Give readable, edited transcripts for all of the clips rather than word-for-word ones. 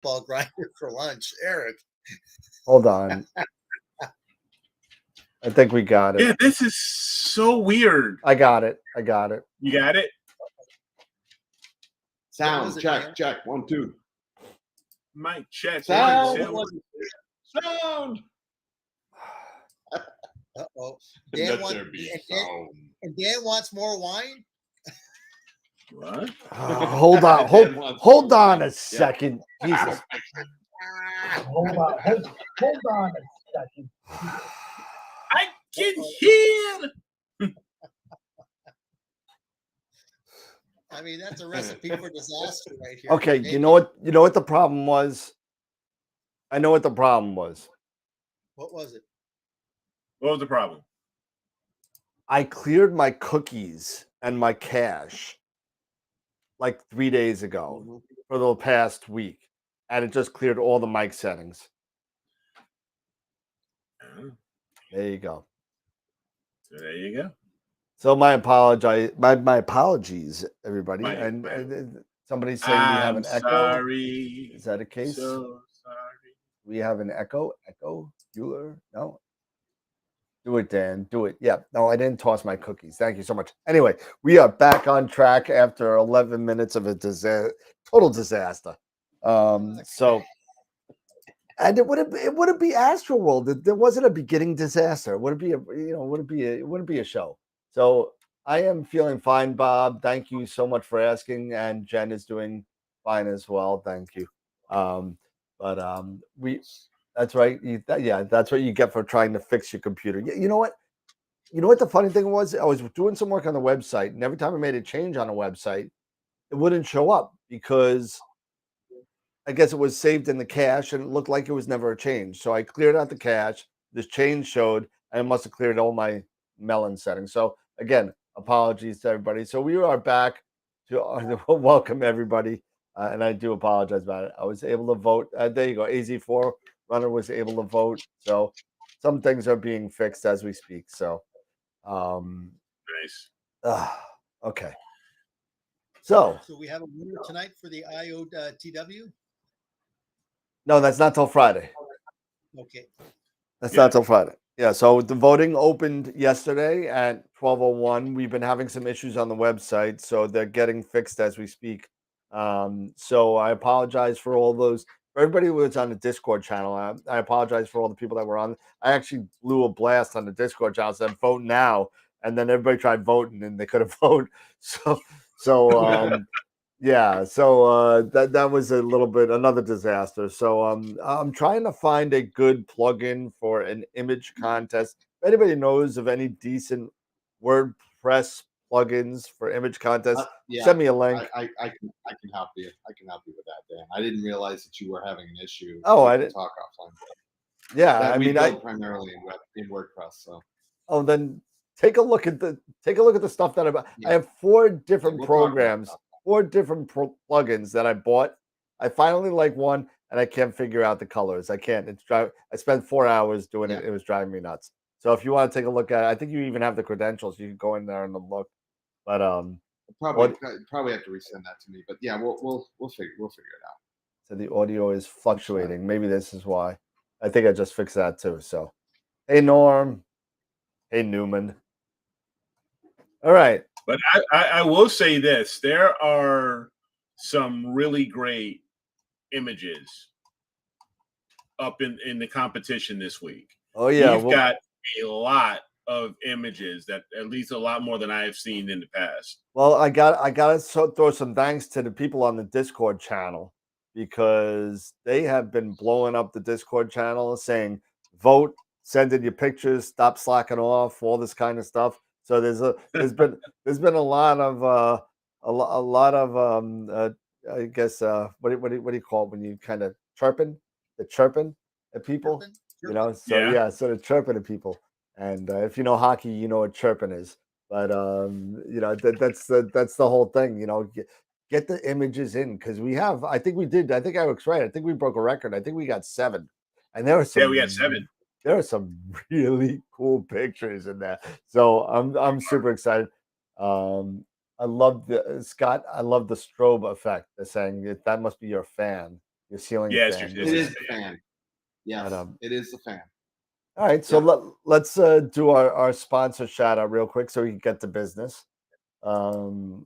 meatball grinder for lunch, Eric. Hold on. I think we got it. Yeah, this is so weird. I got it. You got it? Sound check. 1, 2. Mic check. Sound. Sound. Uh-oh. Let Dan, there be sound. and Dan wants more wine? What? Hold on a second. Jesus. Hold on a second. I can hear. I mean, that's a recipe for disaster right here. Okay, you know what the problem was? I know what the problem was. What was it? What was the problem? I cleared my cookies and my cache like 3 days ago for the past week, and it just cleared all the mic settings. There you go. So there you go. So my apologies, everybody. And somebody's saying we have an echo. Sorry. Is that a case? So sorry. We have an echo. Bueller? No. Do it, Dan. Do it. Yeah. No, I didn't toss my cookies. Thank you so much. Anyway, we are back on track after 11 minutes of a total disaster. So, and it wouldn't be AstroWorld. There wasn't a beginning disaster. It wouldn't be a show. So I am feeling fine, Bob. Thank you so much for asking, and Jen is doing fine as well. Thank you. That's right. That's what you get for trying to fix your computer. You know what? You know what the funny thing was? I was doing some work on the website, and every time I made a change on a website, it wouldn't show up because I guess it was saved in the cache, and it looked like it was never a change. So I cleared out the cache. This change showed, and it must have cleared all my melon settings. So again, apologies to everybody. So we are back to welcome everybody, and I do apologize about it. I was able to vote. There you go. AZ4 runner was able to vote. So some things are being fixed as we speak. So nice. Okay. So we have a winner tonight for the IOTW? No, that's not till Friday. Okay. That's not till Friday. Yeah, so the voting opened yesterday at 12:01. We've been having some issues on the website, so they're getting fixed as we speak. So I apologize for all those. For everybody who was on the Discord channel, I apologize for all the people that were on. I actually blew a blast on the Discord channel, said vote now, and then everybody tried voting and they couldn't vote. Yeah, so that was a little bit another disaster. So I'm trying to find a good plugin for an image contest. If anybody knows of any decent WordPress plugins for image contests, send me a link. I can help you. I can help you with that, Dan. I didn't realize that you were having an issue. Oh, I didn't talk offline. Yeah, I mean, build primarily in WordPress. So. Oh, then take a look at the stuff that I have 4 different programs. 4 different plugins that I bought. I finally like one, and I can't figure out the colors. I can't. I spent 4 hours doing it. It was driving me nuts. So if you want to take a look at it, I think you even have the credentials. You can go in there and look. But probably have to resend that to me. But yeah, we'll figure it out. So the audio is fluctuating. Maybe this is why. I think I just fixed that too. So, hey Norm, hey Newman. All right. But I will say this. There are some really great images up in the competition this week. Oh, yeah. We've got a lot of images, that at least a lot more than I have seen in the past. Well, I got to throw some thanks to the people on the Discord channel, because they have been blowing up the Discord channel saying, vote, send in your pictures, stop slacking off, all this kind of stuff. So there's been a lot of I guess what do you call it when you kind of chirping at people, you know? So so they're chirping at people, and if you know hockey, you know what chirping is. But you know, that's the whole thing, you know. Get the images in, because I think I was right. I think we broke a record. I think we got 7, and there were some. Yeah, we got 7. There are some really cool pictures in there, so I'm super excited. I love the Scott. I love the strobe effect. They're saying that must be your fan. your ceiling Yes, fan. it's It a is the fan. Yes, But, it is the fan. all right, so Yeah. let's do our sponsor shout out real quick so we can get to business. Let's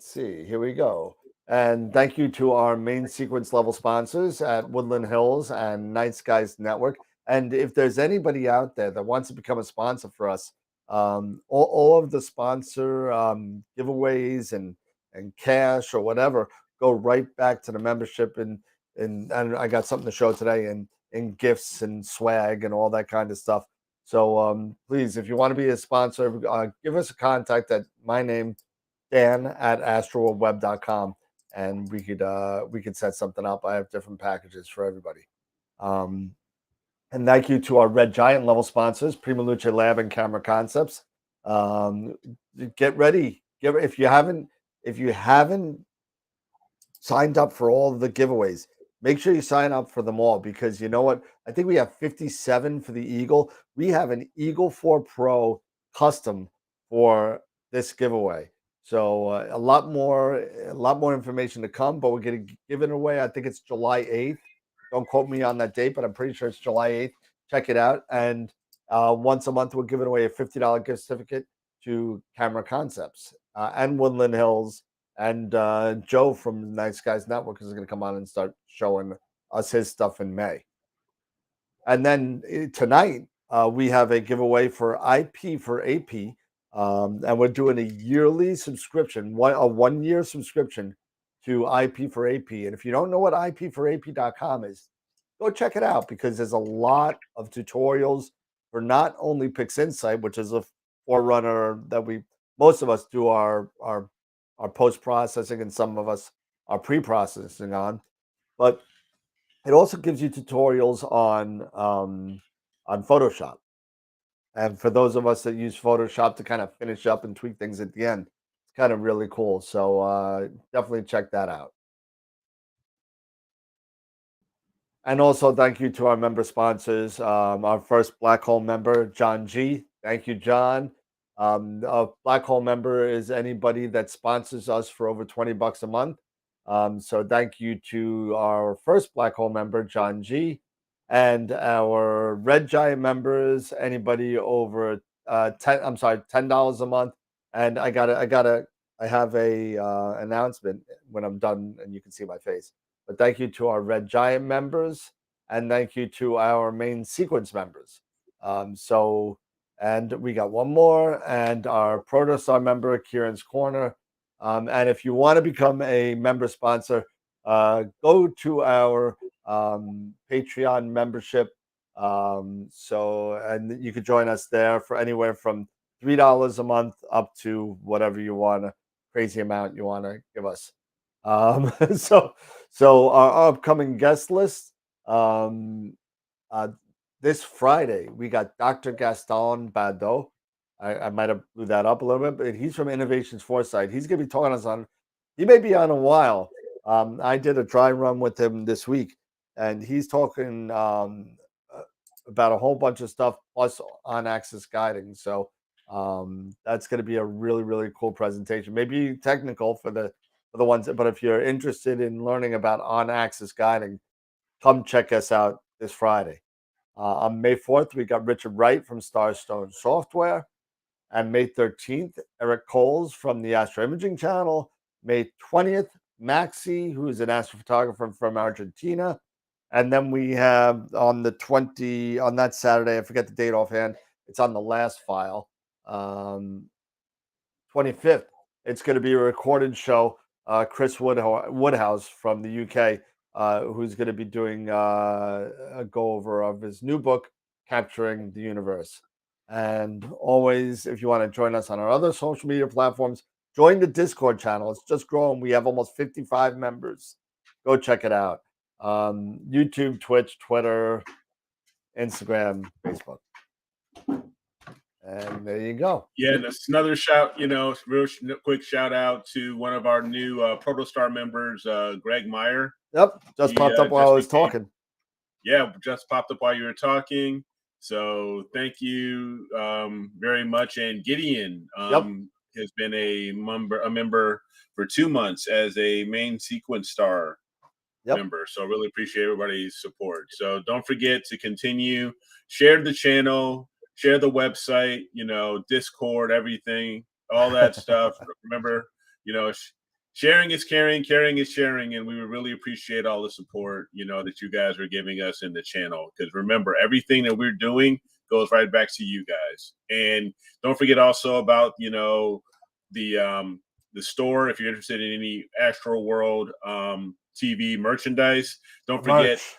see. Here we go. And thank you to our main sequence level sponsors at Woodland Hills and Night Skies Network. And if there's anybody out there that wants to become a sponsor for us, all of the sponsor giveaways and cash or whatever go right back to the membership, and I got something to show today, and gifts and swag and all that kind of stuff. So please, if you want to be a sponsor, give us a contact at my name, Dan at AstroWorldWeb.com, and we could set something up. I have different packages for everybody. And thank you to our Red Giant level sponsors, Prima Luce Lab and Camera Concepts. Get ready. If you haven't signed up for all of the giveaways, make sure you sign up for them all, because you know what? I think we have 57 for the Eagle. We have an Eagle 4 Pro custom for this giveaway. So a lot more information to come, but we're going to give it away. I think it's July 8th. Don't quote me on that date, but I'm pretty sure it's July 8th. Check it out. And once a month, we're giving away a $50 gift certificate to Camera Concepts and Woodland Hills. And Joe from Night Skies Network is going to come on and start showing us his stuff in May. And then tonight, we have a giveaway for IP for AP. And we're doing a yearly subscription, a 1 year subscription to IP for AP. And if you don't know what IP4AP.com is, go check it out, because there's a lot of tutorials for not only PixInsight, which is a forerunner that most of us do our post-processing, and some of us are pre-processing on, but it also gives you tutorials on Photoshop. And for those of us that use Photoshop to kind of finish up and tweak things at the end, it's kind of really cool. So definitely check that out. And also thank you to our member sponsors. Our first Black Hole member, John G. Thank you, John. A Black Hole member is anybody that sponsors us for over $20 a month. So thank you to our first Black Hole member, John G. And our Red Giant members, anybody over $10 a month. And I have a announcement when I'm done, and you can see my face. But thank you to our Red Giant members, and thank you to our main sequence members. And we got one more, and our Protostar member, Kieran's Corner. And if you want to become a member sponsor, go to our Patreon membership. And you could join us there for anywhere from $3 a month up to whatever you want, crazy amount you want to give us. So our upcoming guest list, this Friday, we got Dr. Gaston Badeau. I might have blew that up a little bit, but he's from Innovations Foresight. He's going to be talking to us on, he may be on a while. I did a dry run with him this week, and he's talking about a whole bunch of stuff, plus on-axis guiding. So that's going to be a really, really cool presentation. Maybe technical for the ones, but if you're interested in learning about on-axis guiding, come check us out this Friday. On May 4th, we got Richard Wright from Starstone Software. And May 13th, Eric Coles from the Astro Imaging Channel. May 20th, Maxi, who's an astrophotographer from Argentina. And then we have on that Saturday, I forget the date offhand, it's on the last file, 25th, it's going to be a recorded show. Chris Woodhouse from the UK, who's going to be doing a go-over of his new book, Capturing the Universe. And always, if you want to join us on our other social media platforms, join the Discord channel. It's just growing. We have almost 55 members. Go check it out. YouTube, Twitch, Twitter, Instagram, Facebook. And there you go. Yeah, and that's another shout, real quick shout out to one of our new Protostar members, Greg Meyer. Yep, just popped up while I was talking. Yeah, just popped up while you were talking. So thank you very much. And Gideon has been a member for 2 months as a main sequence star. Yep. member. So I really appreciate everybody's support. So don't forget to continue, share the channel, share the website, Discord, everything, all that stuff. Remember, sharing is caring, caring is sharing, and we would really appreciate all the support, that you guys are giving us in the channel. Because remember, everything that we're doing goes right back to you guys. And don't forget also about, the store. If you're interested in any AstroWorld TV merchandise, don't forget, Merch.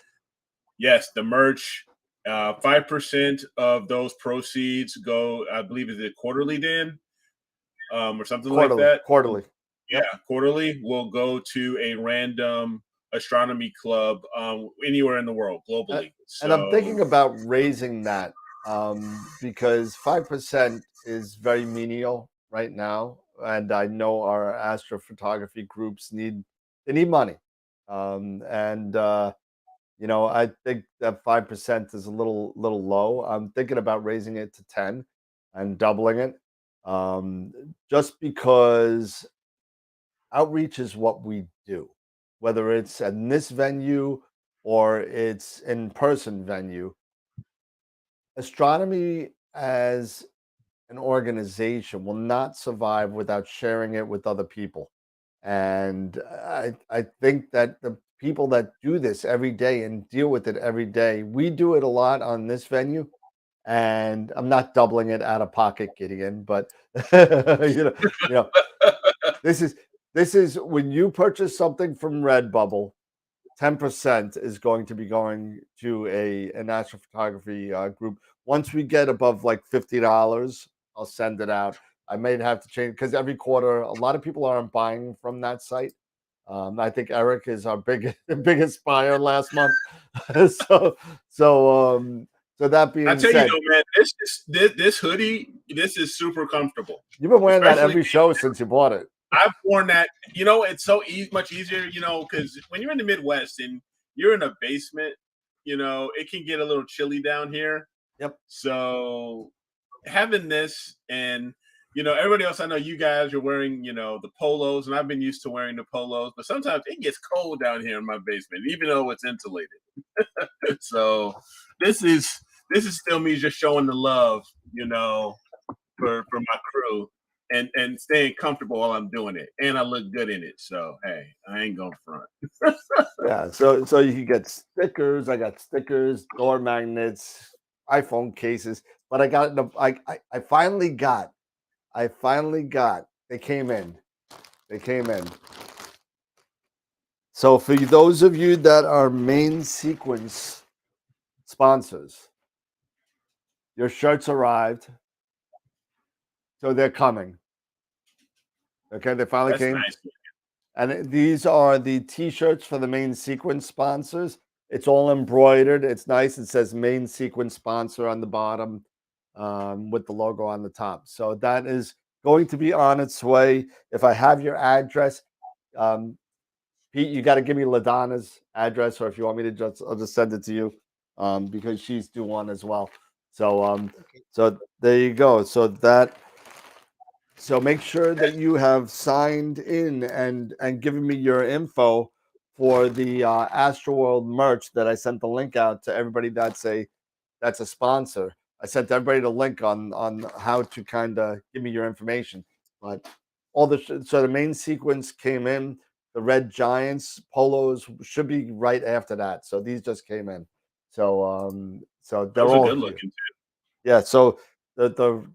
yes, the merch. 5% of those proceeds go, I believe, is it quarterly, Dan, or something like that? Quarterly. Yeah, Yep. quarterly will go to a random astronomy club anywhere in the world, globally. And I'm thinking So about raising that because 5% is very menial right now, and I know our astrophotography groups need money, and I think that 5% is a little low. I'm thinking about raising it to 10 and doubling it, just because outreach is what we do, whether it's in this venue or it's in person venue. Astronomy as an organization will not survive without sharing it with other people. And I think that the people that do this every day and deal with it every day, we do it a lot on this venue. And I'm not doubling it out of pocket, Gideon, but you know, this is when you purchase something from Redbubble, 10% is going to be going to an astrophotography group. Once we get above like $50, I'll send it out. I may have to change because every quarter, a lot of people aren't buying from that site. I think Eric is our biggest buyer last month. so so that I being tell you said, though, man, this hoodie, this is super comfortable. you've been wearing that Especially every show since you bought it. I've worn that. It's so much easier, because when you're in the Midwest and you're in a basement, it can get a little chilly down here. Yep. So having this and, everybody else, I know you guys are wearing, the polos, and I've been used to wearing the polos, but sometimes it gets cold down here in my basement, even though it's insulated. So this is still me just showing the love, for my crew and staying comfortable while I'm doing it, and I look good in it. So hey, I ain't gonna front. Yeah, so you can get stickers. I got stickers, door magnets, iPhone cases, but I got I finally got. They came in. They came in. So for those of you that are main sequence sponsors, your shirts arrived. So they're coming. Okay, they finally That's came. nice. And these are the t-shirts for the main sequence sponsors. It's all embroidered. It's nice. It says main sequence sponsor on the bottom, with the logo on the top. So that is going to be on its way. If I have your address, Pete, you got to give me LaDonna's address, or if you want me to I'll just send it to you, because she's due one as well. So so there you go. So make sure that you have signed in and given me your info for the AstroWorld merch that I sent the link out to everybody that's a sponsor. I sent everybody the link on how to kind of give me your information. But all so the main sequence came in. The Red Giants polos should be right after that. So these just came in. So they're Those are all good here. looking too. Yeah. So the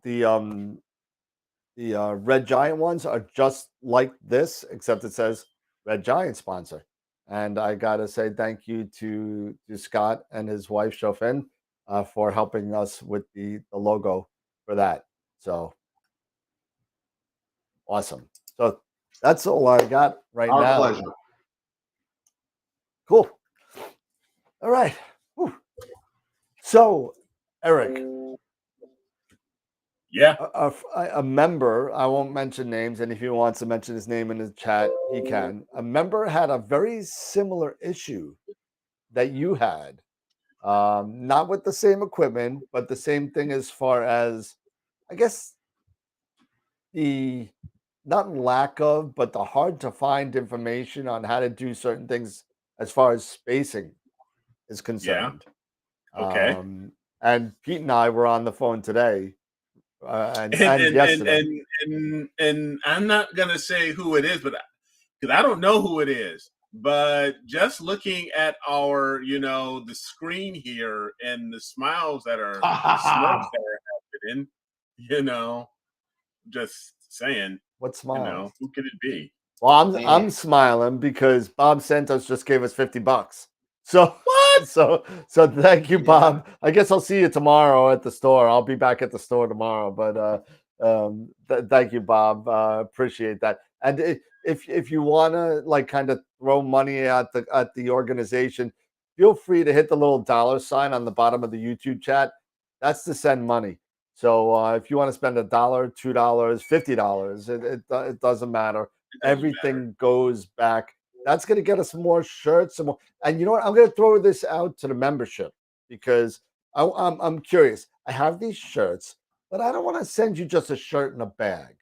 Red Giant ones are just like this, except it says Red Giant sponsor. And I gotta say thank you to Scott and his wife Chofin for helping us with the logo for that. So awesome. So that's all I got right Our now. pleasure. Cool. All right. Whew. So Eric, Yeah. a member, I won't mention names, and if he wants to mention his name in the chat, he can. A member had a very similar issue that you had, not with the same equipment, but the same thing as far as, I guess, the not lack of, but the hard to find information on how to do certain things as far as spacing is concerned. Okay. And Pete and I were on the phone today, and and yesterday. and I'm not gonna say who it is, but because I don't know who it is, but just looking at our, the screen here and the smiles that are smirks that are happening, just saying, What smiles? who could it be? Well, Man. I'm smiling because Bob Santos just gave us $50. So What? so thank you, Yeah. Bob. I guess I'll see you tomorrow at the store. I'll be back at the store tomorrow. But thank you, Bob. Appreciate that. And if you want to like kind of throw money at the organization, feel free to hit the little $ on the bottom of the YouTube chat. That's to send money. So if you want to spend $1, $2, $50, it doesn't matter. Everything goes back. That's going to get us more shirts and more. And you know what? I'm going to throw this out to the membership because I'm curious. I have these shirts, but I don't want to send you just a shirt in a bag.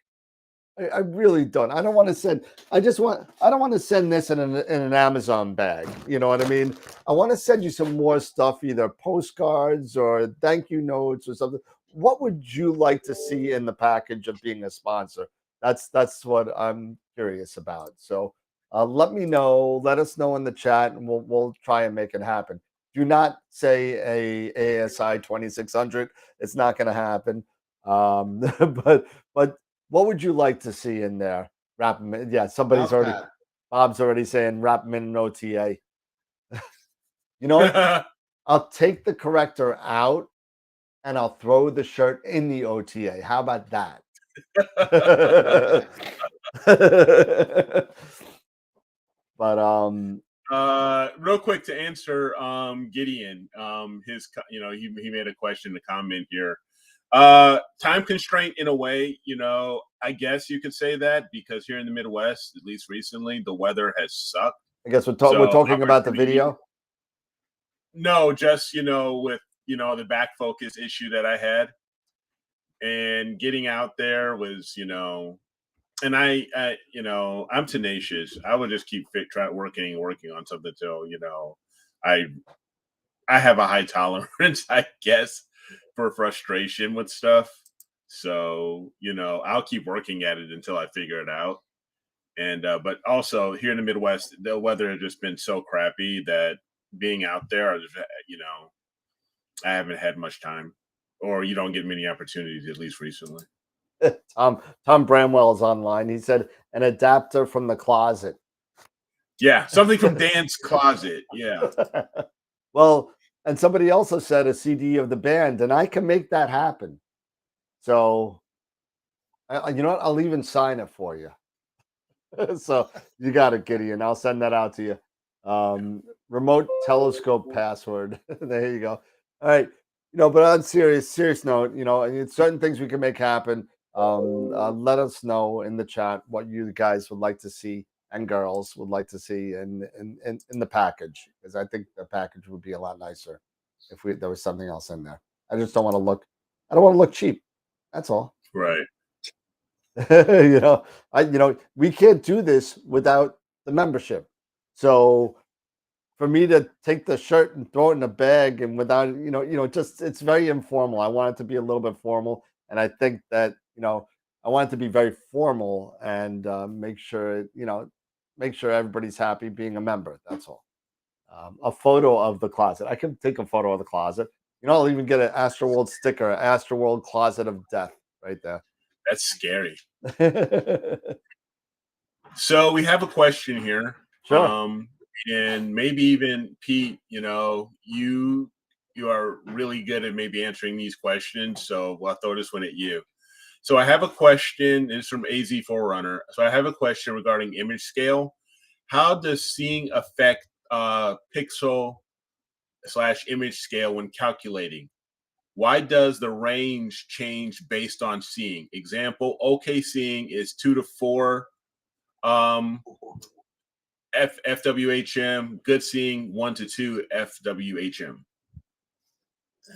I really don't. I don't want to send. I don't want to send this in an Amazon bag. You know what I mean? I want to send you some more stuff, either postcards or thank you notes or something. What would you like to see in the package of being a sponsor? That's what I'm curious about. So let me know. Let us know in the chat, and we'll try and make it happen. Do not say a ASI 2600. It's not going to happen. But what would you like to see in there? Wrap them in. Yeah, Mouse pad. Bob's already saying wrap them in an OTA. You know what? I'll take the corrector out and I'll throw the shirt in the OTA. How about that? But real quick to answer Gideon, he made a question, a comment here. Time constraint in a way, I guess you could say that because here in the Midwest, at least recently, the weather has sucked. I guess we're talking about the video. No, just with the back focus issue that I had, and getting out there was and I'm tenacious. I would just keep working on something till I have a high tolerance, I guess, for frustration with stuff. So I'll keep working at it until I figure it out. And but also here in the Midwest, the weather has just been so crappy that being out there, I haven't had much time, or you don't get many opportunities, at least recently. Tom Bramwell is online. He said an adapter from the closet. Yeah, something from Dan's closet. Yeah. Well, and somebody also said a CD of the band, and I can make that happen. So, you know what? I'll even sign it for you. So you got it, Gideon. I'll send that out to you. Remote telescope password. There you go. All right. But on serious note, it's certain things we can make happen. Let us know in the chat what you guys would like to see and girls would like to see in the package, because I think the package would be a lot nicer if there was something else in there. I just don't want to look. I don't want to look cheap. That's all. Right. We can't do this without the membership. So for me to take the shirt and throw it in a bag and without, just it's very informal. I want it to be a little bit formal, and I think that I want it to be very formal and make sure everybody's happy being a member. That's all. A photo of the closet. I can take a photo of the closet. I'll even get an AstroWorld sticker, AstroWorld Closet of Death, right there. That's scary. So we have a question here. Sure. And maybe even Pete, you are really good at maybe answering these questions. So I'll throw this one at you. So I have a question, and it's from AZ Forerunner. So I have a question regarding image scale. How does seeing affect pixel/image scale when calculating? Why does the range change based on seeing? Example, okay seeing is 2 to 4 FWHM, good seeing 1 to 2 FWHM.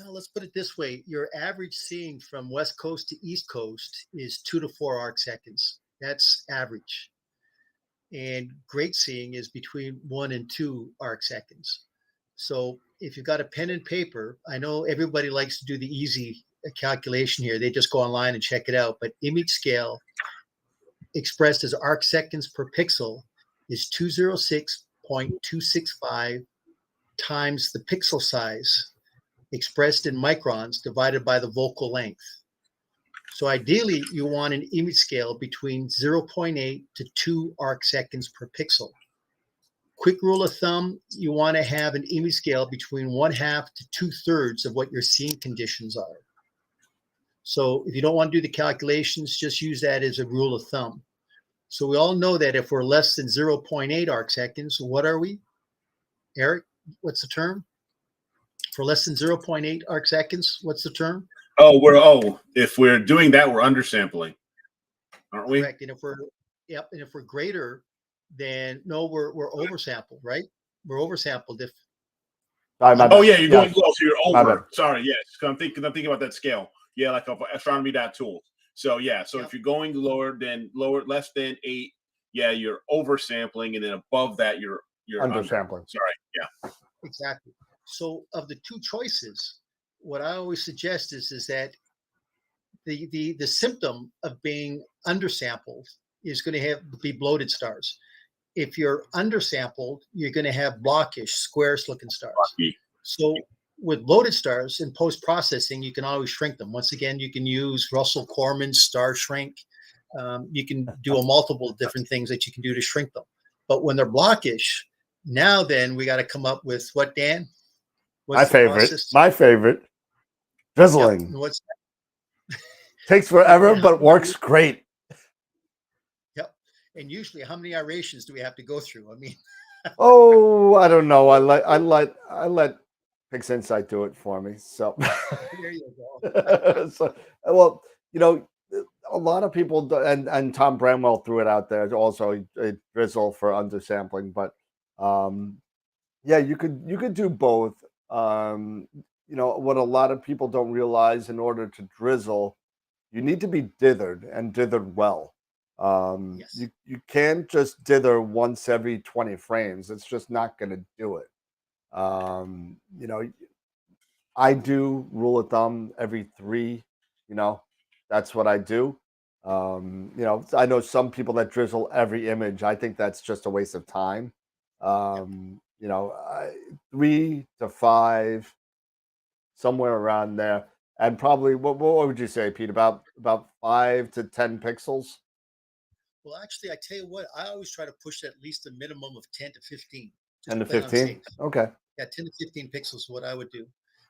Let's put it this way. Your average seeing from West Coast to East Coast is 2 to 4 arc seconds. That's average. and great seeing is between 1 and 2 arc seconds. So if you've got a pen and paper, I know everybody likes to do the easy calculation here. They just go online and check it out. But image scale expressed as arc seconds per pixel is 206.265 times the pixel size expressed in microns divided by the focal length. So ideally, you want an image scale between 0.8 to 2 arc seconds per pixel. Quick rule of thumb, you want to have an image scale between 1/2 to 2/3 of what your seeing conditions are. So if you don't want to do the calculations, just use that as a rule of thumb. So we all know that if we're less than 0.8 arc seconds, what are we? Eric, what's the term? For less than 0.8 arc seconds, what's the term? If we're doing that, we're undersampling, aren't we? Correct. And if we're greater, then no, we're oversampled, right? We're oversampled if you're going low, so you're over. Sorry, yes. I'm thinking about that scale. Yeah, like of astronomy.tools. So if you're going less than 8, you're oversampling, and then above that you're undersampling. Sorry, yeah. Exactly. So of the two choices, what I always suggest is that the symptom of being undersampled is going to be bloated stars. If you're undersampled, you're going to have blockish, squarish looking stars. So with bloated stars in post-processing, you can always shrink them. Once again, you can use Russell Corman's star shrink. You can do multiple different things that you can do to shrink them. But when they're blockish, now then we got to come up with what, Dan? My favorite, drizzling. Yep. Takes forever, but works great. Yep. And usually, how many iterations do we have to go through? I mean, I don't know. I let PixInsight do it for me. So there you go. Well, a lot of people and Tom Bramwell threw it out there also a drizzle for undersampling, but you could do both. What a lot of people don't realize, in order to drizzle, you need to be dithered and dithered well. Yes. You can't just dither once every 20 frames. It's just not going to do it. I do rule of thumb every 3. That's what I do. I know some people that drizzle every image. I think that's just a waste of time. 3 to 5, somewhere around there. And probably, what would you say, Pete? About 5 to 10 pixels? Well, actually, I tell you what, I always try to push at least a minimum of 10 to 15. 10 to 15? Okay. Yeah, 10 to 15 pixels is what I would do.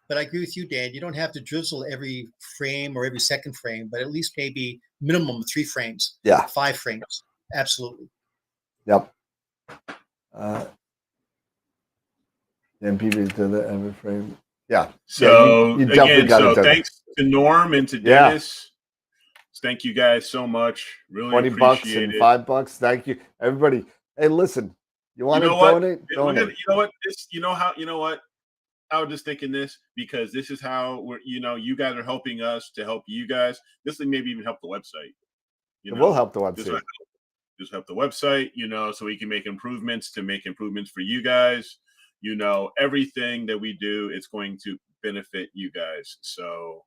But I agree with you, Dan. You don't have to drizzle every frame or every second frame, but at least maybe minimum of 3 frames. Yeah. 5 frames. Absolutely. Yep. MPV to the every frame. Yeah. So you definitely got it. Thanks to Norm and to Dennis. Thank you guys so much. Really appreciate it. $20 and $5. Thank you, everybody. Hey, listen, you want to donate? Donate. You know what? I was just thinking this, because this is how you guys are helping us to help you guys. This will maybe even help the website. It will help the website. Just help the website, so we can make improvements for you guys. Everything that we do, it's going to benefit you guys. So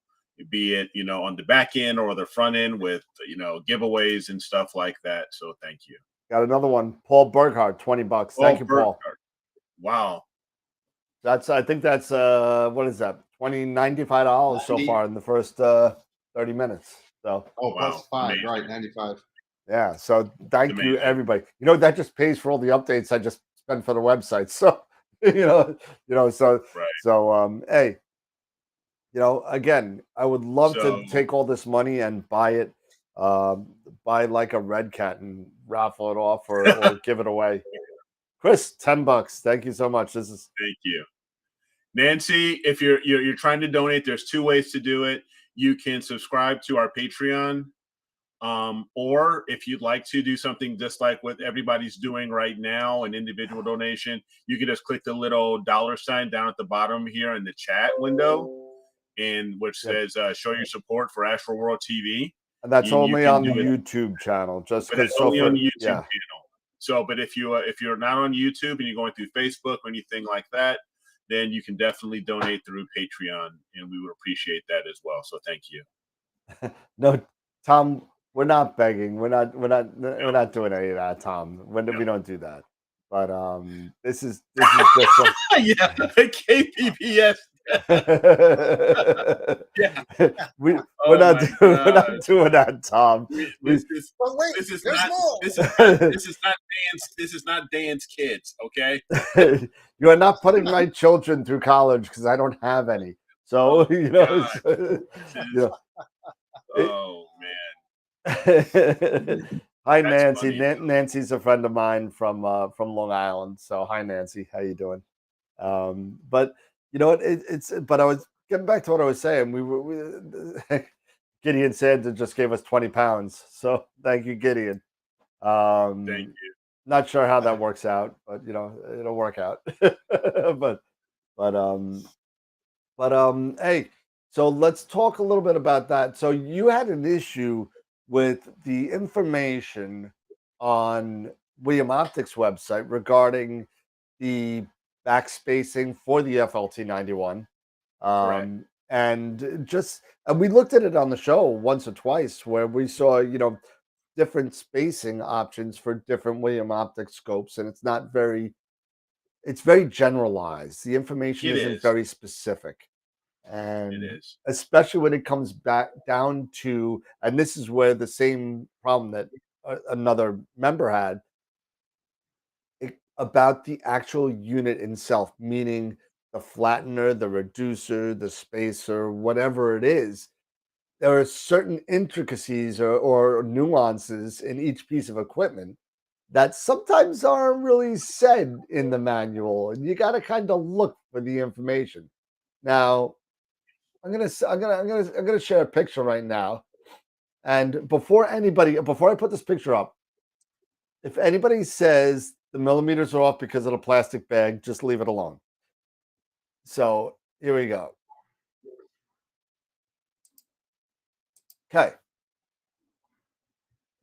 be it, on the back end or the front end with, giveaways and stuff like that. So thank you. Got another one. Paul Burkhardt, $20. Thank you, Paul. Wow. I think that's what is that? $95 so far in the first 30 minutes. So plus 5, amazing. Right? 95. Yeah. So thank you, everybody. That just pays for all the updates I just spent for the website. So hey, again, I would love to take all this money and buy it, buy like a red cat and raffle it off or give it away. Chris, $10. Thank you so much. Thank you. Nancy, if you're trying to donate, there's 2 ways to do it. You can subscribe to our Patreon, or if you'd like to do something just like what everybody's doing right now, an individual donation, you can just click the little $sign down at the bottom here in the chat window, and which says show your support for AstroWorld TV. And that's only on the YouTube channel, just because only on the YouTube channel. So, but if you're not on YouTube and you're going through Facebook or anything like that, then you can definitely donate through Patreon, and we would appreciate that as well. So, thank you. No, Tom, we're not begging. We're not doing any of that, Tom. We don't do that. But this is just some... Yeah, KPBS. Yeah. we're Oh not my we're not gosh. doing that, Tom. This is But wait, this is there's not more. this is not dance. This is not dance kids. Okay. You are not putting my children through college because I don't have any. So Oh, you know, God. you know. Oh man. Hi, That's Nancy. funny. Nancy's a friend of mine from Long Island. So hi, Nancy. How you doing? But you know what? It's but I was getting back to what I was saying. Gideon Santa just gave us 20 pounds. So thank you, Gideon. Thank you. Not sure how that works out, but you know, it'll work out. but hey, so let's talk a little bit about that. So you had an issue with the information on William Optics website regarding the backspacing for the FLT91. And we looked at it on the show once or twice where we saw, you know, different spacing options for different William Optics scopes, and it's very generalized. The information isn't very specific. And It is. especially when it comes back down to, and this is where the same problem that another member had, about the actual unit itself, meaning the flattener, the reducer, the spacer, whatever it is. There are certain intricacies or nuances in each piece of equipment that sometimes aren't really said in the manual, and you got to kind of look for the information. Now, I'm gonna share a picture right now, and before I put this picture up, if anybody says the millimeters are off because of the plastic bag, just leave it alone. So here we go. Okay,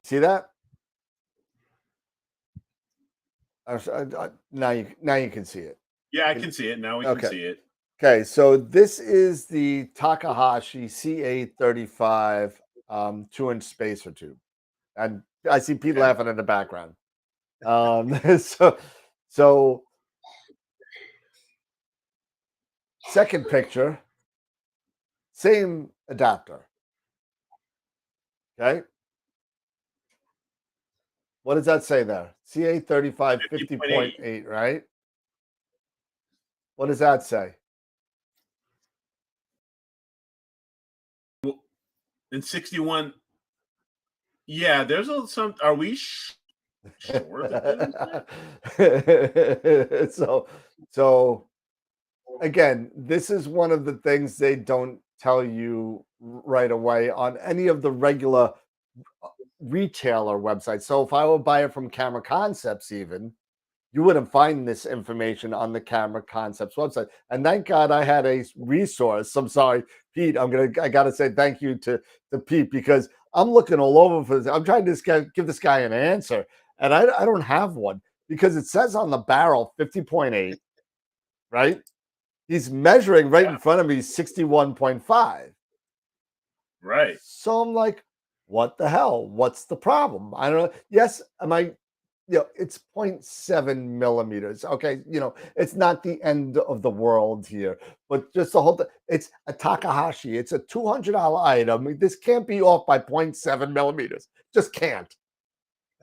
see that? Now you can see it. Yeah, I can see it now. We can see it. Okay, so this is the Takahashi CA35 2-inch spacer tube, and I see Pete laughing in the background. So second picture, same adapter. Okay, what does that say there? CA35 50.8, right? What does that say? In 61. Yeah, there's some. Are we sure that so again, this is one of the things they don't tell you right away on any of the regular retailer websites. So if I would buy it from Camera Concepts, even, you wouldn't find this information on the Camera Concepts website. And thank God I had a resource. I'm sorry, Pete. I gotta say thank you to Pete, because I'm looking all over for this. I'm trying to give this guy an answer, and I don't have one, because it says on the barrel 50.8, right? He's measuring right in front of me 61.5. Right. So I'm like, what the hell? What's the problem? I don't know. Yes, it's 0.7 millimeters. Okay, it's not the end of the world here, but just the whole thing. It's a Takahashi. It's a $200 item. This can't be off by 0.7 millimeters. Just can't.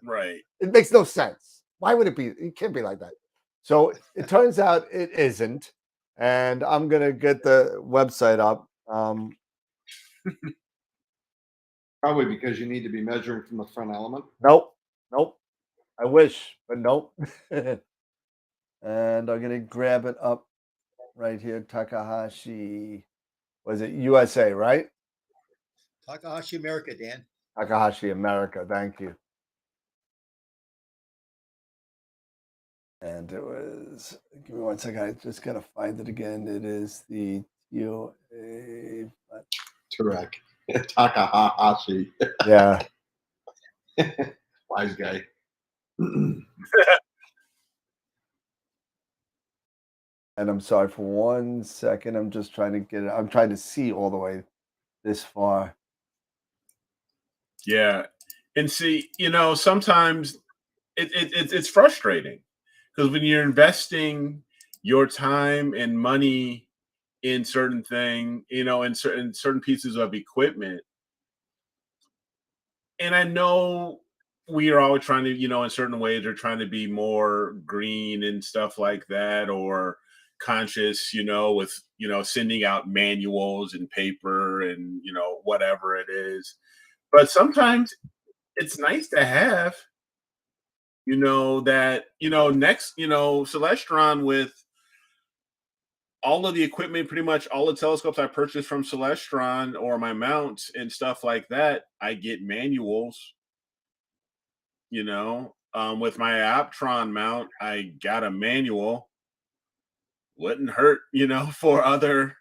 Right. It makes no sense. Why would it be? It can't be like that. So it turns out it isn't. And I'm going to get the website up. Probably because you need to be measuring from the front element. Nope. I wish, but nope. And I'm going to grab it up right here. Takahashi. Was it USA, right? Takahashi America, Dan. Takahashi America. Thank you. And it was, give me 1 second. I just got to find it again. It is the UA. Correct. Takahashi. Yeah. Wise guy. And I'm sorry for 1 second. I'm just trying to get it. I'm trying to see all the way this far. Yeah. And see, sometimes it's frustrating because when you're investing your time and money in certain thing, in certain pieces of equipment, and I know we are always trying to, in certain ways, are trying to be more green and stuff like that, or conscious, with sending out manuals and paper and whatever it is. But sometimes it's nice to have, that next, Celestron with all of the equipment, pretty much all the telescopes I purchased from Celestron or my mounts and stuff like that, I get manuals. With my Aptron mount, I got a manual. Wouldn't hurt, for other.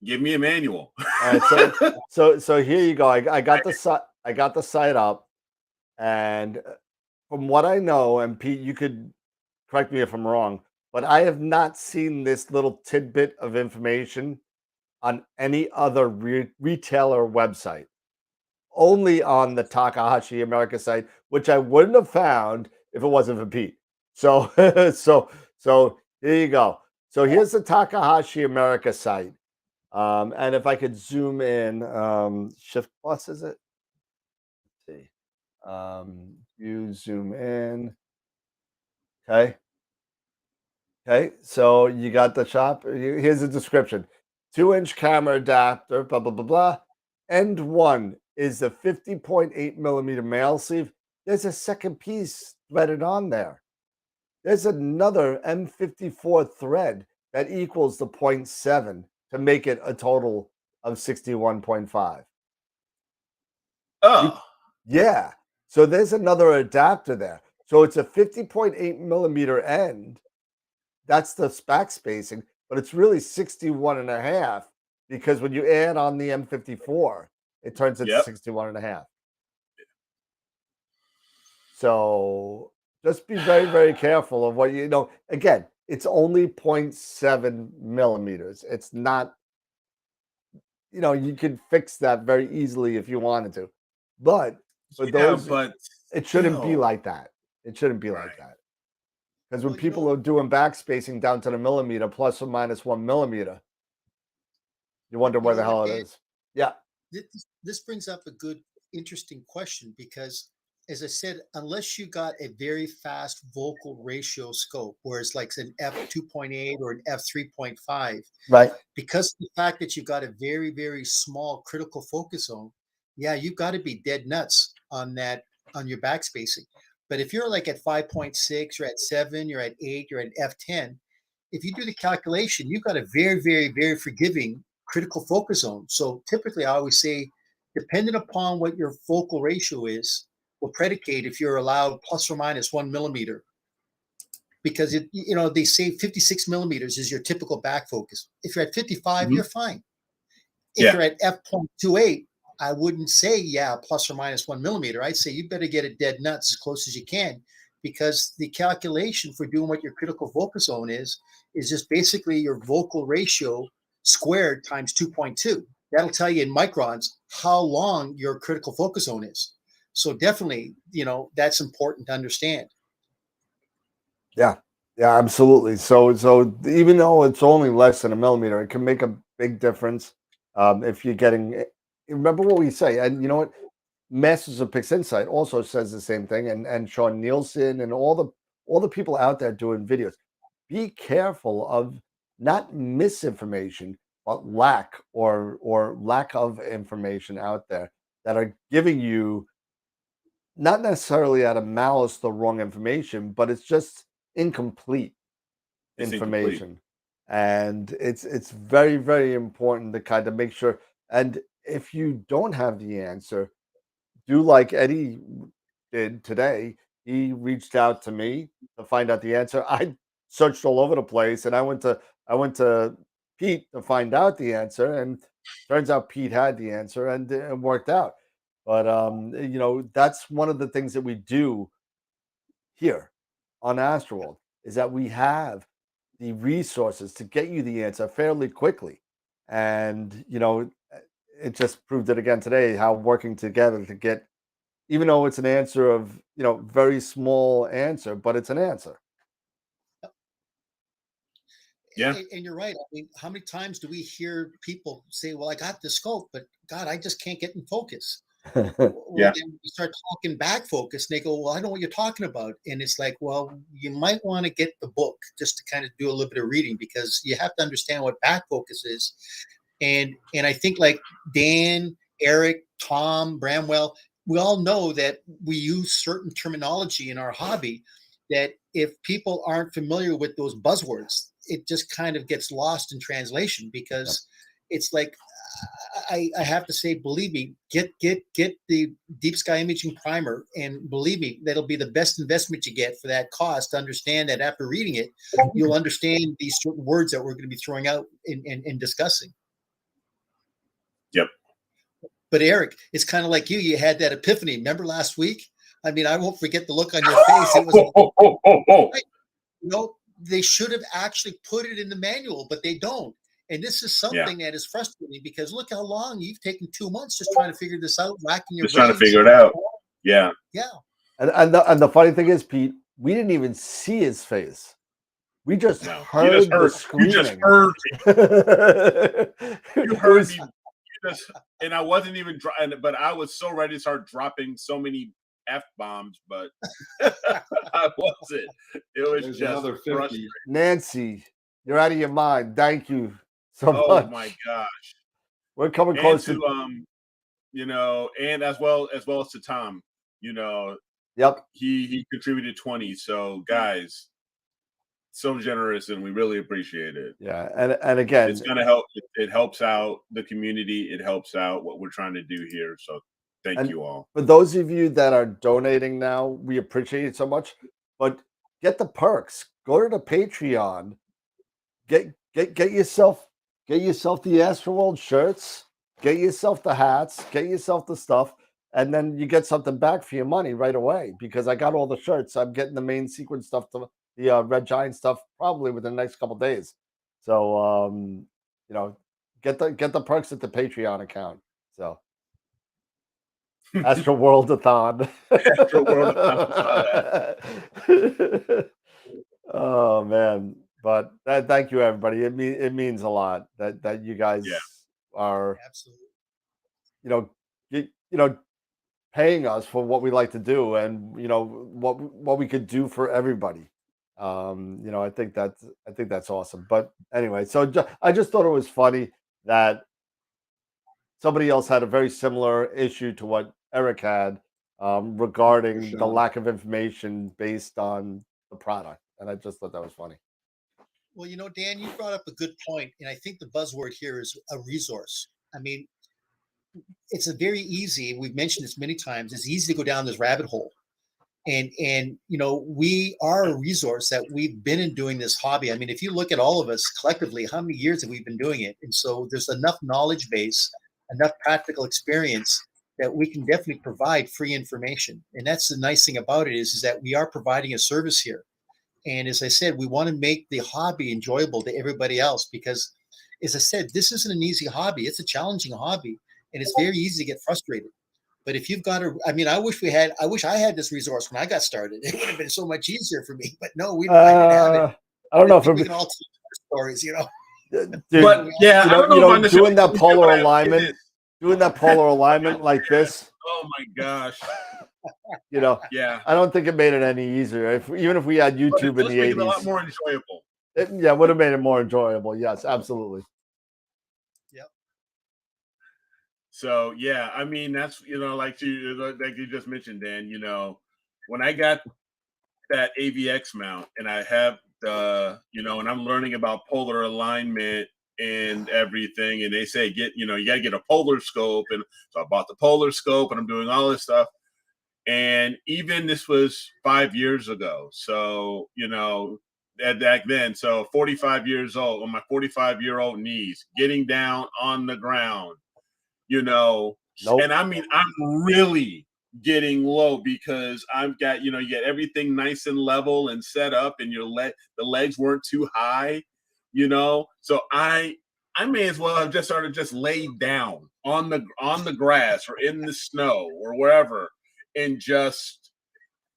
Give me a manual. All right, so here you go. I got the site. I got the site up, and from what I know, and Pete, you could correct me if I'm wrong, but I have not seen this little tidbit of information on any other retailer website. Only on the Takahashi America site, which I wouldn't have found if it wasn't for Pete. So, so here you go. So here's the Takahashi America site. And if I could zoom in, Shift Plus, is it? Let's see. You zoom in. Okay. Okay. So you got the shop. Here's the description: 2-inch camera adapter, blah, blah, blah, blah. End one is the 50.8 millimeter male sleeve. There's a second piece threaded on there. There's another M54 thread that equals the 0.7 to make it a total of 61.5. Oh, Yeah. So there's another adapter there. So it's a 50.8 millimeter end. That's the back spacing, but it's really 61.5 because when you add on the M54, it turns into yep. 61.5. So just be very, very careful of what again, it's only 0.7 millimeters. It's not, you could fix that very easily if you wanted to. But for those, but it shouldn't be still. like that. It shouldn't be like Right. that. Because when Well, people are doing back spacing down to the millimeter, plus or minus 1 millimeter, you wonder where the hell it Dan, is. Yeah. this brings up a good, interesting question because, as I said, unless you got a very fast vocal ratio scope, where it's like an f2.8 or an f3.5, Right. because of the fact that you got a very, very small critical focus zone, yeah, you've got to be dead nuts on that, on your backspacing. But if you're like at 5.6, you're at 7, you're at 8, you're at f10, if you do the calculation, you've got a very, very, very forgiving critical focus zone. So typically I always say, depending upon what your focal ratio is, will predicate if you're allowed plus or minus 1 millimeter, because they say 56 millimeters is your typical back focus. If you're at 55, you're fine. If you're at f.28, I wouldn't say plus or minus 1 millimeter. I'd say you better get it dead nuts as close as you can, because the calculation for doing what your critical focus zone is just basically your vocal ratio squared times 2.2. That'll tell you in microns how long your critical focus zone is. So definitely, that's important to understand. Yeah. Yeah, absolutely. So even though it's only less than a millimeter, it can make a big difference. If you're getting, remember what we say, and you know what, Masters of Pix Insight also says the same thing, and Sean Nielsen and all the people out there doing videos. Be careful of not misinformation, but lack or lack of information out there that are giving you, not necessarily out of malice, the wrong information, but it's just incomplete It's incomplete. information. And it's very, very important to kind of make sure. And if you don't have the answer, do like Eddie did today. He reached out to me to find out the answer. I searched all over the place, and I went to Pete to find out the answer, and turns out Pete had the answer, and it worked out. But you know, that's one of the things that we do here on AstroWorld, is that we have the resources to get you the answer fairly quickly. And you know, it just proved it again today how working together to get, even though it's an answer of, you know, very small answer, but it's an answer. Yeah. And you're right. I mean, how many times do we hear people say, "Well, I got the scope, but God, I just can't get in focus." Well, Yeah. then we start talking back focus, and they go, "Well, I know what you're talking about." And it's like, well, you might want to get the book just to kind of do a little bit of reading, because you have to understand what back focus is. And I think like Dan, Eric, Tom, Bramwell, we all know that we use certain terminology in our hobby that if people aren't familiar with those buzzwords, it just kind of gets lost in translation, because it's like, I have to say, believe me, get the deep sky imaging primer, and believe me, that'll be the best investment you get for that cost. To understand that after reading it, you'll understand these certain words that we're going to be throwing out and discussing. Yep. But Eric, it's kind of like you had that epiphany. Remember last week? I mean, I won't forget the look on your face. It was, you know, they should have actually put it in the manual, but they don't. And this is something that is frustrating, because look how long you've taken, 2 months just trying to figure this out, racking your Just trying to brains. figure it out. Yeah. Yeah. And the funny thing is, Pete, we didn't even see his face. We just No. heard You just the heard. screaming. You just heard me. You It heard was- me. You just, and I wasn't even trying, but I was so ready to start dropping so many F-bombs, but I wasn't. It was There's just another 50. frustrating. Nancy, you're out of your mind. Thank you so Oh much. my gosh. We're coming And close to you know, and as well as to Tom, you know, Yep. he contributed 20. So guys, so generous, and we really appreciate it. Yeah, and again, It's gonna help. It helps out the community. It helps out what we're trying to do here. So thank And you all. for those of you that are donating now, we appreciate it so much. But get the perks. Go to the Patreon. Get yourself the AstroWorld shirts. Get yourself the hats. Get yourself the stuff, and then you get something back for your money right away. Because I got all the shirts. I'm getting the main sequence stuff, the Red Giant stuff, probably within the next couple days. So you know, get the perks at the Patreon account. So. AstroWorld-a-thon. Oh man, but thank you everybody. It means a lot that you guys are, Absolutely. you know, paying us for what we like to do, and you know what we could do for everybody. You know, I think that's awesome. But anyway, so I just thought it was funny that somebody else had a very similar issue to what Eric had, regarding the lack of information based on the product. And I just thought that was funny. Well, you know, Dan, you brought up a good point, and I think the buzzword here is a resource. I mean, it's a very easy, we've mentioned this many times, it's easy to go down this rabbit hole. And you know, we are a resource that we've been in doing this hobby. I mean, if you look at all of us collectively, how many years have we been doing it? And so there's enough knowledge base, enough practical experience that we can definitely provide free information. And that's the nice thing about it is that we are providing a service here. And as I said, we want to make the hobby enjoyable to everybody else, because as I said, this isn't an easy hobby. It's a challenging hobby, and it's very easy to get frustrated. But if you've got I mean, I wish I had this resource when I got started. It would have been so much easier for me, but no, I didn't have it. I don't know if we can all tell stories, you know. Dude, But yeah, I don't know if doing that polar but alignment, like this. Oh my gosh. You know, Yeah. I don't think it made it any easier. Even if we had YouTube in the 80s, a lot more enjoyable. It would have made it more enjoyable. Yes, absolutely. Yep. So yeah, I mean that's like you just mentioned, Dan. You know, when I got that AVX mount and I have the and I'm learning about polar alignment and everything, and they say you got to get a polar scope, and so I bought the polar scope, and I'm doing all this stuff. And even this was 5 years ago. So, back then, so 45 years old, on my 45-year-old knees, getting down on the ground, Nope. And I mean, I'm really getting low because I've got, you get everything nice and level and set up, and the legs weren't too high, So I may as well have just sort of just laid down on the grass or in the snow or wherever and just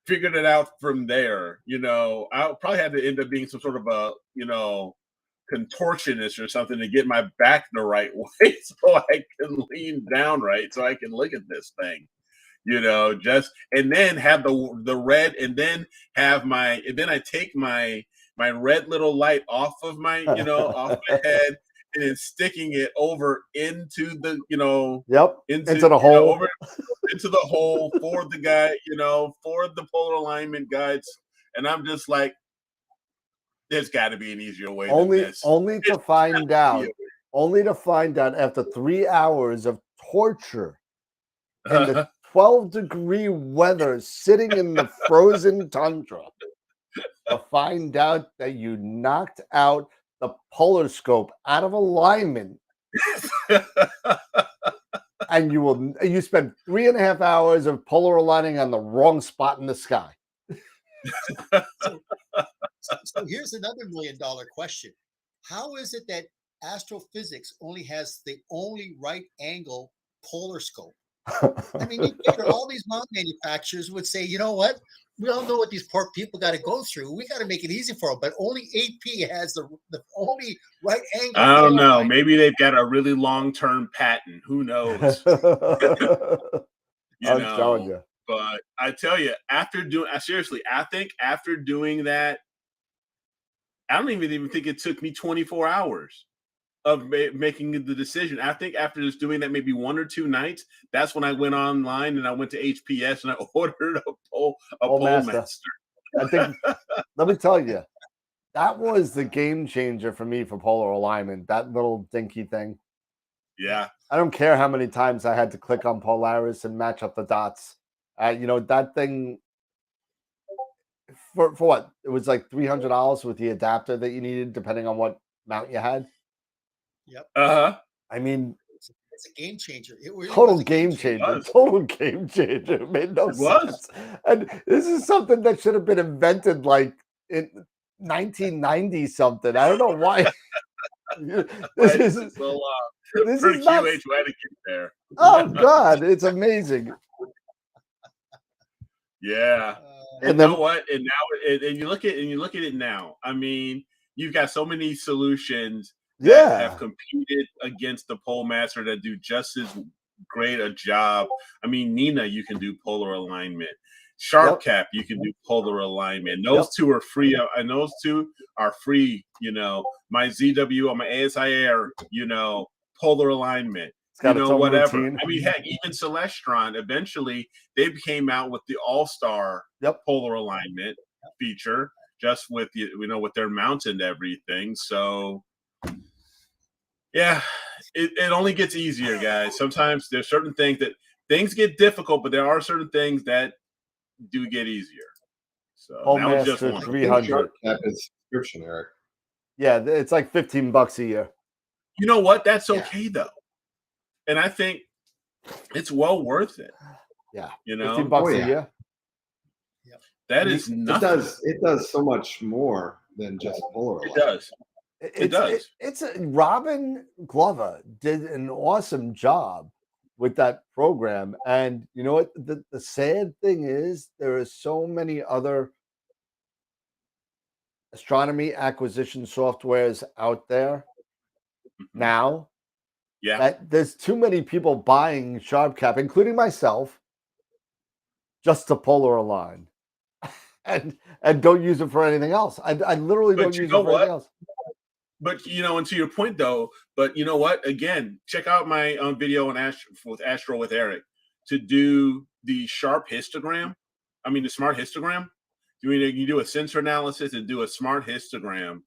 figured it out from there. I'll probably have to end up being some sort of a, contortionist or something to get my back the right way so I can lean down right so I can look at this thing. Just and then have the red, and then I take my red little light off of my off my head, and then sticking it over into the into the hole, over into the hole for the guy, for the polar alignment guides. And I'm just like, there's got to be an easier way than this. Only to find out after 3 hours of torture in the 12-degree weather, sitting in the frozen tundra, to find out that you knocked out the polar scope out of alignment. And you spent 3.5 hours of polar aligning on the wrong spot in the sky. So here's another $1 million question. How is it that astrophysics only has the only right angle polar scope? I mean, you figure all these mount manufacturers would say, you know what? We all know what these poor people got to go through. We got to make it easy for them. But only AP has the only right angle. I don't know. Maybe they've got a really long-term patent. Who knows? I'm telling you. But I tell you, seriously, I think after doing that, I don't even think it took me 24 hours of making the decision. I think after just doing that maybe 1 or 2 nights, that's when I went online and I went to HPS and I ordered a pole master. I think, let me tell you, that was the game changer for me for polar alignment, that little dinky thing. Yeah. I don't care how many times I had to click on Polaris and match up the dots. That thing, for what? It was like $300 with the adapter that you needed, depending on what mount you had. Yep. I mean, it's a game changer. It really total was a game changer. Total game changer. It made no sense. And this is something that should have been invented like in 1990 something. I don't know why. This is so long. This for is not. QH way to get there. Oh God, it's amazing. Yeah. And then, you know what? And now, and you look at it now. I mean, you've got so many solutions that have competed against the pole master that do just as great a job. I mean, Nina, you can do polar alignment. SharpCap, you can do polar alignment. Those two are free, and those two are free. My ZW on my ASIR, polar alignment. Whatever. Routine. I mean, heck, even Celestron, eventually they came out with the All-Star polar alignment feature, just with with their mount and everything. So yeah, it only gets easier, guys. Sometimes there's certain things get difficult, but there are certain things that do get easier. So that was just one. 300. Subscription, Eric. Yeah, it's like $15 a year. You know what? That's okay though. And I think it's well worth it. Yeah. $15 a year. That is nothing. It does so much more than just polar. It does. It does. Robin Glover did an awesome job with that program. And you know what? The sad thing is there are so many other astronomy acquisition softwares out there now. Yeah. That there's too many people buying SharpCap, including myself, just to polar align. And don't use it for anything else. I literally don't use it for anything else. But and to your point though, but you know what? Again, check out my video on Astro with Eric to do the sharp histogram. I mean the smart histogram. You do a sensor analysis and do a smart histogram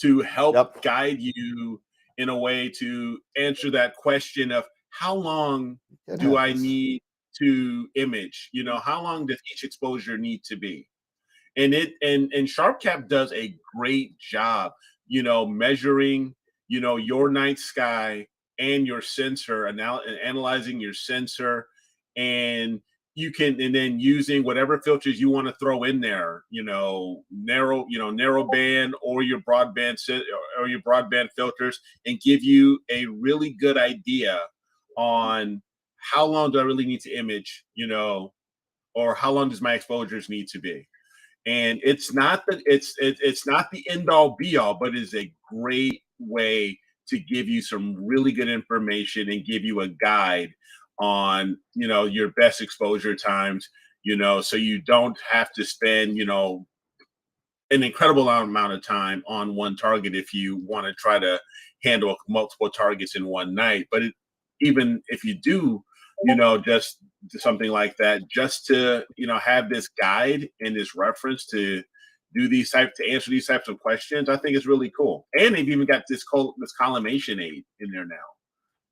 to help guide you in a way to answer that question of how long do I need to image? How long does each exposure need to be? And SharpCap does a great job, measuring, your night sky and your sensor, analyzing your sensor, and you can, and then using whatever filters you want to throw in there, narrow band or your broadband or your broadband filters, and give you a really good idea on how long do I really need to image, or how long does my exposures need to be. And it's not that it's not the end all be all, but it is a great way to give you some really good information and give you a guide on your best exposure times, so you don't have to spend an incredible amount of time on one target if you want to try to handle multiple targets in one night. But even if you do, just something like that, just to have this guide and this reference to answer these types of questions, I think is really cool. And they've even got this collimation aid in there now.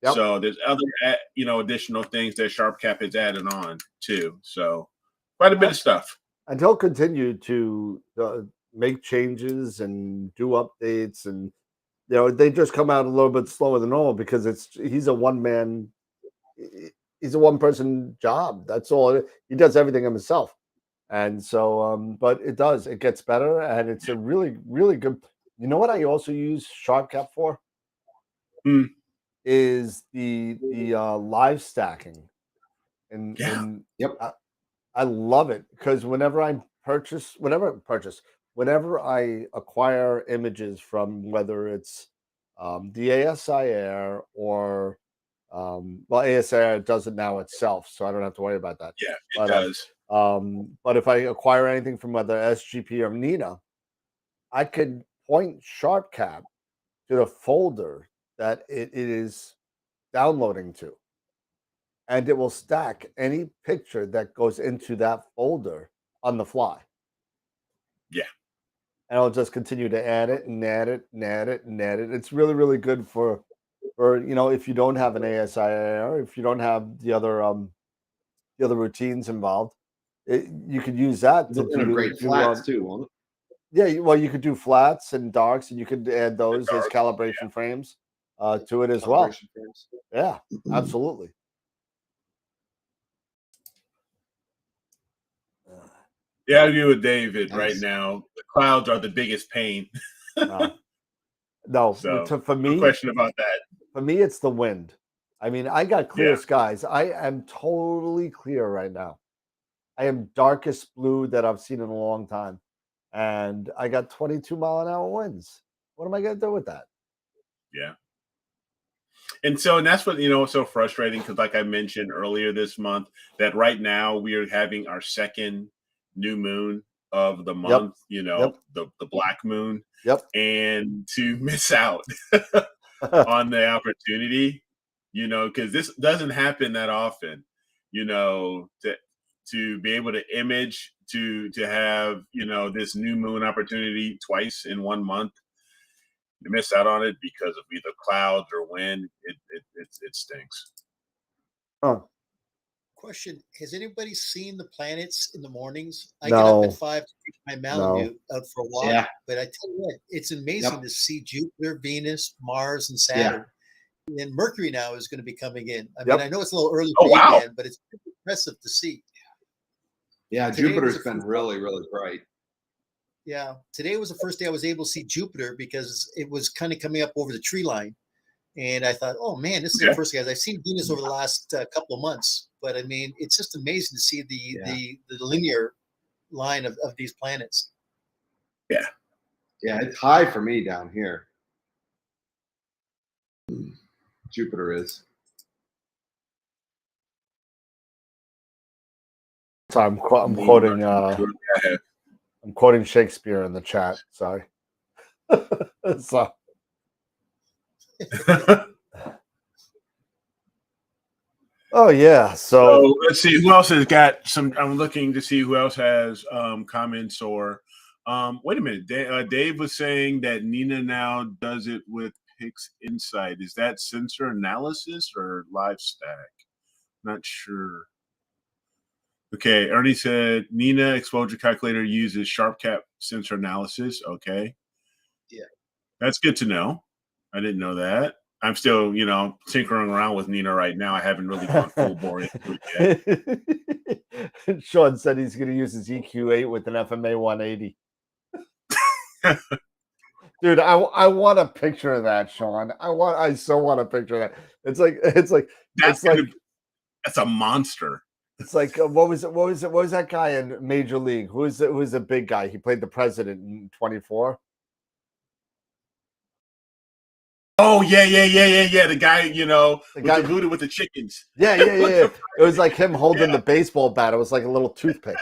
Yep. So there's other additional things that SharpCap has added on too. So quite a bit of stuff. And he'll continue to make changes and do updates, and they just come out a little bit slower than normal because he's a one-person job. That's all. He does everything himself. And so but it gets better, and it's a really, really good. You know what I also use SharpCap for? Is the live stacking. And Yep. I love it because whenever I acquire images from, whether it's the ASIR or ASIR does it now itself, so I don't have to worry about that. Yeah, it does. But if I acquire anything from whether SGP or Nina, I could point SharpCap to the folder that it is downloading to, and it will stack any picture that goes into that folder on the fly. Yeah. And I'll just continue to add it and add it and add it and add it. It's really, really good for if you don't have an ASIR, if you don't have the other routines involved, you could use that to do great flats too, won't it? Yeah, well, you could do flats and darks, and you could add those as calibration frames to it as well. Frames. Yeah, absolutely. Yeah, I agree with David. Nice. Right now, the clouds are the biggest pain. No, so, for me, no question about that. For me, it's the wind. I mean, I got clear skies. I am totally clear right now. I am darkest blue that I've seen in a long time. And I got 22-mile-an-hour winds. What am I going to do with that? Yeah. And that's what, what's so frustrating, because like I mentioned earlier this month, that right now we are having our second new moon of the month, the black moon. Yep. And to miss out on the opportunity, because this doesn't happen that often, to be able to image, to have, this new moon opportunity twice in 1 month. You miss out on it because of either clouds or wind. It stinks. Oh. Question: has anybody seen the planets in the mornings? I No. get up at 5 to take my Malamute out for a walk. But I tell you what, it's amazing to see Jupiter, Venus, Mars, and Saturn. And Mercury now is going to be coming in. I mean, I know it's a little early for you, Dan, but it's impressive to see. Yeah, Jupiter's been really, really bright. Yeah, today was the first day I was able to see Jupiter because it was kind of coming up over the tree line. And I thought, oh man, this is the first guys. I've seen Venus over the last couple of months, but I mean, it's just amazing to see the linear line of these planets. Yeah, it's high for me down here. Jupiter is. So I'm quoting I'm quoting Shakespeare in the chat. Sorry. So. Oh yeah. So let's see who else has got some. I'm looking to see who else has comments or. Wait a minute. Dave was saying that Nina now does it with Pix Insight. Is that sensor analysis or live stack? Not sure. Okay, Ernie said Nina exposure calculator uses SharpCap sensor analysis. Okay. Yeah. That's good to know. I didn't know that. I'm still, you know, tinkering around with Nina right now. I haven't really gone full bore into it yet. Sean said he's going to use his EQ8 with an FMA 180. Dude, I want a picture of that, Sean. I so want a picture of that. That's a monster. It's like what was that guy in Major League? Who was the big guy? He played the president in 24. Oh yeah. The guy, you know, the voodoo with the chickens. Yeah. It was like him holding the baseball bat. It was like a little toothpick.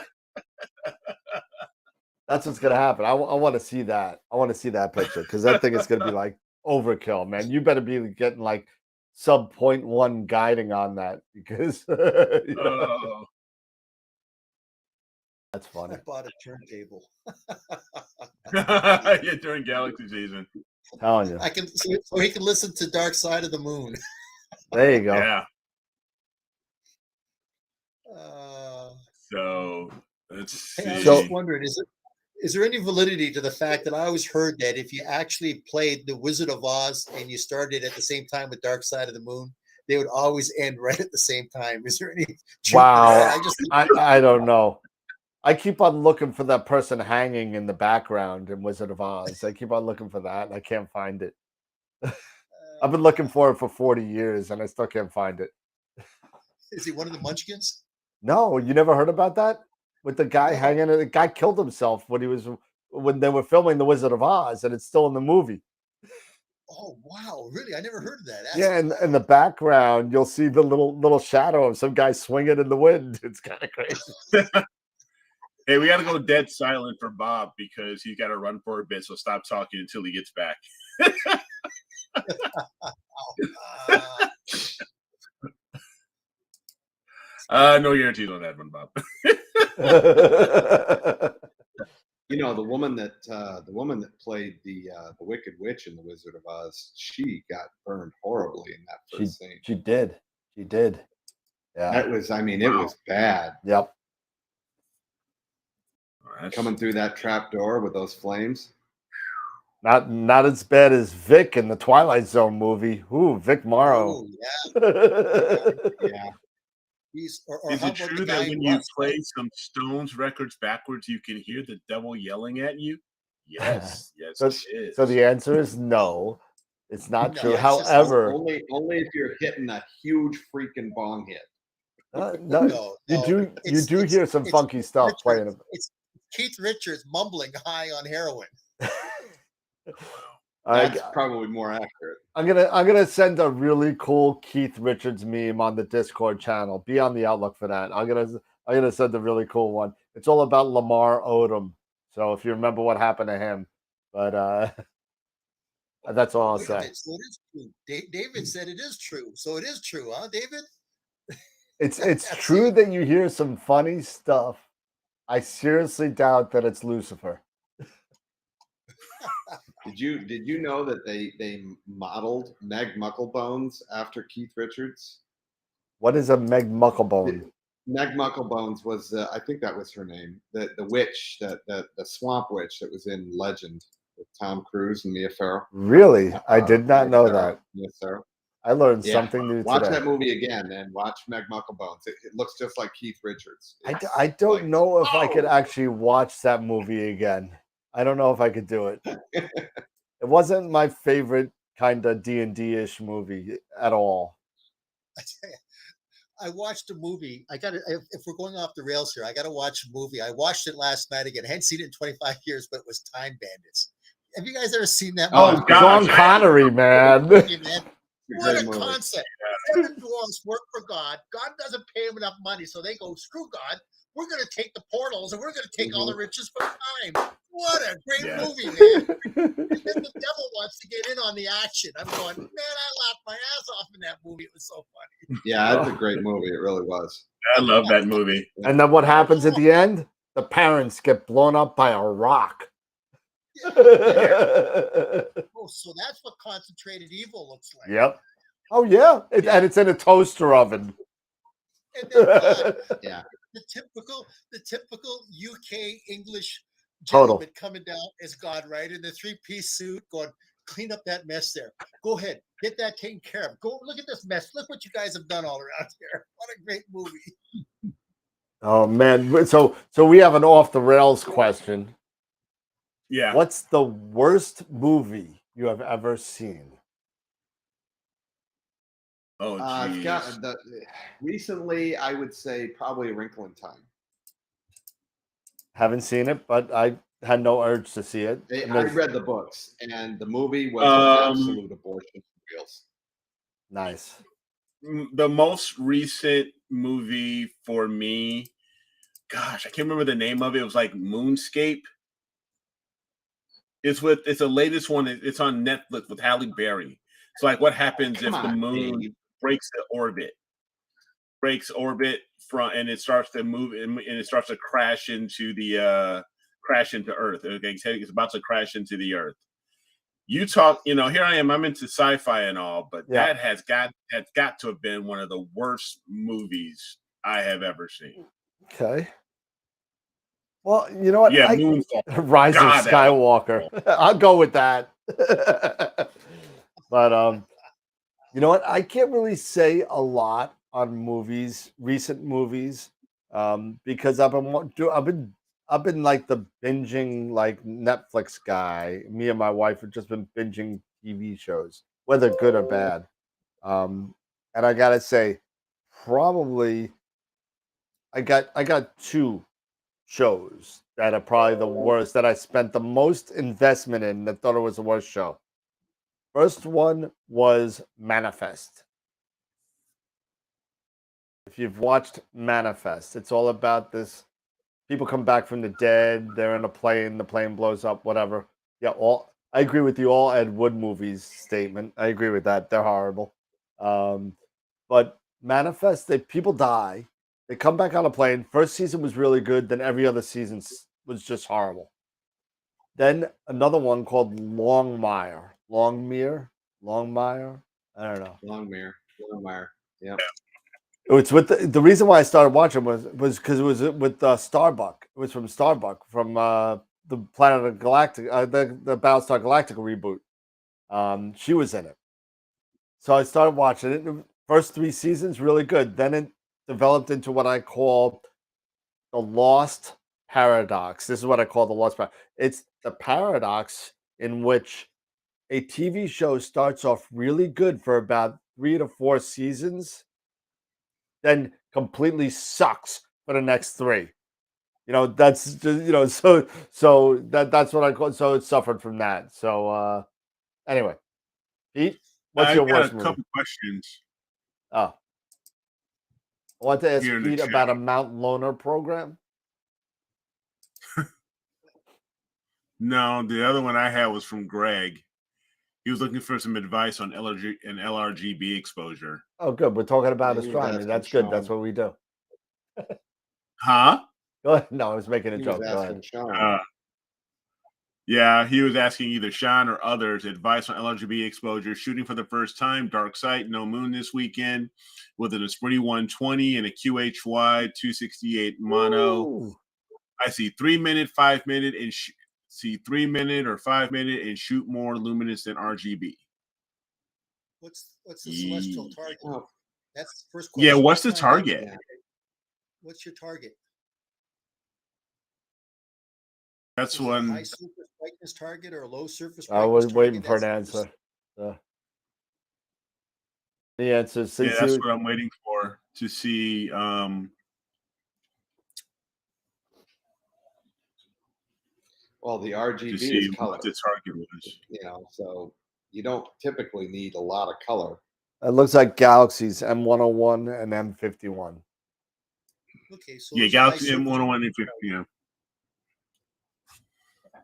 That's what's gonna happen. I want to see that. I want to see that picture because that thing is gonna be like overkill, man. You better be getting like sub 0.1 guiding on that because that's funny. I bought a turntable. Yeah, during Galaxy season. Telling you. So he can listen to Dark Side of the Moon. There you go. Yeah. So let's see. I was just wondering, is there any validity to the fact that I always heard that if you actually played The Wizard of Oz and you started at the same time with Dark Side of the Moon, they would always end right at the same time? Is there any truth to that? I don't know. I keep on looking for that person hanging in the background in Wizard of Oz. I keep on looking for that, and I can't find it. I've been looking for it for 40 years, and I still can't find it. Is he one of the Munchkins? No, you never heard about that? With the guy hanging, the guy killed himself when they were filming The Wizard of Oz, and it's still in the movie. Oh wow, really? I never heard of that. Yeah, and in the background, you'll see the little shadow of some guy swinging in the wind. It's kind of crazy. Hey, we got to go dead silent for Bob because he's got to run for a bit. So stop talking until he gets back. No guarantees on that one, Bob. You know, the woman that played the Wicked Witch in The Wizard of Oz, she got burned horribly in that first scene. She did. Yeah. That was, it was bad. Yep. Coming through that trap door with those flames. Not as bad as Vic in the Twilight Zone movie. Ooh, Vic Morrow. Oh, yeah. Is it true that when you play some Stones records backwards, you can hear the devil yelling at you? Yes, it is. So the answer is no. It's not true. It's However, only if you're hitting a huge freaking bong hit. You do hear some funky stuff playing. It's Keith Richards mumbling high on heroin. That's probably more accurate. I'm gonna send a really cool Keith Richards meme on the Discord channel. Be on the outlook for that. I'm gonna send a really cool one. It's all about Lamar Odom. So if you remember what happened to him, but that's all I'll say. So it is true. David said it is true. So it is true, huh, David? It's true that you hear some funny stuff. I seriously doubt that it's Lucifer. Did you know that they modeled Meg Mucklebones after Keith Richards? What is a Meg Mucklebone? Meg Mucklebones was I think that was her name. The witch, the swamp witch that was in Legend with Tom Cruise and Mia Farrow. Really? I did not know that. Mia Farrow. I learned something new Watch today. that movie again and watch Meg Mucklebones. It looks just like Keith Richards. I don't know if I could actually watch that movie again. I don't know if I could do it. It wasn't my favorite kind of D&D-ish movie at all. I watched a movie. If we're going off the rails here, I got to watch a movie. I watched it last night again. I hadn't seen it in 25 years, but it was Time Bandits. Have you guys ever seen that movie? Oh, Sean Connery, man. What a concept. 7 dwarves work for God. God doesn't pay them enough money, so they go, screw God. We're going to take the portals and we're going to take all the riches for time. What a great movie, man. And then the devil wants to get in on the action. I'm going, man, I laughed my ass off in that movie. It was so funny. Yeah, that's a great movie. It really was. I love that movie. And then what happens at the end? The parents get blown up by a rock. Yeah. Oh, so that's what concentrated evil looks like. Yep. Oh, yeah. And it's in a toaster oven. And then, yeah. The typical UK English Total gentleman coming down as God, right? In the 3-piece suit going, clean up that mess there. Go ahead, get that taken care of. Go look at this mess. Look what you guys have done all around here. What a great movie. Oh man, so we have an off the rails question. Yeah. What's the worst movie you have ever seen? Oh, I've geez. got recently, I would say probably A Wrinkle in Time. Haven't seen it, but I had no urge to see it. I read the books, and the movie was an absolute abortion for reals. Nice. The most recent movie for me, gosh, I can't remember the name of it. It was like Moonscape. It's the latest one. It's on Netflix with Halle Berry. It's like what happens if the moon breaks from, and it starts to move, and it starts to crash into Earth. Okay, it's about to crash into the Earth. You talk, here I am. I'm into sci-fi and all, but that has got to have been one of the worst movies I have ever seen. Okay. Well, you know what? Yeah, Moonfall. Rise of Skywalker. I'll go with that. But you know what? I can't really say a lot on movies, recent movies, because I've been like the binging like Netflix guy. Me and my wife have just been binging TV shows, whether good or bad. And I gotta say, probably I got two shows that are probably the worst that I spent the most investment in that thought it was the worst show. First one was Manifest. If you've watched Manifest, it's all about this people come back from the dead, they're in a plane, the plane blows up, whatever. Yeah, I agree with you, all Ed Wood movies statement. I agree with that. They're horrible. But Manifest, people die. They come back on a plane. First season was really good. Then every other season was just horrible. Then another one called Longmire. I don't know. Longmire. Yeah. It's with the reason why I started watching was because it was with Starbuck. It was from Starbuck from the Planet of Galactic, the Battlestar Galactica reboot. She was in it, so I started watching it. The first 3 seasons really good. Then it developed into what I call the Lost Paradox. This is what I call the Lost Paradox. It's the paradox in which a TV show starts off really good for about 3 to 4 seasons, then completely sucks for the next 3. That's just, so that's what I call. So it suffered from that. So anyway, Pete, what's your worst movie? Couple questions. Oh, I want to ask Pete about a Mount Loner program. No, the other one I had was from Greg. He was looking for some advice on LRG and LRGB exposure. Oh, good. We're talking about astronomy. That's good. That's what we do. Huh? Go ahead. No, I was making a joke. Go ahead. Yeah, he was asking either Sean or others advice on LRGB exposure. Shooting for the first time, dark sight, no moon this weekend, with an Esprit 120 and a QHY 268 mono. Ooh. I see 3-minute, 5-minute, and see 3-minute or 5-minute and shoot more luminous than RGB. What's the celestial target? Oh. That's the first question. Yeah, what's the target? What's your target? That's one. High surface brightness target or a low surface brightness target? I was waiting for an answer. The answer is that's what I'm waiting for to see. Well, the RGB is color. What the target was. So you don't typically need a lot of color. It looks like Galaxy's M101 and M51. Okay, so Galaxy M101 and M50. Yeah.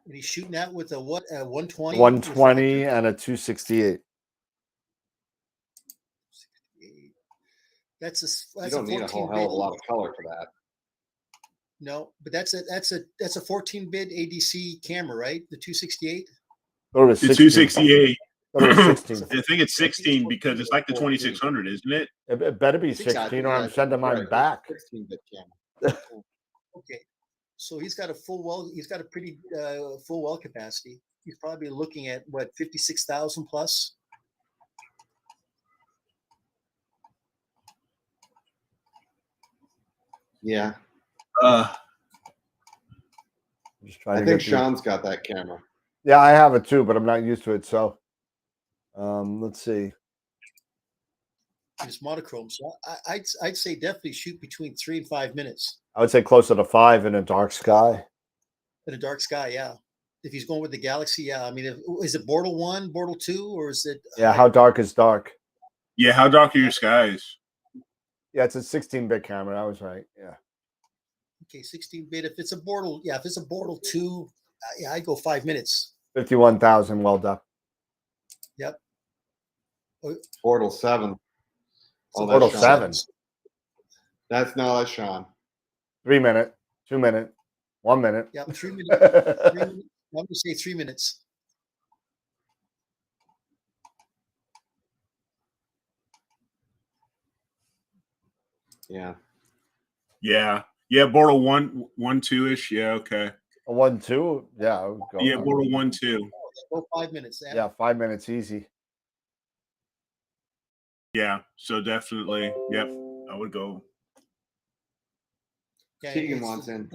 And he's shooting that with a what? A 120. 120 and a 268. You don't need a whole hell of a lot of color for that. No, but that's a 14-bit ADC camera, right? The 268. The 268. I think it's 16 because it's like the 2600, isn't it? It better be 16 or I'm sending mine back. 16-bit camera. Okay, so he's got a full well. He's got a pretty full well capacity. you're probably looking at what, 56,000 plus. Yeah, Just trying I to think get the- Sean's got that camera. Yeah, I have it too, but I'm not used to it. So, let's see. It's monochrome, so I'd say definitely shoot between 3 and 5 minutes I would say closer to 5 in a dark sky. in a dark sky. Yeah, if he's going with the Galaxy, yeah. I mean, is it Bortle 1, Bortle 2, or is it? Yeah, how dark is dark? Yeah, how dark are your skies? Yeah, it's a 16-bit camera. I was right. Yeah. Okay, 16-bit. If it's a Bortle, yeah, if it's a Bortle 2, yeah, I'd go 5 minutes. 51,000 well done. Yep. Portal 7. So Portal that's 7. That's Sean. 3 minute, 2 minute, 1 minute. Yeah, 3 minutes. 3 minutes. I'm gonna say 3 minutes. Yeah. Yeah. Yeah, Bortle 1, 2-ish. Yeah, okay. A 1, 2. Yeah. I would go, Yeah, Bortle 1, 2. Go 5 minutes. Yeah, 5 minutes easy. Yeah, so definitely. Yep. I would go. Keegan wants in.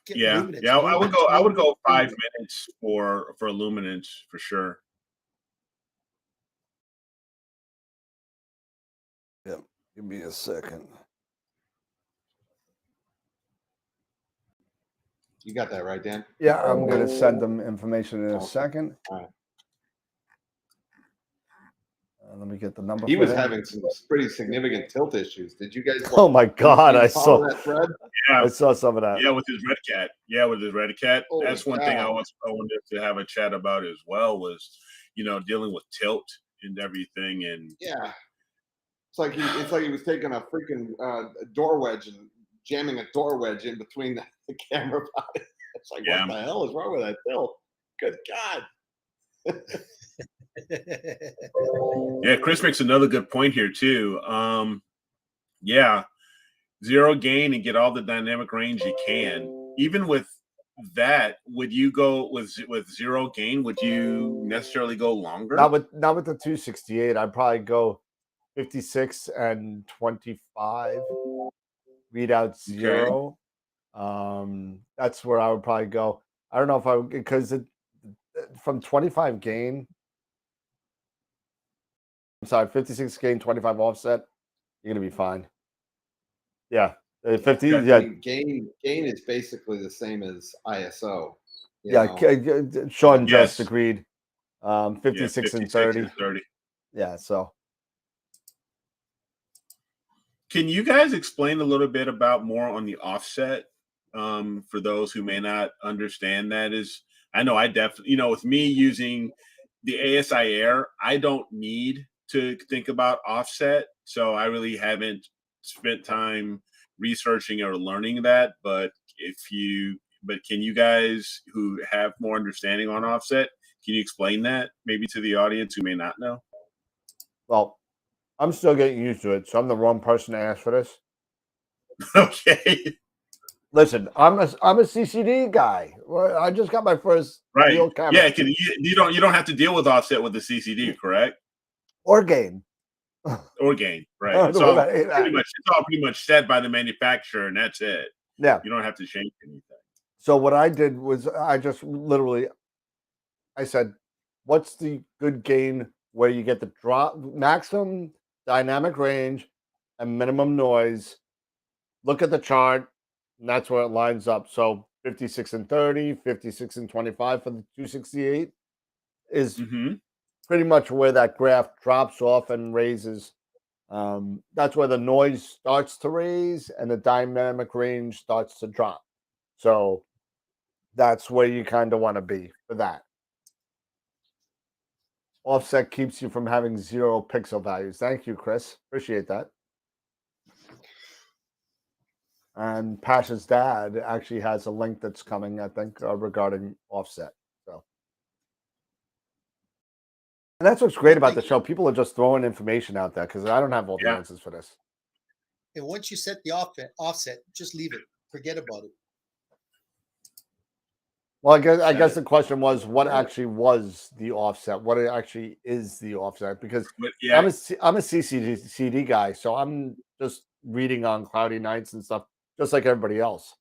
Yeah. Yeah, I would go 5 minutes for luminance for sure. Yeah. Give me a second. You got that right, Dan? Yeah, I'm gonna send them information in a second. All right. Let me get the number. He for was him. having some pretty significant tilt issues. Did you guys? Oh my God! I follow saw that thread. Yeah. I saw some of that. Yeah, with his red cat. Yeah, with his red cat. Holy That's one thing I cow. wanted to have a chat about as well was, dealing with tilt and everything. And Yeah. It's like he was taking a freaking door wedge and jamming a door wedge in between the camera body. It's like, Yeah. what the hell is wrong with that tilt? Good God. yeah, Chris makes another good point here too. Yeah, zero gain and get all the dynamic range you can. Even with that, would you go with zero gain? Would you necessarily go longer? Not with the 268. I'd probably go 56 and 25. Readout 0. That's where I would probably go. I don't know if I would, because from 25 gain. I'm sorry, 56 gain, 25 offset. You're gonna be fine. Yeah, 50. I Yeah, mean, gain is basically the same as ISO. you yeah. know? Sean Yes. just agreed. 56 and 30. Yeah, so. Can you guys explain a little bit about more on the offset for those who may not understand that? I know I definitely, with me using the ASI Air, I don't need to think about offset. So I really haven't spent time researching or learning that. But can you guys who have more understanding on offset, can you explain that maybe to the audience who may not know? Well, I'm still getting used to it, so I'm the wrong person to ask for this. Okay. Listen, I'm a CCD guy. Well, I just got my first Right. real camera. Yeah, you don't have to deal with offset with the CCD, correct? Or gain. Or gain, right? Don't It's worry all about it. pretty much set by the manufacturer, and that's it. Yeah. You don't have to change anything. So what I did was I just literally I said, what's the good gain where you get the drop maximum dynamic range and minimum noise? Look at the chart, and that's where it lines up. So 56 and 30, 56 and 25 for the 268 is pretty much where that graph drops off and raises. That's where the noise starts to raise and the dynamic range starts to drop. So that's where you kind of want to be for that. Offset keeps you from having 0 pixel values. Thank you, Chris. Appreciate that. And Pasha's dad actually has a link that's coming, I think, regarding offset. So, and that's what's great about the show. People are just throwing information out there because I don't have all the answers for this. And once you set the offset, just leave it. Forget about it. Well, I Got guess it. the question was what actually was the offset? What it actually is the offset? Because But yeah, I'm a CCD guy, so I'm just reading on cloudy nights and stuff, just like everybody else.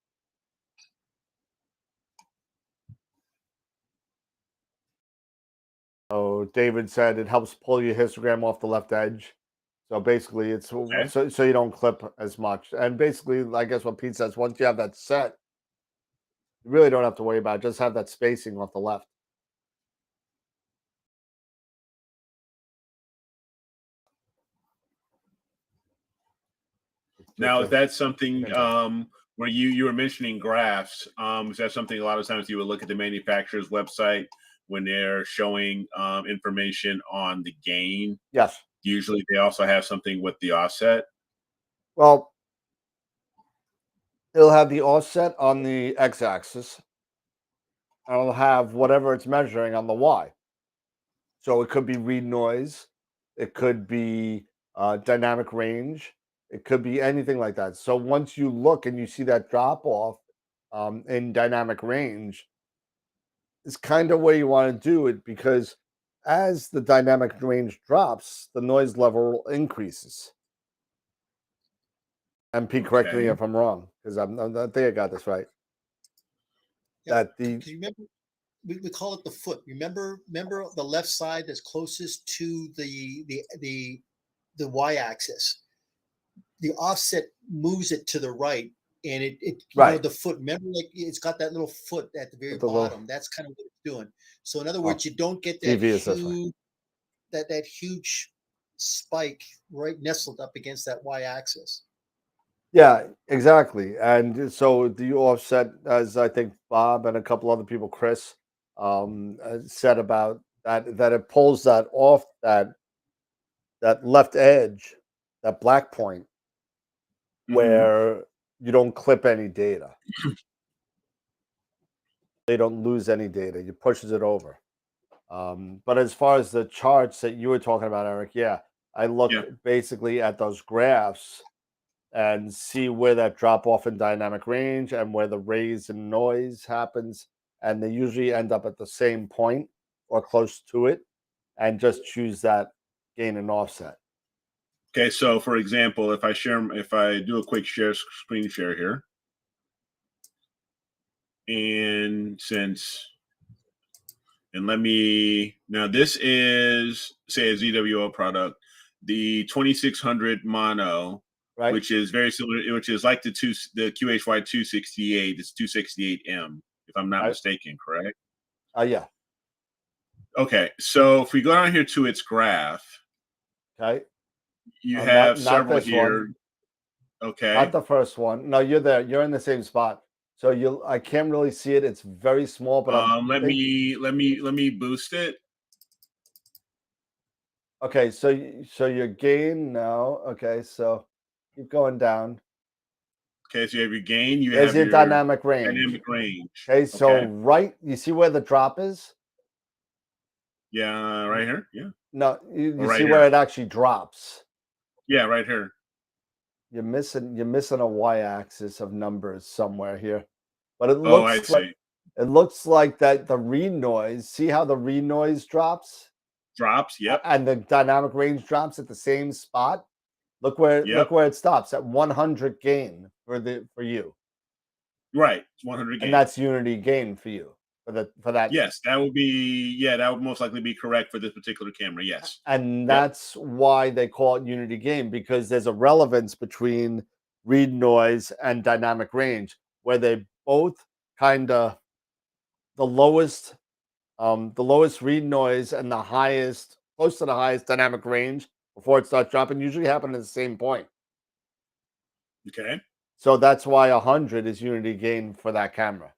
So David said it helps pull your histogram off the left edge. So basically, it's okay. so you don't clip as much. And basically, I guess what Pete says, once you have that set, you really don't have to worry about it. Just have that spacing off the left. It's just Now, is a that something handle. where you were mentioning graphs? Is that something a lot of times you would look at the manufacturer's website when they're showing information on the gain? Yes. Usually, they also have something with the offset. Well, it'll have the offset on the x-axis. And it'll have whatever it's measuring on the y. So it could be read noise, it could be dynamic range, it could be anything like that. So once you look and you see that drop off in dynamic range, it's kind of where you want to do it because as the dynamic range drops, the noise level increases. And Pete, correct me Okay. if I'm wrong, because I think I got this right. Yeah, That the 'cause you remember we call it the foot. Remember the left side that's closest to the y-axis. The offset moves it to the right, and it right the foot. Remember, like it's got that little foot at the very with the little bottom. That's kind of what it's doing. So in other oh, words, you don't get that TV is this way. huge that huge spike right nestled up against that y-axis. Yeah, exactly. And so the offset, as I think Bob and a couple other people, Chris, said about that it pulls that off that left edge, that black point, Hmm. where you don't clip any data. They don't lose any data. It pushes it over. But as far as the charts that you were talking about, Eric, yeah, I look Yeah. basically at those graphs and see where that drop off in dynamic range and where the raise in noise happens. And they usually end up at the same point or close to it, and just choose that gain and offset. Okay. So, for example, if I do a quick screen share here, and let me now this is say a ZWO product, the 2600 mono, Right? which is very similar, which is like the QHY 268. It's 268M, if I'm not Right? mistaken, correct? Yeah. Okay, so if we go down here to its graph, Okay. you Not have not several this one. here. Not Okay, the first one. No, you're there. You're in the same spot. So you I can't really see it. It's very small, but I'm let think me boost it. okay, so so your gain now. Okay, so keep going down. Okay, so you have your gain, you There's have your your dynamic range. dynamic range. Okay, so Okay, right, you see where the drop is? yeah, right here, yeah, No, or you right see where here, it actually drops. yeah, right here. You're missing a y-axis of numbers somewhere here. But it Oh, I looks like see. that the read noise, see how the read noise drops? Drops. Yep. And the dynamic range drops at the same spot? Yep. Look where it stops at 100 gain for you. Right. It's 100 And gain. that's unity gain for you for that. Yes, that would be. Yeah, that would most likely be correct for this particular camera. Yes. And Yep. that's why they call it unity gain, because there's a relevance between read noise and dynamic range, where they both kind of the lowest read noise and the highest, close to the highest dynamic range before it starts dropping, usually happen at the same point. Okay. So that's why 100 is unity gain for that camera.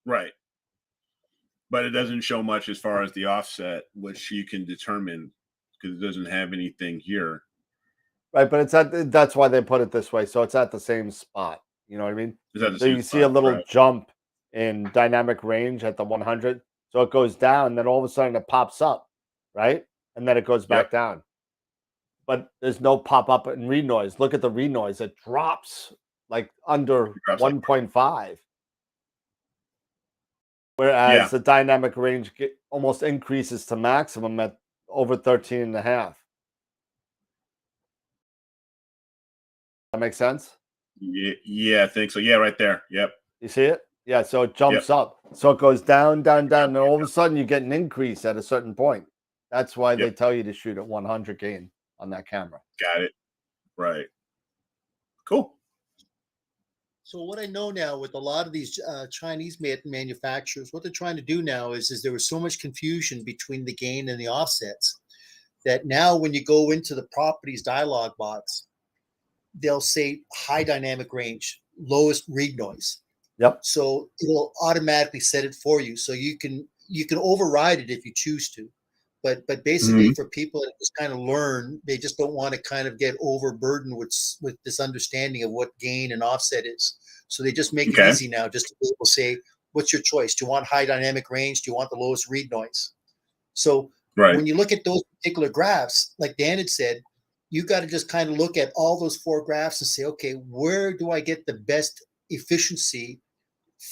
Right. But it doesn't show much as far as the offset, which you can determine because it doesn't have anything here. Right, but that's why they put it this way. So it's at the same spot. You know what I mean? Is that the So same you see a spot? little Right. jump in dynamic range at the 100. So it goes down, then all of a sudden it pops up, right? And then it goes Yep. back down. But there's no pop up in read noise. Look at the read noise. It drops like under It drops like 1.5. whereas the dynamic range almost increases to maximum at over 13.5. That makes sense? Yeah, I think so. Yeah, right there. Yep. You see it? Yeah, so it jumps up. So it goes down, down, down, and all of a sudden you get an increase at a certain point. That's why they tell you to shoot at 100 gain on that camera. Got it. Right. Cool. So what I know now with a lot of these Chinese manufacturers, what they're trying to do now is there was so much confusion between the gain and the offsets that now when you go into the properties dialog box, they'll say high dynamic range, lowest read noise. Yep. So it'll automatically set it for you. So you can override it if you choose to. But basically for people that just kind of learn, they just don't want to kind of get overburdened with this understanding of what gain and offset is. So they just make it easy now just to be able to say, what's your choice? Do you want high dynamic range? Do you want the lowest read noise? So when you look at those particular graphs, like Dan had said, you got to just kind of look at all those 4 graphs and say, okay, where do I get the best efficiency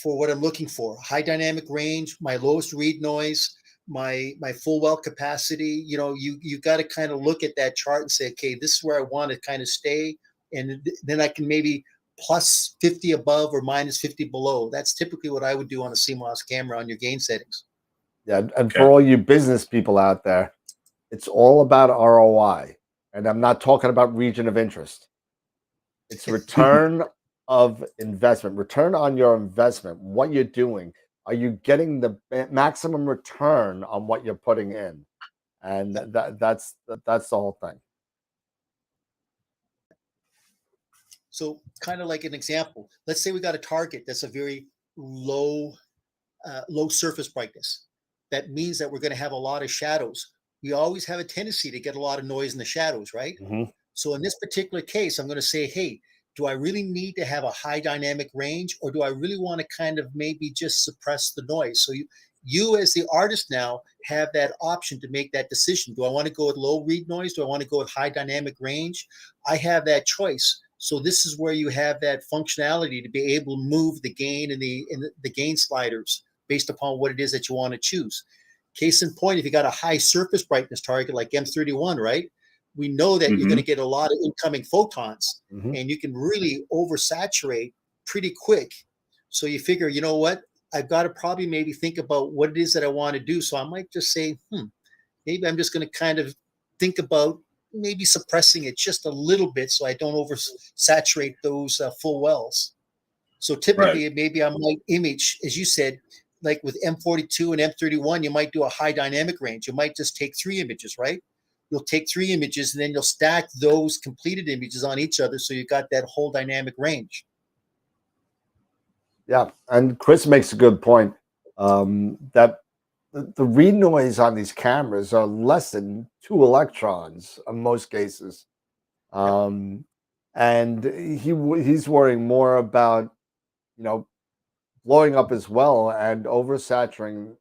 for what I'm looking for? High dynamic range, my lowest read noise, my full well capacity. You know, you got to kind of look at that chart and say, okay, this is where I want to kind of stay, and then I can maybe plus 50 above or minus 50 below. That's typically what I would do on a CMOS camera on your gain settings. Yeah, and for all you business people out there, it's all about ROI, and I'm not talking about region of interest. It's return of investment, return on your investment. What you're doing. Are you getting the maximum return on what you're putting in? And that's the whole thing. So kind of like an example, let's say we got a target that's a very low surface brightness. That means that we're going to have a lot of shadows. We always have a tendency to get a lot of noise in the shadows, right? So in this particular case, I'm going to say, hey, do I really need to have a high dynamic range, or do I really want to kind of maybe just suppress the noise? So you as the artist now have that option to make that decision. Do I want to go with low read noise? Do I want to go with high dynamic range? I have that choice. So this is where you have that functionality to be able to move the gain and the gain sliders based upon what it is that you want to choose. Case in point, if you got a high surface brightness target like M31, right? We know that you're going to get a lot of incoming photons, and you can really oversaturate pretty quick. So you figure, you know what? I've got to probably maybe think about what it is that I want to do. So I might just say, maybe I'm just going to kind of think about maybe suppressing it just a little bit so I don't oversaturate those full wells. So typically, maybe I might image, as you said, like with M42 and M31, you might do a high dynamic range. You might just take 3 images, right? You'll take 3 images and then you'll stack those completed images on each other. So you got that whole dynamic range. Yeah. And Chris makes a good point that the read noise on these cameras are less than 2 electrons in most cases. And he's worrying more about, blowing up as well and oversaturating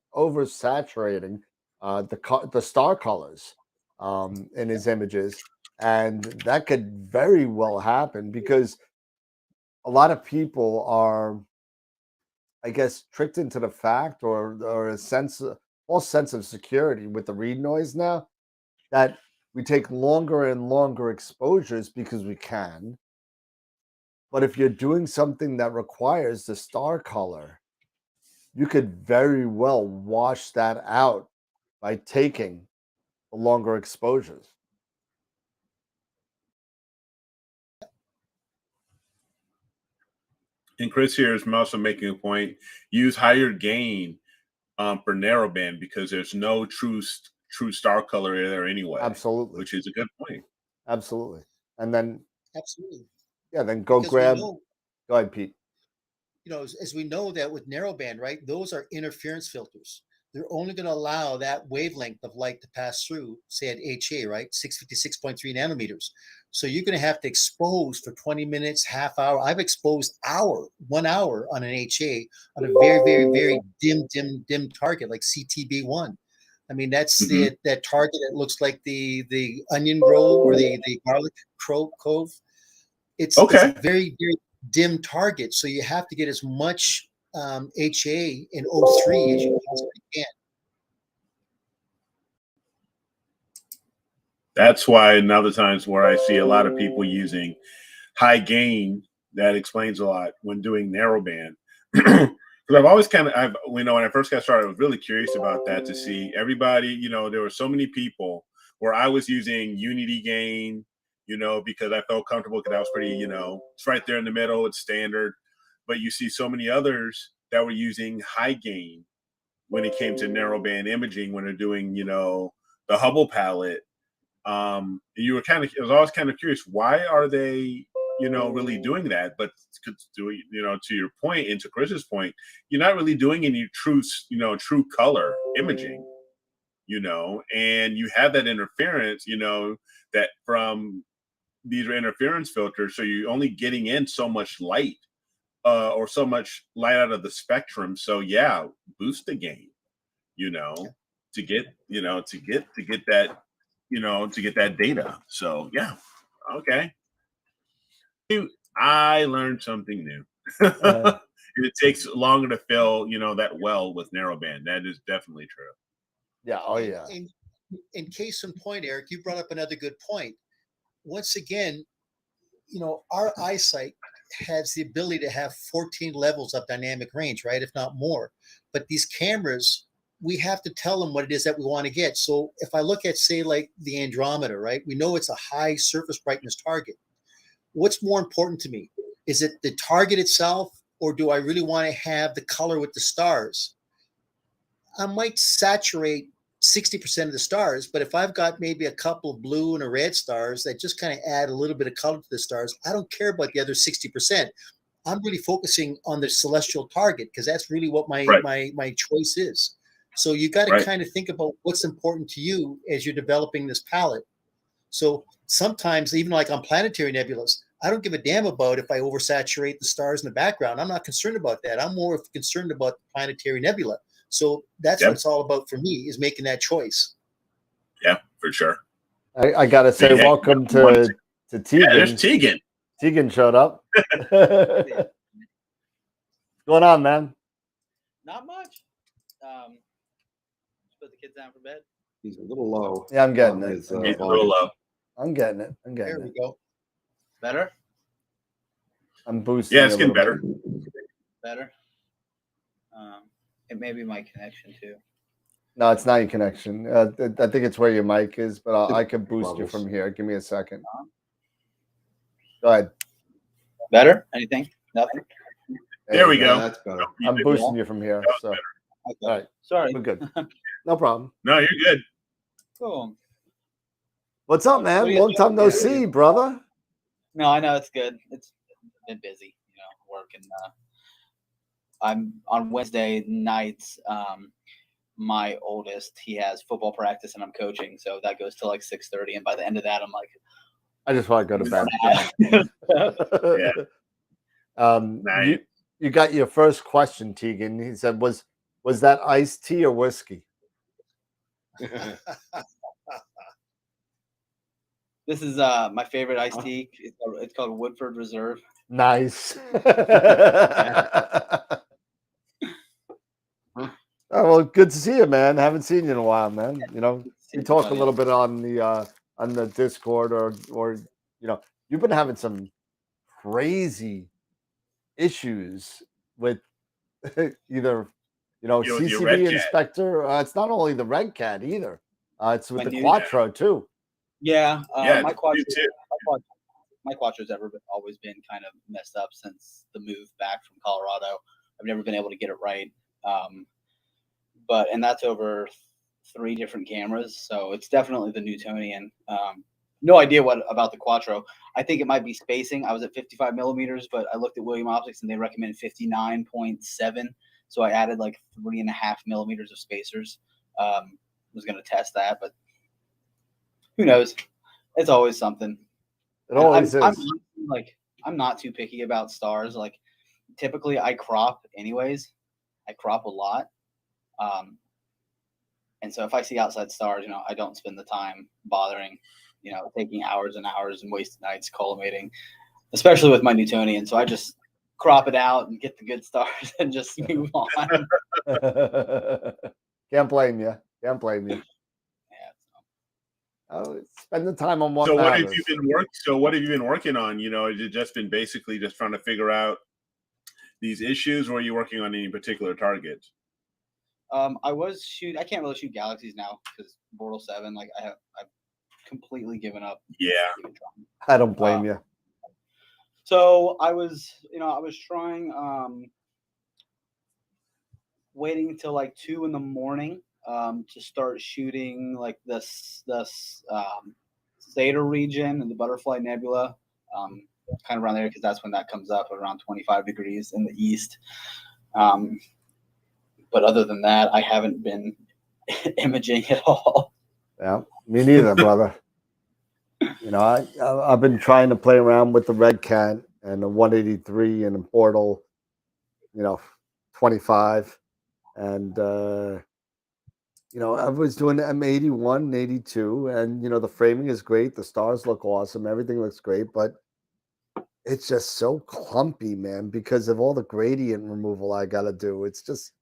the star colors in his images, and that could very well happen because a lot of people are, I guess, tricked into the fact or a false sense of security with the read noise now, that we take longer and longer exposures because we can. But if you're doing something that requires the star color, you could very well wash that out by taking the longer exposures. And Chris here is also making a point. Use higher gain for narrowband because there's no true star color there anyway. Absolutely. Which is a good point. Absolutely. And then then because grab. Go ahead, Pete. As we know that with narrowband, right, those are interference filters. They're only going to allow that wavelength of light to pass through, say at HA, right, 656.3 nanometers. So you're going to have to expose for 20 minutes, half hour. I've exposed 1 hour on an HA on a very, very, very dim target like CTB1. I mean, that's that target that looks like the onion grove or the garlic cove. It's a very, very dim target. So you have to get as much HA in O3 as you possibly can. That's why in other times where I see a lot of people using high gain, that explains a lot when doing narrowband. Because I've always when I first got started, I was really curious about that to see everybody, there were so many people where I was using unity gain, because I felt comfortable because I was pretty, it's right there in the middle, it's standard. But you see so many others that were using high gain when it came to narrowband imaging when they're doing, the Hubble palette. You were I was always kind of curious, why are they, really doing that? But to your point and to Chris's point, you're not really doing any true color imaging, and you have that interference, that from these are interference filters. So you're only getting in so much light, or so much light out of the spectrum. So yeah, boost the gain, to get that, to get that data. So yeah, okay. I learned something new. It takes longer to fill, that well with narrowband. That is definitely true. Yeah. Oh yeah. In case in point, Eric, you brought up another good point. Once again, our eyesight has the ability to have 14 levels of dynamic range, right? If not more. But these cameras, we have to tell them what it is that we want to get. So if I look at, say, like the Andromeda, right? We know it's a high surface brightness target. What's more important to me? Is it the target itself, or do I really want to have the color with the stars? I might saturate 60% of the stars, but if I've got maybe a couple of blue and a red stars that just kind of add a little bit of color to the stars, I don't care about the other 60%. I'm really focusing on the celestial target because that's really what my choice is. So you got to kind of think about what's important to you as you're developing this palette. So sometimes, even like on planetary nebulas, I don't give a damn about if I oversaturate the stars in the background. I'm not concerned about that. I'm more concerned about the planetary nebula. So that's what it's all about for me, is making that choice. Yeah, for sure. I gotta say, welcome to Tegan. Yeah, there's Tegan. Tegan showed up. What's going on, man? Not much. Put the kids down for bed. He's a little low. Yeah, I'm getting it. He's a little low. I'm getting it. There we go. Better? I'm boosting. Yeah, it's getting better. Better? It may be my connection too. No, it's not your connection. I think it's where your mic is, but I can boost you from here. Give me a second. Go ahead. Better? Anything? Nothing? There we go. That's better. I'm boosting you from here. So, Okay. all right. Sorry. We're good. No problem. No, you're good. Cool. What's up, man? Long time no see, brother. No, I know it's good. It's been busy, working. I'm on Wednesday nights. My oldest, he has football practice and I'm coaching, so that goes till like 6:30. And by the end of that, I'm like, I just want to go to bed. Nice. You got your first question, Tegan. He said, "Was that iced tea or whiskey?" This is my favorite iced tea. It's called Woodford Reserve. Nice. Oh, well, good to see you, man. Haven't seen you in a while, man. We talk a little bit on the Discord, or you've been having some crazy issues with either CCB inspector. It's not only the Red Cat either. It's with the Quattro too. Yeah, yeah, my Quattro's always been kind of messed up since the move back from Colorado. I've never been able to get it right. And that's over 3 different cameras, so it's definitely the Newtonian. No idea what about the Quattro. I think it might be spacing. I was at 55 millimeters, but I looked at William Optics and they recommend 59.7. So I added like 3.5 millimeters of spacers. Was going to test that, but who knows? It's always something. It always is. I'm not too picky about stars. Like typically I crop anyways. I crop a lot. And so if I see outside stars, I don't spend the time bothering, taking hours and hours and wasted nights collimating, especially with my Newtonian. So I just crop it out and get the good stars and just move on. Can't blame you. Can't blame you. Yeah. Oh, spend the time on what So what matters. have you been working on? You know, has it just been basically just trying to figure out these issues, or are you working on any particular target? I can't really shoot galaxies now because Bortle 7. Like I've completely given up. Yeah. even trying. I don't blame you. So I was trying waiting until like 2 in the morning to start shooting like this Zeta region and the Butterfly Nebula, kind of around there because that's when that comes up around 25 degrees in the east. But other than that, I haven't been imaging at all. Yeah, me neither, brother. You know, I've been trying to play around with the Red Cat and the 183 and the Portal, 25. And, I was doing the M81 and 82. And, the framing is great. The stars look awesome. Everything looks great. But it's just so clumpy, man, because of all the gradient removal I got to do. It's just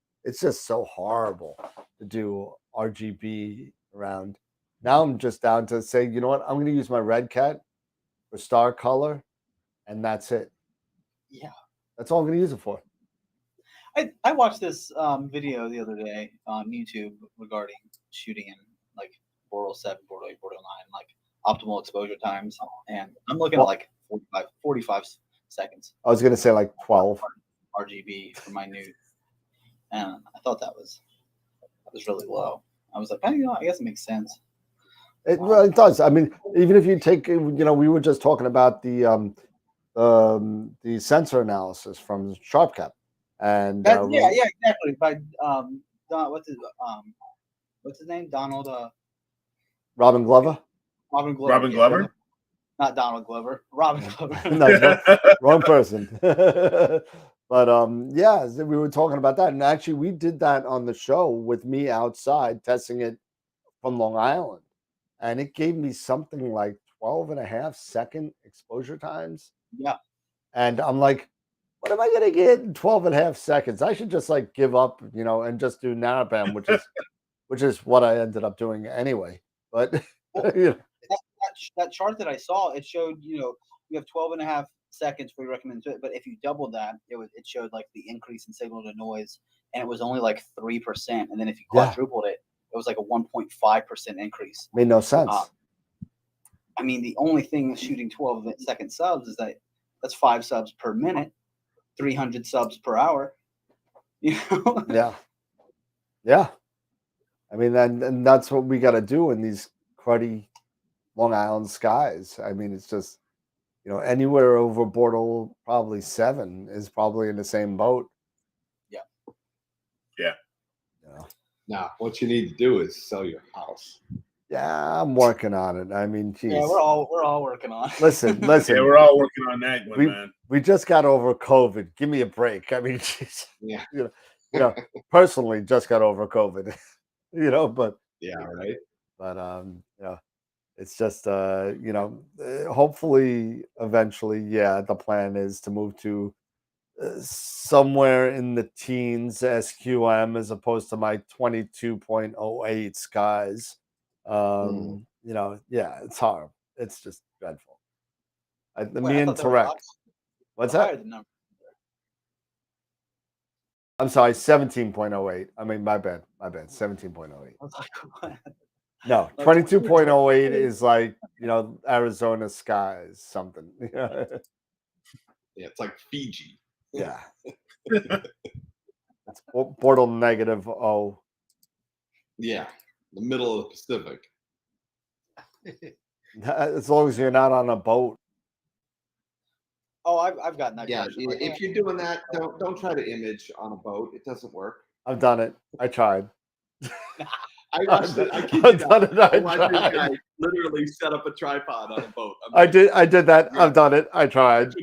so horrible to do RGB around. Now I'm just down to say, you know what? I'm going to use my Red Cat for star color, and that's it. Yeah. That's all I'm going to use it for. I watched this video the other day on YouTube regarding shooting in like Bortle 7, Bortle 8, Bortle 9, like optimal exposure times. And I'm looking at like 45 seconds. I was going to say like 12. RGB for my new. And I thought that was really low. I was like, I guess it makes sense. It really does. I mean, even if you take, we were just talking about the sensor analysis from SharpCap, and yeah, exactly. By what's his name? Donald. Robin Glover. Robin Glover. Robin Glover. Not Donald Glover. Robin Glover. No, wrong person. But yeah, we were talking about that, and actually, we did that on the show with me outside testing it from Long Island. And it gave me something like 12.5-second exposure times. Yeah. And I'm like, what am I going to get in 12.5 seconds? I should just like give up, and just do narrowband, which is what I ended up doing anyway. But that chart that I saw, it showed, you have 12.5 seconds for your recommended to it. But if you doubled that, it showed like the increase in signal to noise, and it was only like 3%. And then if you quadrupled it, it was like a 1.5% increase. Made no sense. I mean, the only thing with shooting 12-second subs is that's 5 subs per minute, 300 subs per hour. Yeah. I mean, and that's what we got to do in these cruddy Long Island skies. I mean, it's just, anywhere over Bortle probably 7 is probably in the same boat. Yeah. Now, what you need to do is sell your house. Yeah, I'm working on it. I mean, geez. Yeah, we're all working on it. Listen. Yeah, we're all working on that one, man. We just got over COVID. Give me a break. I mean, geez. Yeah. Personally, just got over COVID. But yeah, right. But it's just hopefully eventually, the plan is to move to somewhere in the teens SQM as opposed to my 22.08 skies. It's hard. It's just dreadful. Me and Tarek. What's that? I'm sorry, 17.08. I mean, my bad. 17.08. No, 22.08 is like, Arizona skies, something. Yeah, it's like Fiji. Yeah. It's Bortle negative O. Yeah, the middle of the Pacific. As long as you're not on a boat. Oh, I've gotten that. Yeah, if you're doing that, don't try to image on a boat. It doesn't work. I've done it. I tried. I watched it. I kid I've you done not. it. I watched this guy literally set up a tripod on a boat. I did that. Yeah. I've done it. I tried.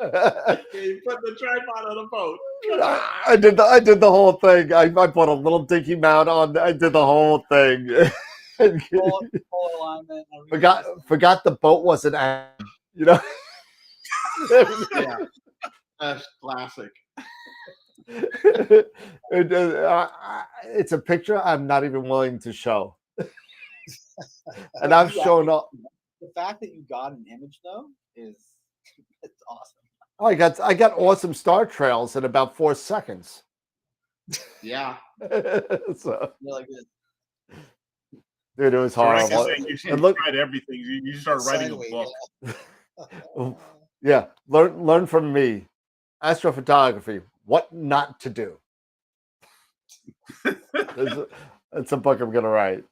You put the tripod on a boat. I did the whole thing. I put a little dinky mount on. I did the whole thing. Full alignment. Forgot the boat wasn't. Yeah. Classic. It's a picture I'm not even willing to show. And I've shown up. The fact that you got an image though is it's awesome. Oh, I got awesome star trails in about 4 seconds. Yeah. So, You're like this. dude, it was So Rick is horrible. saying you should And look, tried everything. You start writing a Sideways, book. yeah, learn from me. Astrophotography, what not to do. That's a book I'm gonna write.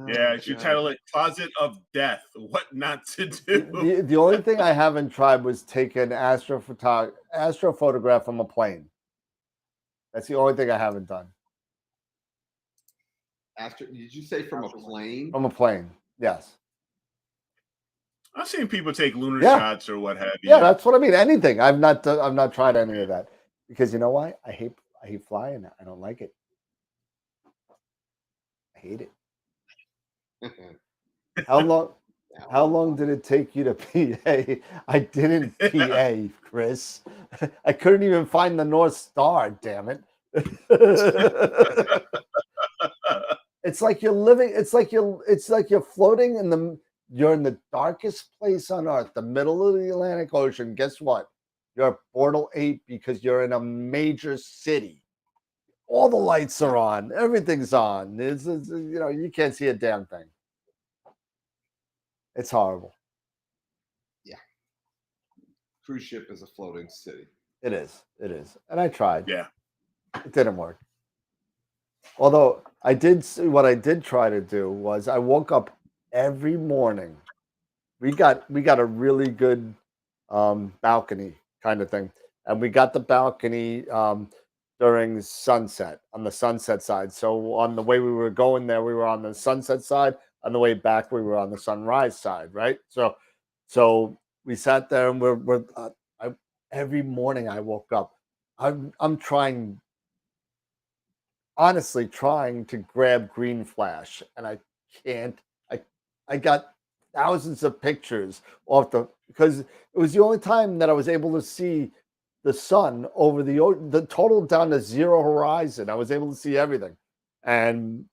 Yeah, you should title it "Closet of Death: What Not to Do." The only thing I haven't tried was take an astrophotograph from a plane. That's the only thing I haven't done. Did you say from a plane? From a plane, yes. I've seen people take lunar Yeah. shots or what have you. Yeah, that's what I mean. Anything. I've not tried any of that because you know why? I hate flying. I don't like it. I hate it. How long did it take you to PA? I didn't PA, Chris. I couldn't even find the North Star, damn it. It's like you're living, it's like you're floating you're in the darkest place on earth, the middle of the Atlantic Ocean. Guess what? You're at Portal 8 because you're in a major city. All the lights are on, everything's on. It's you can't see a damn thing. It's horrible. Yeah. Cruise ship is a floating city. It is. And I tried. Yeah. It didn't work. Although what I did try to do was I woke up every morning. We got a really good balcony kind of thing. And we got the balcony during sunset, on the sunset side. So on the way we were going there, we were on the sunset side. On the way back, we were on the sunrise side, right? So we sat there and every morning I woke up. I'm honestly trying to grab green flash, and I can't. I got thousands of pictures because it was the only time that I was able to see the sun over the total down to zero horizon. I was able to see everything, and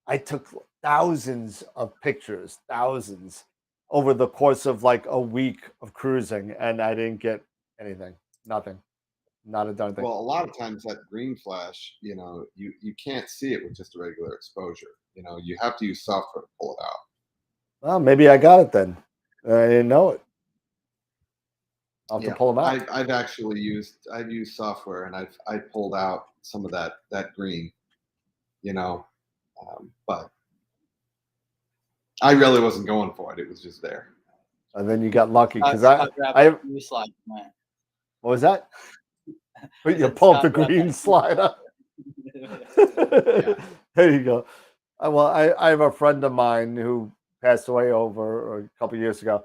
I took thousands of pictures, over the course of like a week of cruising, and I didn't get anything, nothing, not a darn thing. Well, a lot of times that green flash, you can't see it with just a regular exposure. You have to use software to pull it out. Well, maybe I got it then. I didn't know it. I'll have to pull them out. I've used software, and I pulled out some of that green, but I really wasn't going for it. It was just there. And then you got lucky because slide. What was that? You pulled the green slider. Yeah. There you go. Well, I have a friend of mine who passed away over a couple years ago.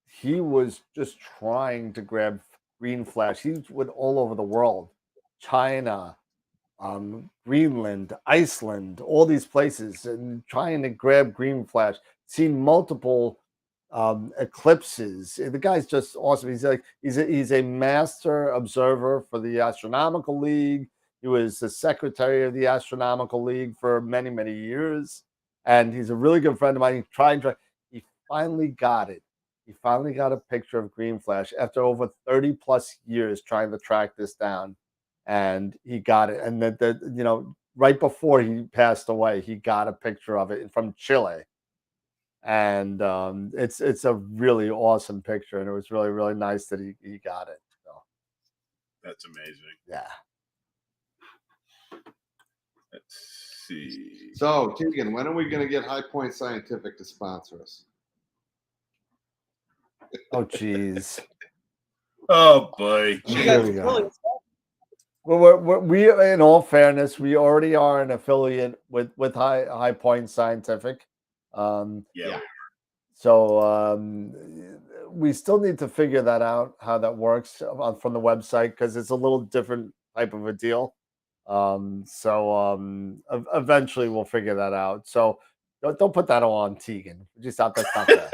He was just trying to grab green flash. He went all over the world, China, Greenland, Iceland, all these places, and trying to grab green flash. Seen multiple eclipses. The guy's just awesome. He's a master observer for the Astronomical League. He was the secretary of the Astronomical League for many, many years, and he's a really good friend of mine. He finally got it. He finally got a picture of green flash after over 30 plus years trying to track this down, and he got it. And right before he passed away, he got a picture of it from Chile. And it's a really awesome picture, and it was really, really nice that he got it. So That's amazing. yeah. Let's see. So, Tegan, when are we going to get High Point Scientific to sponsor us? Oh geez. Oh boy. Here we go. Well, we in all fairness, we already are an affiliate with High Point Scientific. Yeah. So we still need to figure that out, how that works from the website, because it's a little different type of a deal. Eventually we'll figure that out. So don't put that all on Tegan. Just out that's not fair.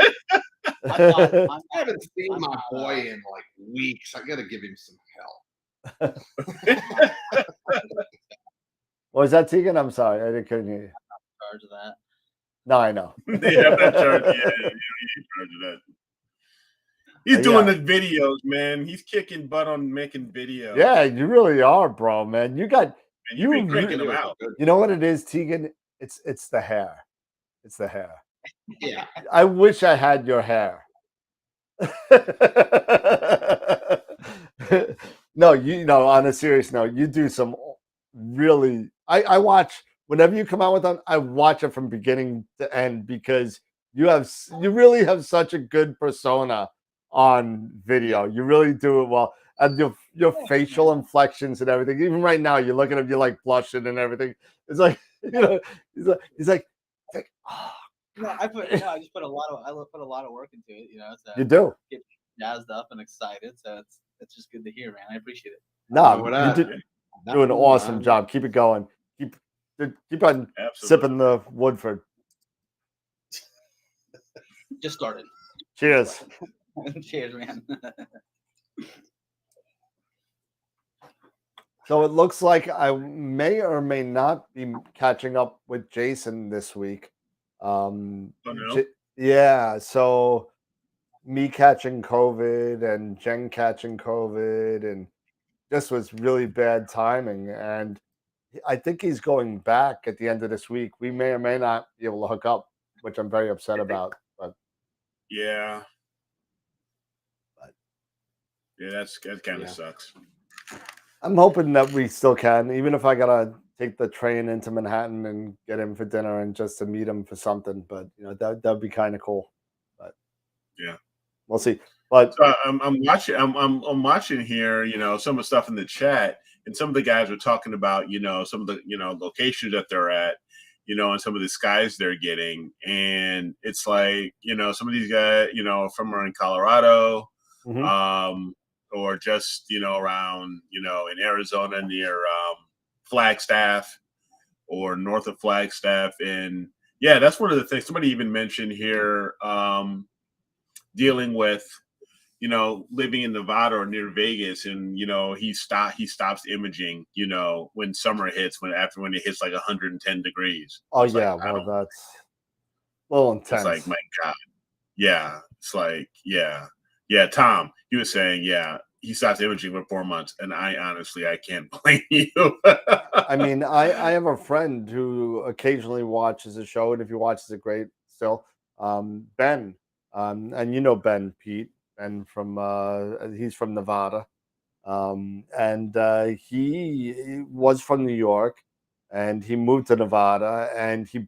I haven't seen my boy in like weeks. I got to give him some help. What was that, Tegan? I'm sorry, I couldn't hear you. Charge of that. No, I know. Yeah, I'm not charged. Yeah, you ain't charged of that. He's doing the videos, man. He's kicking butt on making videos. Yeah, you really are, bro, man. You got and you've been cranking them out. You know what it is, Tegan? It's the hair. It's the hair. Yeah. I wish I had your hair. No, you know, on a serious note, you do some really. I watch whenever you come out with them. I watch it from beginning to end because you really have such a good persona on video. You really do it well, and your facial inflections and everything. Even right now, you look at him, you're like blushing and everything. It's like, you know, he's like, oh. No, I just put a lot of work into it, you know. So You do. Get jazzed up and excited, so it's just good to hear, man. I appreciate it. No, you do an awesome job. Keep it going. Keep on sipping the Woodford. Just started. Cheers. Cheers, man. So it looks like I may or may not be catching up with Jason this week. No? Yeah, so me catching COVID and Jen catching COVID, and this was really bad timing. And I think he's going back at the end of this week. We may or may not be able to hook up, which I'm very upset about. But yeah, that kind of sucks. I'm hoping that we still can, even if I gotta take the train into Manhattan and get him for dinner and just to meet him for something. But you know, that'd be kind of cool. But yeah, we'll see. But so I'm watching here, you know, some of the stuff in the chat, and some of the guys are talking about, you know, some of the, you know, locations that they're at, you know, and some of the skies they're getting, and it's like, you know, some of these guys, you know, from are in Colorado, or just, you know, around, you know, in Arizona near Flagstaff or north of Flagstaff. And yeah, that's one of the things somebody even mentioned here, dealing with, you know, living in Nevada or near Vegas, and you know, he stops imaging, you know, when summer hits, when it hits like 110 degrees. Oh it's yeah, like, well, that's a little intense. It's like, my God. Yeah. It's like, yeah. Tom, you were saying, yeah, he stopped imaging for 4 months, and I honestly, I can't blame you. I mean, I have a friend who occasionally watches the show, and if he watches it, great still. Ben, and you know Ben, Pete, Ben from he's from Nevada, and he was from New York, and he moved to Nevada, and he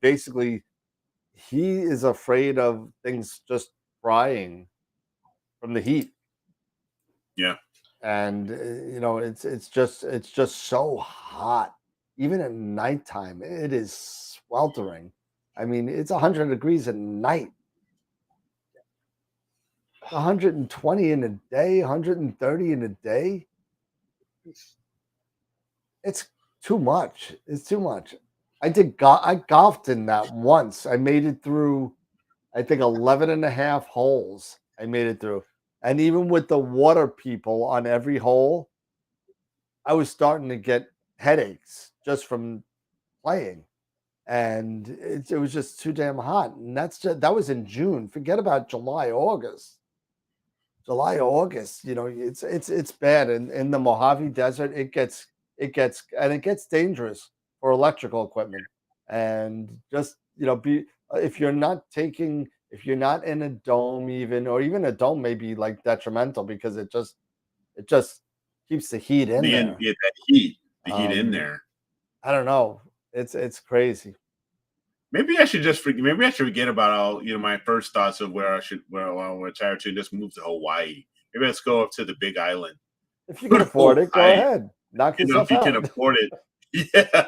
is afraid of things just frying from the heat. Yeah. And you know, it's just so hot. Even at nighttime, it is sweltering. I mean, it's 100 degrees at night. 120 in a day, 130 in a day. It's too much. It's too much. I golfed in that once. I made it through, I think, 11 and a half holes. I made it through. And even with the water people on every hole, I was starting to get headaches just from playing. And it was just too damn hot. And that was in June. Forget about July, August. July, August, you know, it's bad. And in the Mojave Desert, it gets dangerous for electrical equipment. And just, you know, if you're not in a dome, or even a dome may be like detrimental because it just keeps the heat in there. Yeah, that heat, the heat in there. I don't know. It's crazy. Maybe I should forget about all, you know, my first thoughts of where I should retire to, just move to Hawaii. Maybe let's go up to the Big Island. If you can afford it, go ahead. Knock yourself out. If you can afford it. Yeah,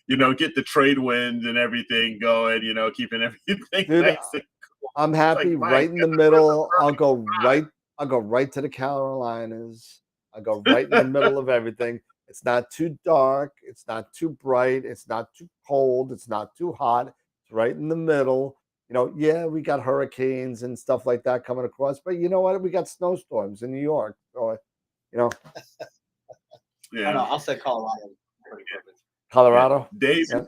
you know, get the trade winds and everything going, you know, keeping everything nice and cool. I'm happy right in the middle. I'll go right to the Carolinas. I'll go right in the middle of everything. It's not too dark. It's not too bright. It's not too cold. It's not too hot. It's right in the middle. Yeah, we got hurricanes and stuff like that coming across, but you know what? We got snowstorms in New York. So, you know, I don't know. I'll say Colorado. Pretty perfect. Colorado. Dave is Yeah. like,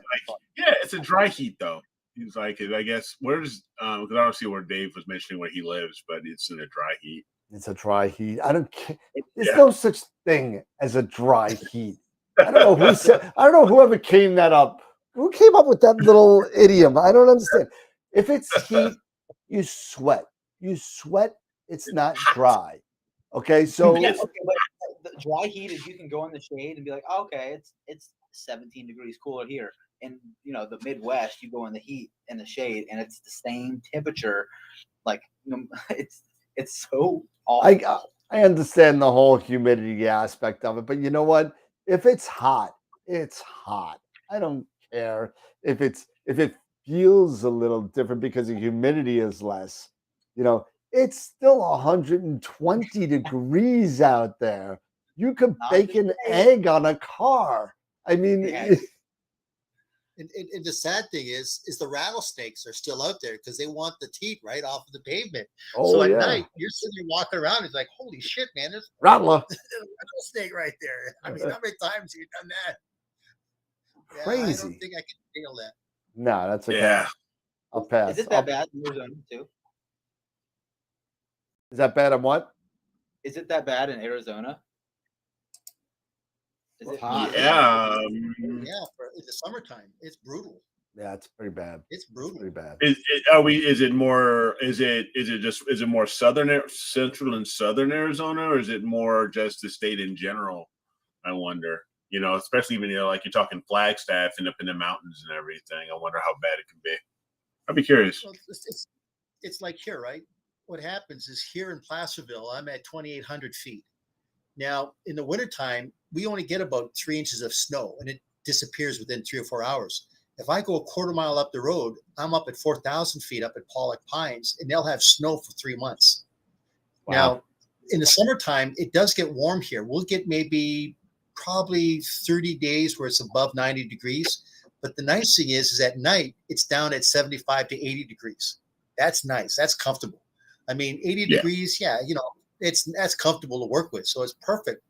yeah, it's a dry heat though. He's like, I guess where's because I don't see where Dave was mentioning where he lives, but it's in a dry heat. It's a dry heat. I don't care. There's Yeah. no such thing as a dry heat. I don't know who said. I don't know whoever came that up. Who came up with that little idiom? I don't understand. If it's heat, you sweat. You sweat. It's not dry. Okay, so Yeah, okay, but the dry heat is you can go in the shade and be like, oh, okay, it's 17 degrees cooler here. In the Midwest, you go in the heat and the shade, and it's the same temperature. Like it's so awful. I understand the whole humidity aspect of it, but you know what? If it's hot, it's hot. I don't care if it feels a little different because the humidity is less. It's still 120 degrees out there. You could Not bake the an shade. egg on a car. I mean, Yeah. And the sad thing is the rattlesnakes are still out there because they want the teat right off of the pavement. So at night, you're sitting there walking around. It's like, holy shit, man! There's rattler. a rattlesnake right there. I mean, how many times have you done that? Yeah, I Crazy. don't think I can feel that. No, that's okay. Yeah. I'll pass. Is it that bad in Arizona too? Is that bad on what? Is it that bad in Arizona? Is it Hot. Yeah. Yeah, in the summertime, it's brutal. Yeah, it's pretty bad. It's brutal. Pretty bad. Is it more? Is it more central and southern Arizona, or is it more just the state in general? I wonder. Especially when like you're talking Flagstaff and up in the mountains and everything. I wonder how bad it can be. I'd be curious. Well, it's like here, right? What happens is here in Placerville, I'm at 2,800 feet. Now, in the wintertime, we only get about 3 inches of snow, and it disappears within 3 or 4 hours. If I go a quarter mile up the road, I'm up at 4,000 feet up at Pollock Pines, and they'll have snow for 3 months. Wow. Now, in the summertime, it does get warm here. We'll get probably 30 days where it's above 90 degrees. But the nice thing is at night, it's down at 75 to 80 degrees. That's nice. That's comfortable. I mean, 80 degrees, that's comfortable to work with. So it's perfect.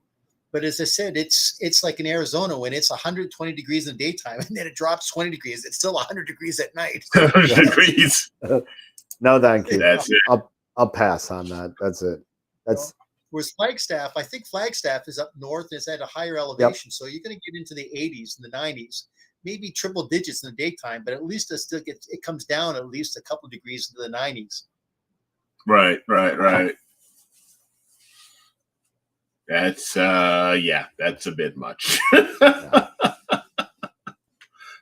But as I said, it's like in Arizona when it's 120 degrees in the daytime and then it drops 20 degrees. It's still 100 degrees at night. 100 degrees. No, thank you. That's it. I'll pass on that. That's it. That's Whereas Flagstaff, I think Flagstaff is up north. It's at a higher elevation. So you're going to get into the 80s and the 90s, maybe triple digits in the daytime, but at least it comes down at least a couple of degrees into the 90s. Right. That's that's a bit much.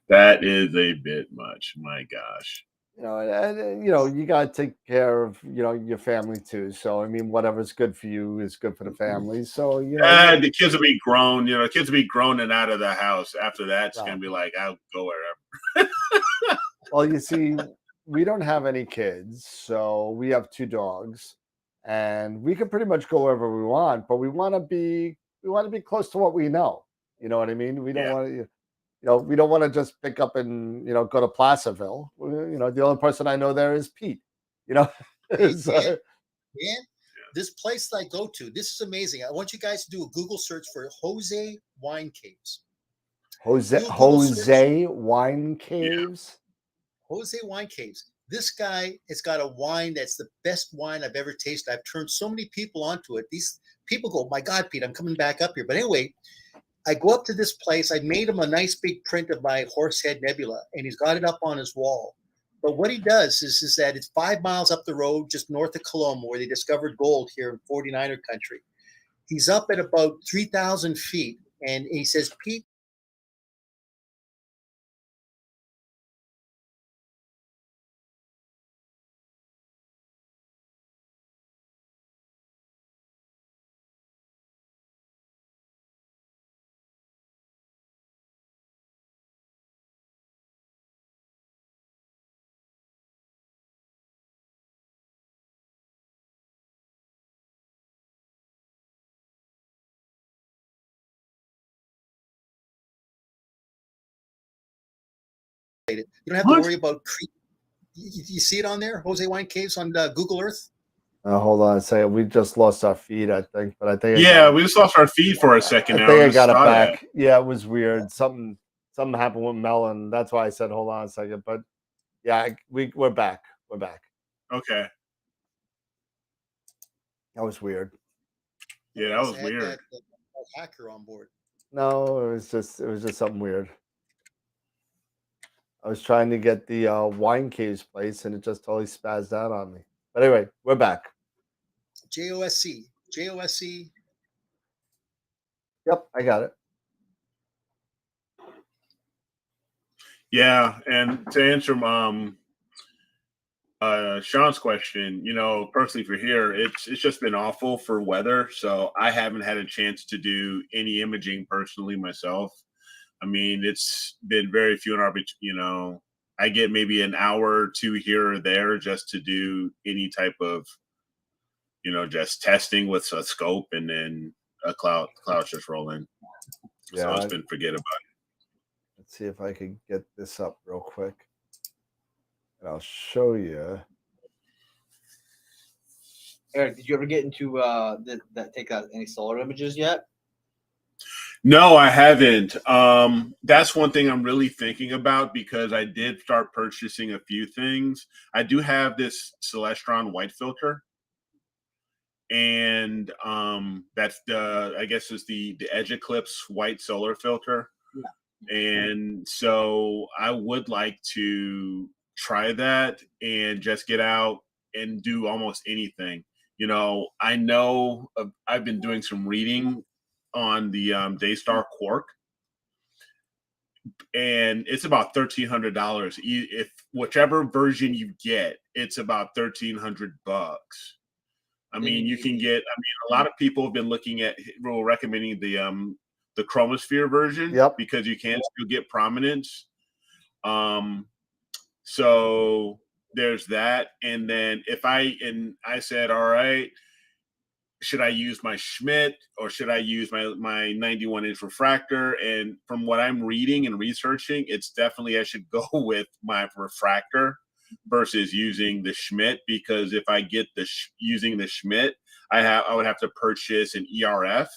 That is a bit much. My gosh. You got to take care of your family too. So I mean, whatever's good for you is good for the family. So the kids will be grown. The kids will be grown and out of the house. After that, it's gonna be like, I'll go wherever. Well, you see, we don't have any kids, so we have 2 dogs, and we can pretty much go wherever we want. But we want to be close to what we know. You know what I mean? We don't want to. We don't want to just pick up and go to Placerville. The only person I know there is Pete. So, this place I go to, this is amazing. I want you guys to do a Google search for Jose Wine Caves. Jose Wine Caves. Jose Wine Caves. This guy has got a wine that's the best wine I've ever tasted. I've turned so many people onto it. These people go, my God, Pete, I'm coming back up here. But anyway, I go up to this place. I made him a nice big print of my Horsehead Nebula, and he's got it up on his wall. But what he does is that it's 5 miles up the road, just north of Coloma, where they discovered gold here in 49er country. He's up at about 3,000 feet, and he says, Pete, you don't have to worry about You see it on there, Jose Wine Caves on Google Earth? Hold on a second. We just lost our feed, I think, but I think Yeah, we just lost our feed for a second. I now. think I just got it saw that. back. Yeah, it was weird. Something happened with Melon. That's why I said hold on a second. But yeah, we're back. We're back. Okay. That was weird. Yeah, that was Had weird. that hacker on board. No, it was just something weird. I was trying to get the Wine Caves place, and it just totally spazzed out on me. But anyway, we're back. JOSC. Yep, I got it. Yeah, and to answer Sean's question, personally for here, it's just been awful for weather, so I haven't had a chance to do any imaging personally myself. I mean, it's been very few and far between. I get maybe an hour or two here or there just to do any type of, just testing with a scope, and then a cloud's just rolling. Yeah, so it's been forget about it. Let's see if I can get this up real quick, and I'll show you. Eric, did you ever get into take out any solar images yet? No, I haven't. That's one thing I'm really thinking about, because I did start purchasing a few things. I do have this Celestron white filter, and that's I guess is the Edge Eclipse white solar filter. Yeah. And so I would like to try that and just get out and do almost anything. I know I've been doing some reading on the Daystar Quark, and it's about $1,300. If whichever version you get, it's about $1,300. I mean, you can get. I mean, a lot of people have been recommending the Chromosphere version. Yep. Because you can still get prominence. So there's that, and then I said, all right, should I use my Schmidt or should I use my 91-inch refractor? And from what I'm reading and researching, it's definitely I should go with my refractor versus using the Schmidt, because if I get using the Schmidt, I would have to purchase an ERF,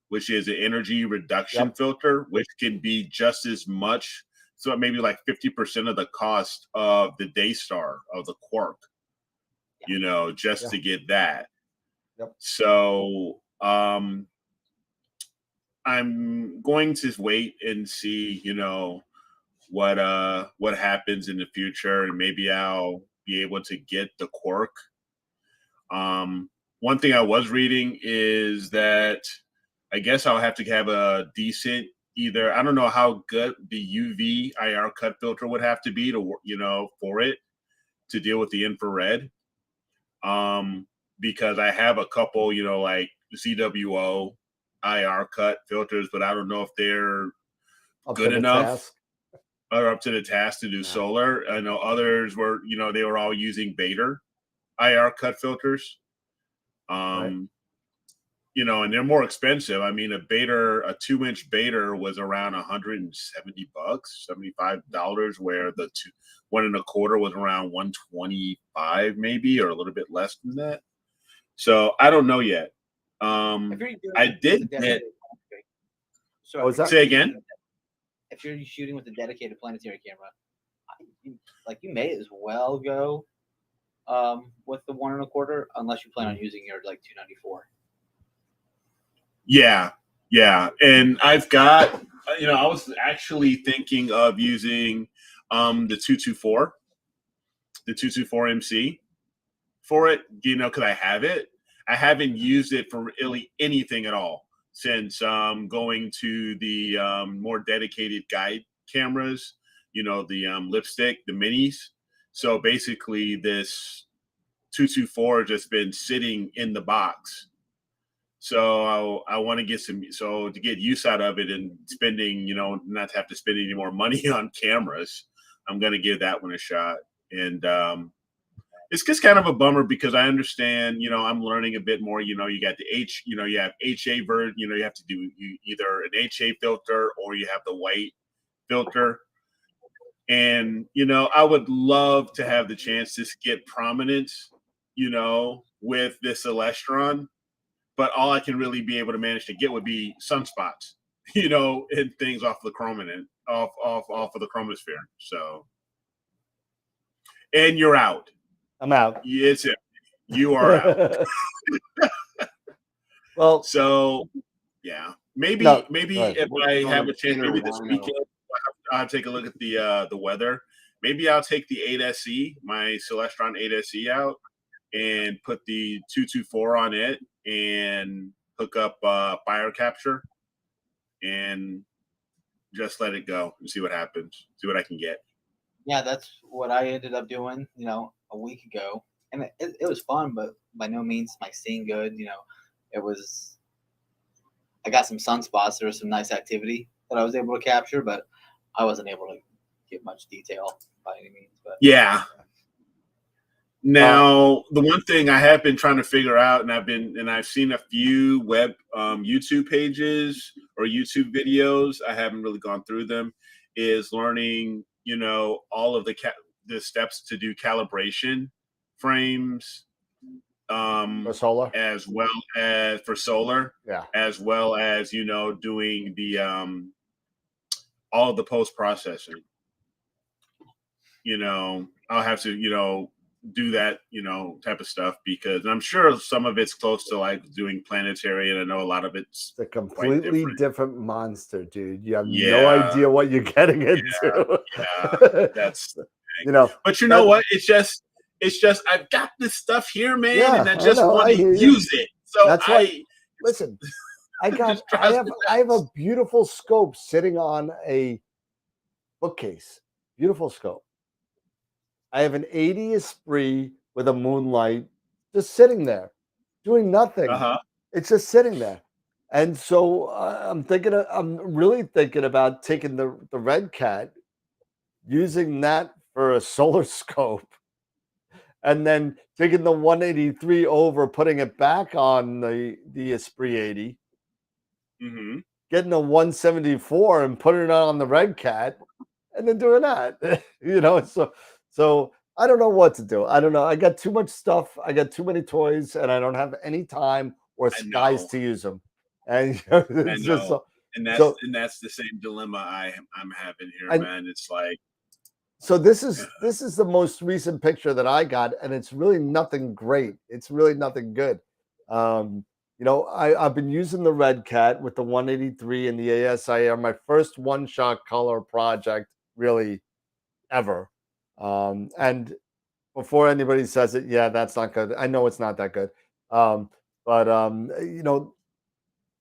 which is an energy reduction filter, which can be just as much, so maybe like 50% of the cost of the Daystar of the Quark, just to get that. Yep. So I'm going to wait and see, what happens in the future, and maybe I'll be able to get the Quark. One thing I was reading is that I guess I'll have to have a decent I don't know how good the UV IR cut filter would have to be to for it to deal with the infrared. Because I have a couple, like ZWO IR cut filters, but I don't know if they're good enough or up to the task to do solar. I know others were, they were all using Bader IR cut filters. And they're more expensive. I mean, a 2-inch Bader was around $170, $75, where the 1 1/4 was around $125, maybe, or a little bit less than that. So I don't know yet. I did get. So was that? Say again. If you're shooting with a dedicated planetary camera, you may as well go with the 1 1/4, unless you plan on using your 294. Yeah, and I've got. I was actually thinking of using the 224, the 224 MC for it. Because I have it. I haven't used it for really anything at all since going to the more dedicated guide cameras, the lipstick, the minis. So basically this 224 just been sitting in the box. So I want to get to get use out of it and spending, not to have to spend any more money on cameras. I'm going to give that one a shot. And it's just kind of a bummer because I understand, I'm learning a bit more. You got the you have HA version. You have to do either an HA filter or you have the white filter. And, you know, I would love to have the chance to get prominence, you know, with this Celestron, but all I can really be able to manage to get would be sunspots, you know, and things off the chrominant, off of the chromosphere. So, and you're out. I'm out. It's it. You are out. Well, So, yeah, maybe No, maybe go ahead. if What's I going have on a chance, inner maybe this rhino? weekend, I'll take a look at the weather. Maybe I'll take the 8SE, my Celestron 8SE out, and put the 224 on it, and hook up fire capture, and just let it go and see what happens. See what I can get. Yeah, that's what I ended up doing, you know, a week ago, and it was fun, but by no means am I seeing good. You know, it was. I got some sunspots. There was some nice activity that I was able to capture, but I wasn't able to get much detail by any means. But Yeah. Now, the one thing I have been trying to figure out, and I've seen a few web YouTube pages or YouTube videos. I haven't really gone through them. Is learning, you know, all of the steps to do calibration frames, for solar. as well as for solar, Yeah. as well as, you know, doing the all of the post processing. You know, I'll have to, you know, do that, you know, type of stuff, because I'm sure some of it's close to like doing planetary, and I know a lot of it's It's a completely different monster, dude. You have no Yeah. idea what you're getting into. yeah, that's You know, but you know what? It's just I've got this stuff here, man, Yeah, and I I just know, want I to hear you. use it. So That's why- listen, I Just drives me have a nuts. beautiful scope sitting on a bookcase. Beautiful scope. I have an 80 Esprit with a moonlight just sitting there, doing nothing. It's just sitting there. And so I'm really thinking about taking the Red Cat, using that for a solar scope, and then taking the 183 over, putting it back on the Esprit 80, Mm-hmm. getting the 174 and putting it on the Red Cat, and then doing that. You know, so I don't know what to do. I don't know. I got too much stuff. I got too many toys, and I don't have any time or I skies know. to use them. And you know, I it's just know. And that's the same dilemma I'm having here, man. It's like, so this is the most recent picture that I got, and it's really nothing great. It's really nothing good. You know, I've been using the Red Cat with the 183 and the ASIR, my first one-shot color project really ever. And before anybody says it, yeah, that's not good. I know it's not that good. But you know,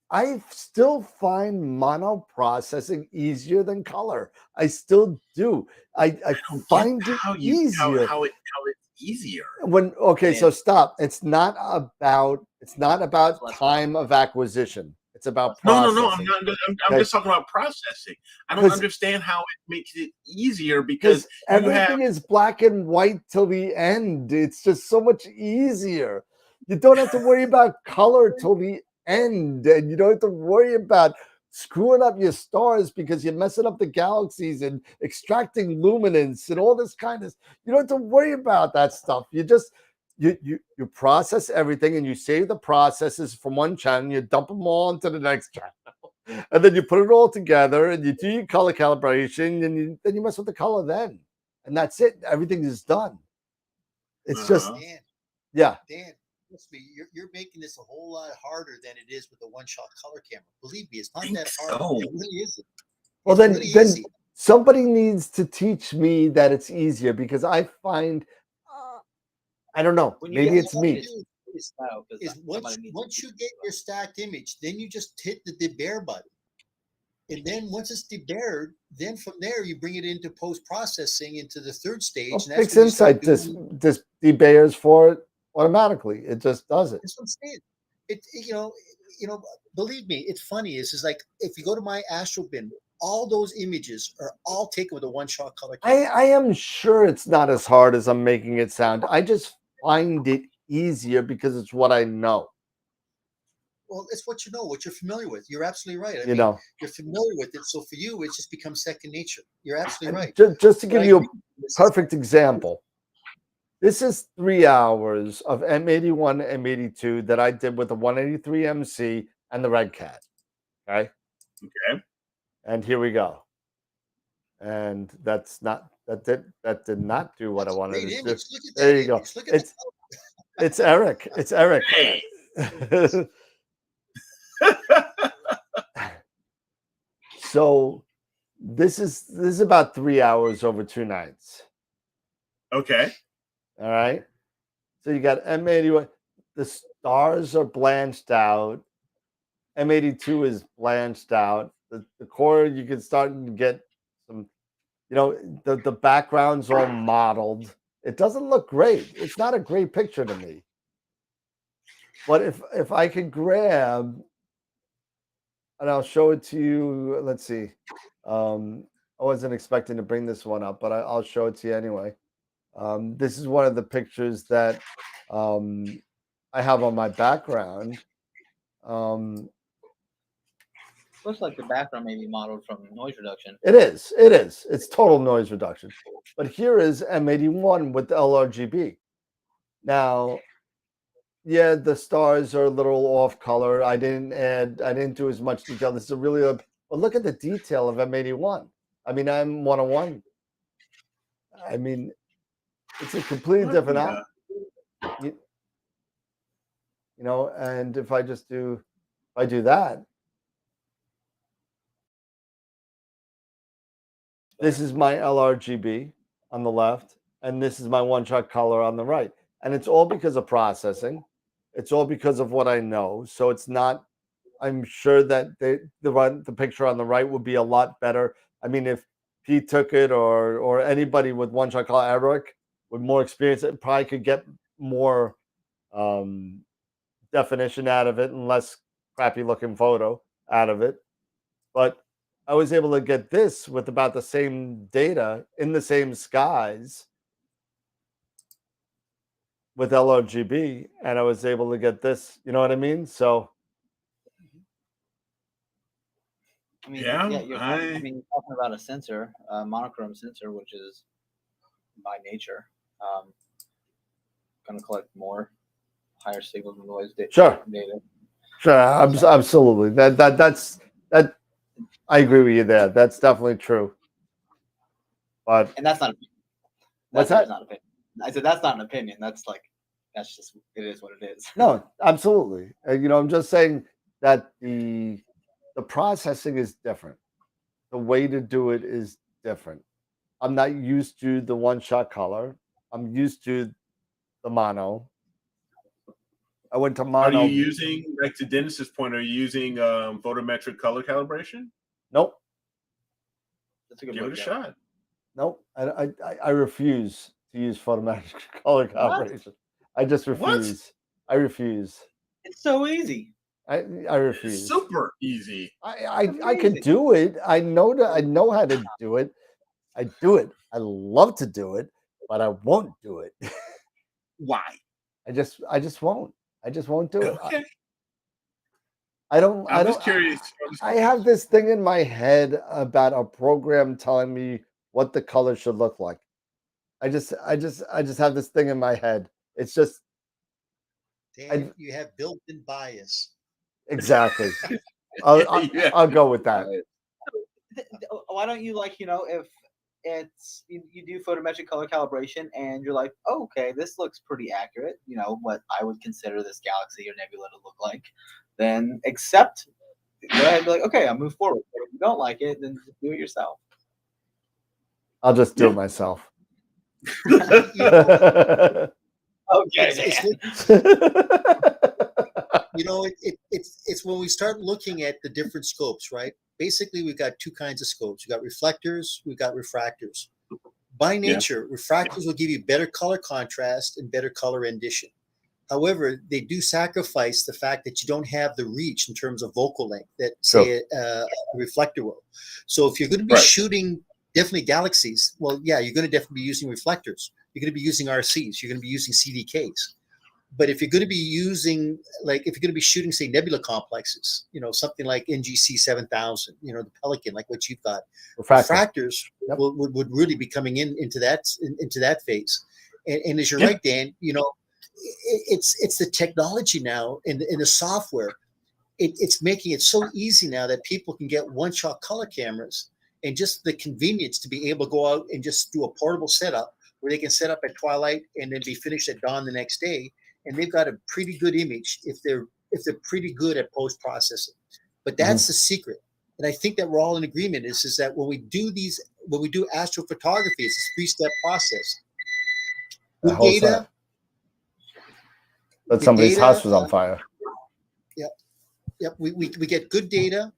I still find mono processing easier than color. I still do. I find it easier. how it's easier. So stop. It's not about time of acquisition. It's about processing. No. I'm not. I'm just talking about processing. I don't understand how it makes it easier, because everything is black and white till the end. It's just so much easier. You don't have to worry about color till the end, and you don't have to worry about screwing up your stars because you're messing up the galaxies and extracting luminance and all this kind of. You don't have to worry about that stuff. You just you process everything, and you save the processes from one channel, and you dump them all into the next channel, and then you put it all together, and you do your color calibration, and then you mess with the color then, and that's it. Everything is done. It's just Dan, yeah. Dan, trust me, you're making this a whole lot harder than it is with the one-shot color camera. Believe me, it's not that hard. so. It really isn't. Well, It's then really easy. somebody needs to teach me that it's easier, because I find I don't know. when you Maybe get it's me. Is once you get your stacked image, then you just hit the debear button. And then once it's debared, then from there you bring it into post-processing into the third stage. Well, and that's Fix when you start Insight doing- this debayers for it automatically. It just does it. That's what I'm saying. You know, believe me, it's funny. Is like if you go to my Astro bin, all those images are all taken with a one-shot color camera. I am sure it's not as hard as I'm making it sound. I just find it easier because it's what I know. Well, it's what you know, what you're familiar with. You're absolutely right. I You mean, know, you're familiar with it, so for you, it's just becomes second nature. You're absolutely right. just to But give I you a agree. This is- perfect example. This is 3 hours of M81, M82 that I did with the 183 MC and the Red Cat. Okay. Okay. And here we go. And that did not do what I That's a wanted great to do. image. Look at There that you go. image. Look at It's Eric. It's Eric. Hey. So this is about 3 hours over 2 nights. Okay. All right. So you got M81. The stars are blanched out. M82 is blanched out. The core, you can start to get some, the background's all modeled. It doesn't look great. It's not a great picture to me. But if I could grab, and I'll show it to you. Let's see. I wasn't expecting to bring this one up, but I'll show it to you anyway. This is one of the pictures that I have on my background. Looks like the background may be modeled from noise reduction. It is. It is. It's total noise reduction. But here is M81 with the LRGB. Now, yeah, the stars are a little off color. I didn't do as much detail. This is but look at the detail of M81. I mean, I'm 101. I mean, it's a completely different app. And if I do that, this is my LRGB on the left, and this is my one-shot color on the right. And it's all because of processing. It's all because of what I know. So it's not, I'm sure that the picture on the right would be a lot better. I mean, if Pete took it or anybody with one-shot color, Eric, with more experience, it probably could get more definition out of it and less crappy looking photo out of it. But I was able to get this with about the same data in the same skies with LRGB, and I was able to get this. You know what I mean? So, I mean, Yeah, you're talking about a sensor, a monochrome sensor, which is by nature going to collect more higher signal noise data. Sure, absolutely. That's I agree with you there. That's definitely true. But and that's not. What's that? Not opinion. I said that's not an opinion. That's just it is what it is. No, absolutely. I'm just saying that the processing is different. The way to do it is different. I'm not used to the one-shot color. I'm used to the mono. I went to mono. Are you using, like to Dennis's point, are you using photometric color calibration? Nope. That's a good Give it a shot. Nope. I refuse to use photometric color calibration. I just refuse. I refuse. It's so easy. I refuse. It's super easy. I could do it. I know how to do it. I do it. I love to do it, but I won't do it. Why? I just won't. I just won't do it. Okay. I'm just curious. I have this thing in my head about a program telling me what the color should look like. I just have this thing in my head. It's just Dan, you have built-in bias. Exactly. I'll go with that. Why don't you if it's you do photometric color calibration and you're like, oh, okay, this looks pretty accurate, what I would consider this galaxy or nebula to look like, then go ahead and be like, okay, I'll move forward. But if you don't like it, then just do it yourself. I'll just do it myself. Okay. It's when we start looking at the different scopes, right? Basically, we've got two kinds of scopes. We've got reflectors, we've got refractors. By nature, refractors will give you better color contrast and better color rendition. However, they do sacrifice the fact that you don't have the reach in terms of focal length that, say, a reflector will. So if you're going to be shooting definitely galaxies, well, yeah, you're going to definitely be using reflectors. You're going to be using RCs. You're going to be using CDKs. But if you're going to be using, like, if you're going to be shooting, say, nebula complexes, something like NGC 7000, the Pelican, like what you've got, refractors would really be coming into that phase. And as you're right, Dan, it's the technology now in the software. It's making it so easy now that people can get one-shot color cameras, and just the convenience to be able to go out and just do a portable setup where they can set up at twilight and then be finished at dawn the next day. And they've got a pretty good image if they're pretty good at post-processing. But that's the secret. And I think that we're all in agreement is that when we do astrophotography, it's a three-step process. The whole data. But somebody's house was on fire. Yep. We get good data.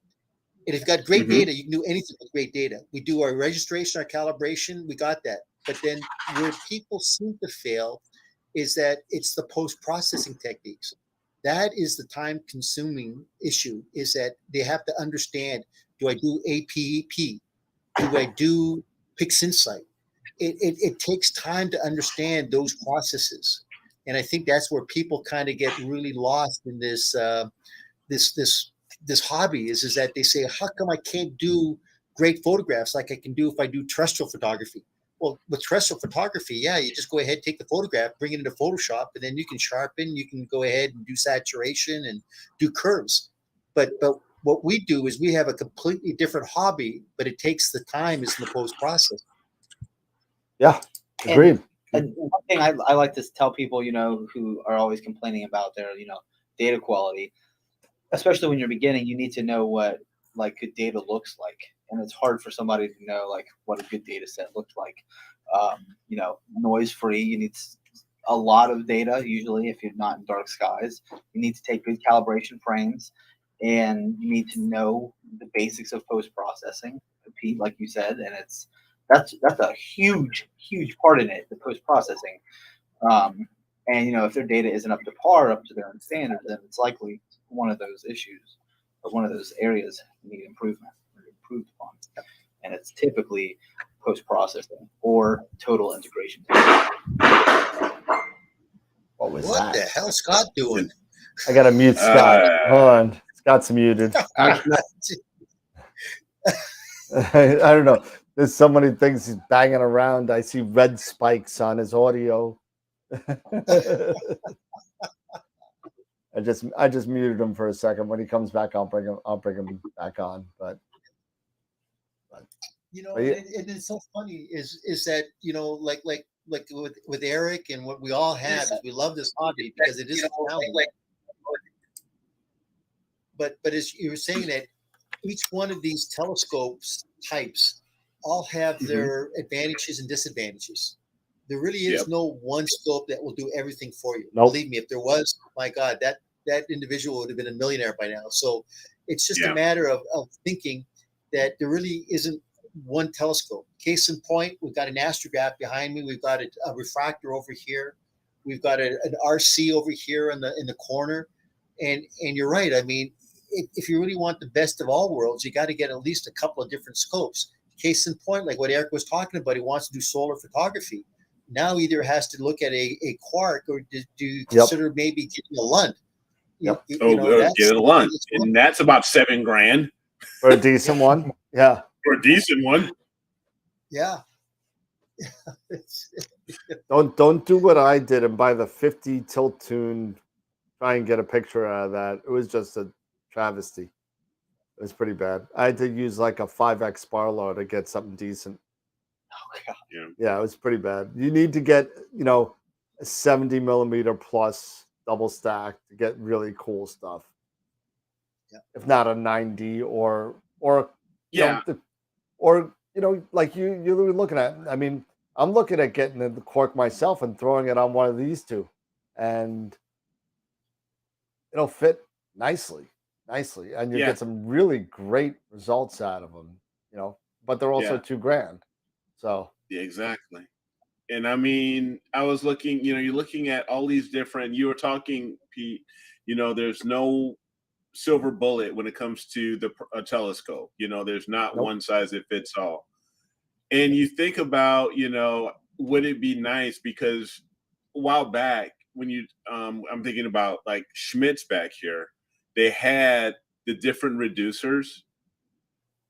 And if you've got great data, you can do anything with great data. We do our registration, our calibration, we got that. But then where people seem to fail is that it's the post-processing techniques. That is the time-consuming issue, is that they have to understand, do I do APEP? Do I do PixInsight? It takes time to understand those processes. And I think that's where people kind of get really lost in this hobby is that they say, how come I can't do great photographs like I can do if I do terrestrial photography? Well, with terrestrial photography, you just go ahead, take the photograph, bring it into Photoshop, and then you can sharpen, you can go ahead and do saturation and do curves. But what we do is we have a completely different hobby, but it takes the time is in the post-process. Yeah, agreed. And one thing I like to tell people, who are always complaining about their, data quality, especially when you're beginning, you need to know what good data looks like. And it's hard for somebody to know what a good data set looks like. Noise free. You need a lot of data. Usually, if you're not in dark skies, you need to take good calibration frames, and you need to know the basics of post processing. Pete, like you said, and that's a huge part in it, the post processing. And if their data isn't up to par, up to their own standards, then it's likely one of those issues or one of those areas need improvement. Improved upon, and it's typically post-processing or total integration. What the hell Scott doing? I gotta mute Scott. Hold on, Scott's muted. I don't know. There's so many things he's banging around. I see red spikes on his audio. I just muted him for a second. When he comes back, I'll bring him back on. But and it's so funny is that like with Eric and what we all have is we love this hobby because it is challenging. But as you were saying that each one of these telescopes types all have their advantages and disadvantages. There really is no one scope that will do everything for you. Nope. Believe me, if there was, my God, that individual would have been a millionaire by now. So it's just a matter of thinking that there really isn't one telescope. Case in point, we've got an astrograph behind me. We've got a refractor over here. We've got an RC over here in the corner. And you're right. I mean, if you really want the best of all worlds, you got to get at least a couple of different scopes. Case in point, like what Eric was talking about, he wants to do solar photography. Now either has to look at a quark or do you consider maybe getting a Lund? Get a Lund. And that's about $7,000. For a decent one. Yeah. For a decent one. Yeah. Don't do what I did and buy the 50 tilt tune, try and get a picture out of that. It was just a travesty. It was pretty bad. I had to use like a 5x Barlow to get something decent. Oh, God. Yeah, it was pretty bad. You need to get, a 70 millimeter plus double stack to get really cool stuff. Yeah. If not a 90 or like you're looking at. I mean, I'm looking at getting the cork myself and throwing it on one of these two, and it'll fit nicely, and you get some really great results out of them. But they're also $2,000. So exactly. And I mean, I was looking. You're looking at all these different. You were talking, Pete. There's no silver bullet when it comes to a telescope. There's not one size that fits all. And you think about, would it be nice, because a while back when you I'm thinking about like Schmidt's back here. They had the different reducers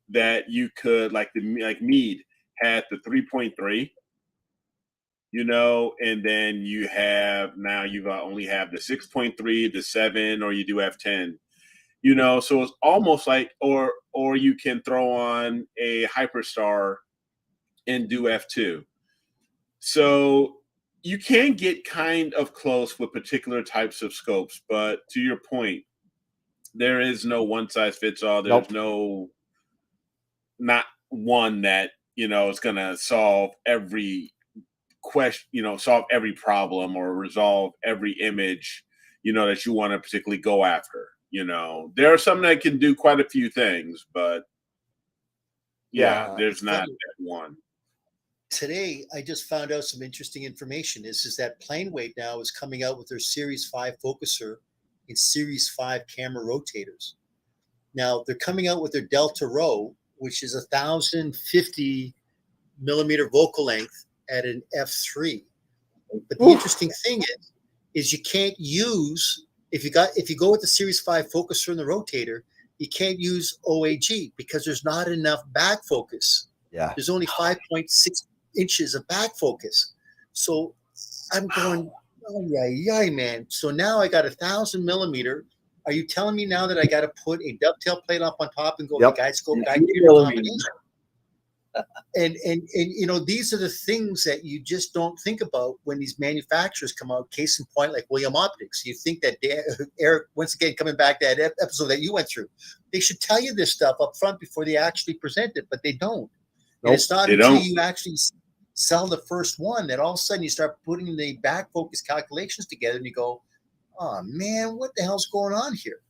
that you could like Mead had the 3.3, and then you have now you only have the 6.3, the 7, or you do f10. So it's almost like, or you can throw on a Hyperstar and do f2. So you can get kind of close with particular types of scopes, but to your point, there is no one size fits all. There's not one that is going to solve every question, solve every problem or resolve every image that you want to particularly go after. There are some that can do quite a few things, but there's not that one. Today, I just found out some interesting information. Is that Planeweight now is coming out with their Series 5 focuser and Series 5 camera rotators. Now, they're coming out with their Delta Row, which is 1,050 millimeter focal length at an f3. But the interesting thing is you can't use, if you go with the Series 5 focuser and the rotator, you can't use OAG because there's not enough back focus. Yeah. There's only 5.6 inches of back focus. So I'm going, oh yeah, man. So now I got 1,000 millimeter. Are you telling me now that I got to put a dovetail plate up on top and go the guide scope back to your combination? And these are the things that you just don't think about when these manufacturers come out. Case in point, like William Optics. You think that Eric, once again, coming back to that episode that you went through, they should tell you this stuff up front before they actually present it, but they don't. And it's not until you actually sell the first one that all of a sudden you start putting the back focus calculations together and you go, oh man, what the hell's going on here?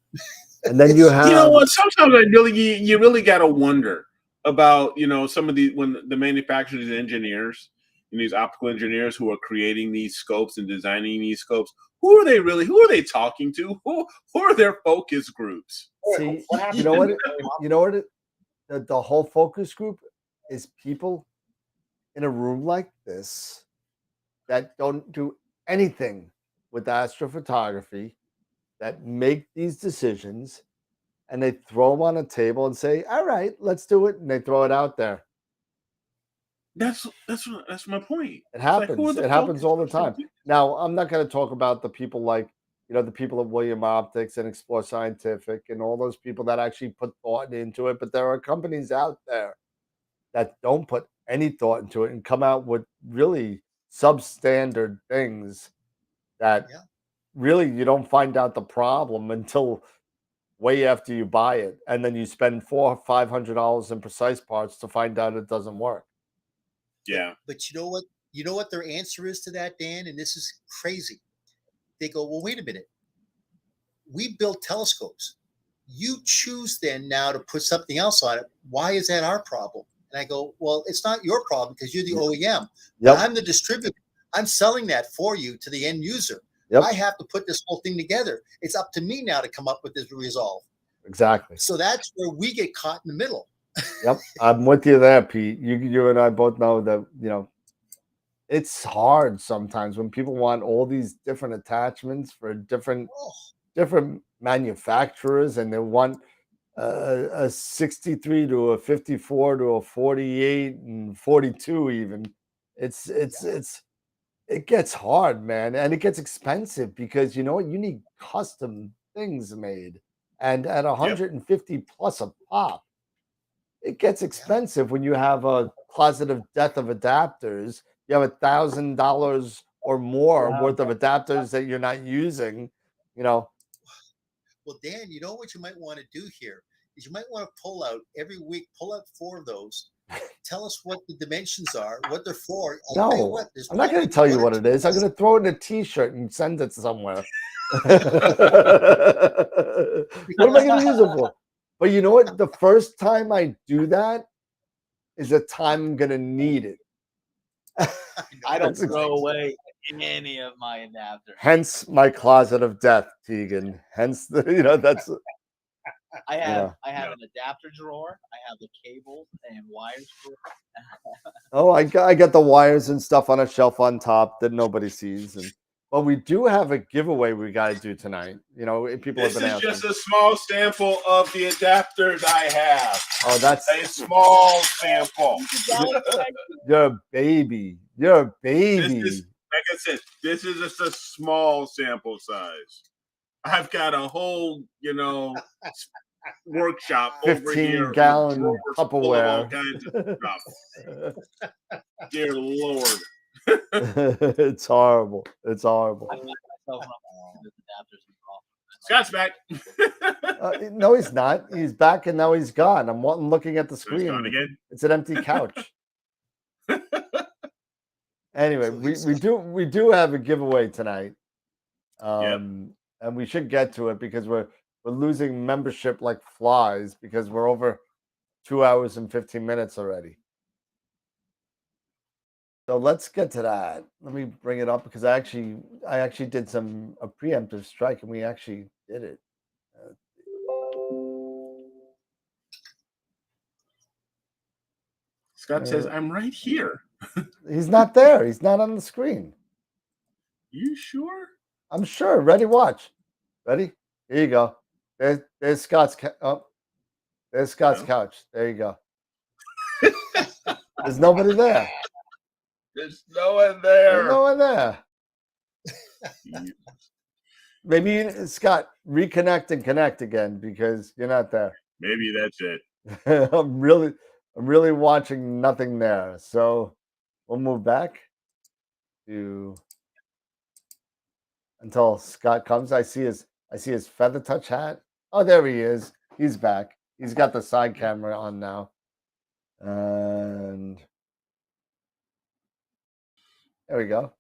And then you have, sometimes you really got to wonder about, some of when the manufacturers and engineers and these optical engineers who are creating these scopes and designing these scopes, who are they talking to? Who are their focus groups? See, you know what? The whole focus group is people in a room like this that don't do anything with astrophotography, that make these decisions, and they throw them on a table and say, all right, let's do it. And they throw it out there. That's my point. It happens. It happens all the time. Now, I'm not going to talk about the people like, the people at William Optics and Explore Scientific and all those people that actually put thought into it. But there are companies out there that don't put any thought into it and come out with really substandard things that really you don't find out the problem until way after you buy it, and then you spend $400 or $500 in precise parts to find out it doesn't work. Yeah. But you know what their answer is to that, Dan? And this is crazy. They go, well, wait a minute. We build telescopes. You choose then now to put something else on it. Why is that our problem? And I go, well, it's not your problem because you're the OEM. Yep. I'm the distributor. I'm selling that for you to the end user. Yep. I have to put this whole thing together. It's up to me now to come up with this resolve. Exactly. So that's where we get caught in the middle. Yep. I'm with you there, Pete. You and I both know that, it's hard sometimes when people want all these different attachments for different manufacturers, and they want a 63 to a 54 to a 48 and 42 even. It gets hard, man, and it gets expensive because you need custom things made, and at 150 plus a pop, it gets expensive when you have a closet of death of adapters. You have $1,000 or more worth of adapters that you're not using. Well, Dan, you know what you might want to do here is you might want to pull out 4 of those. Tell us what the dimensions are, what they're for. No, I'm not going to tell you what it is. I'm going to throw it in a T-shirt and send it somewhere. What am I going to use it for? But you know what? The first time I do that is the time I'm going to need it. I don't throw away any of my adapters. Hence my closet of death, Tegan. Hence that's. I have an adapter drawer. I have the cables and wires drawer. Oh, I got the wires and stuff on a shelf on top that nobody sees, and But we do have a giveaway we got to do tonight. You know, people This have been is asking. just a small sample of the adapters I have. Oh, that's A small sample. you're a baby. You're a This baby. is, like I said, this is just a small sample size. I've got a whole, workshop over here. 15-gallon with drawers full of all Tupperware. kinds of stuff. Dear Lord. It's horrible. It's horrible. I find myself running with adapters and all. Scott's back. No, he's not. He's back and now he's gone. I'm looking at the So he's gone screen. again. It's an empty couch. Anyway, we do have a giveaway tonight. And we should get to it because we're losing membership like flies because we're over 2 hours and 15 minutes already. So let's get to that. Let me bring it up because I actually did a preemptive strike and we actually did it. Scott says, I'm right here. He's not there. He's not on the screen. You sure? I'm sure. Ready? Watch. Ready? Here you go. There's Scott's there's Scott's couch. There you go. There's nobody there. There's no one there. There's no one there. Maybe Scott, reconnect and connect again because you're not there. Maybe that's it. I'm really watching nothing there. So we'll move back to until Scott comes. I see his feather touch hat. Oh, there he is. He's back. He's got the side camera on now. And there we go.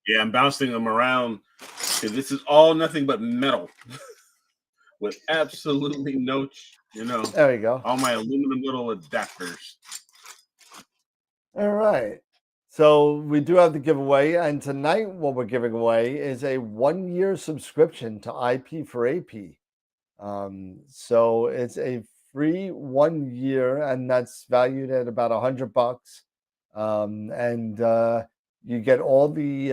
Yeah, I'm bouncing them around because this is all nothing but metal with absolutely no, There we go. all my aluminum little adapters. All right. So we do have the giveaway. And tonight, what we're giving away is a 1-year subscription to IP for AP. So it's a free 1 year, and that's valued at about $100. And you get all the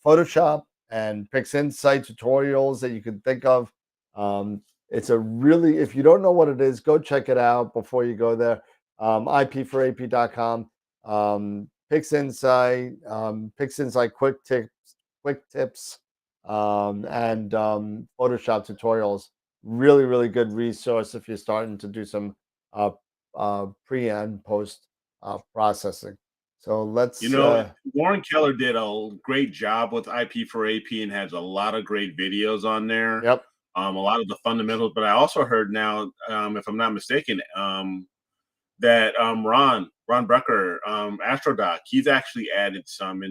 Photoshop and PixInsight tutorials that you can think of. It's a really, if you don't know what it is, go check it out before you go there. IP4AP.com, PixInsight, PixInsight quick tips, and Photoshop tutorials. Really, really good resource if you're starting to do some pre and post processing. So let's Warren Keller did a great job with IP4AP and has a lot of great videos on there. Yep. A lot of the fundamentals, but I also heard now, if I'm not mistaken, that Ron Brecker, AstroDoc, he's actually added some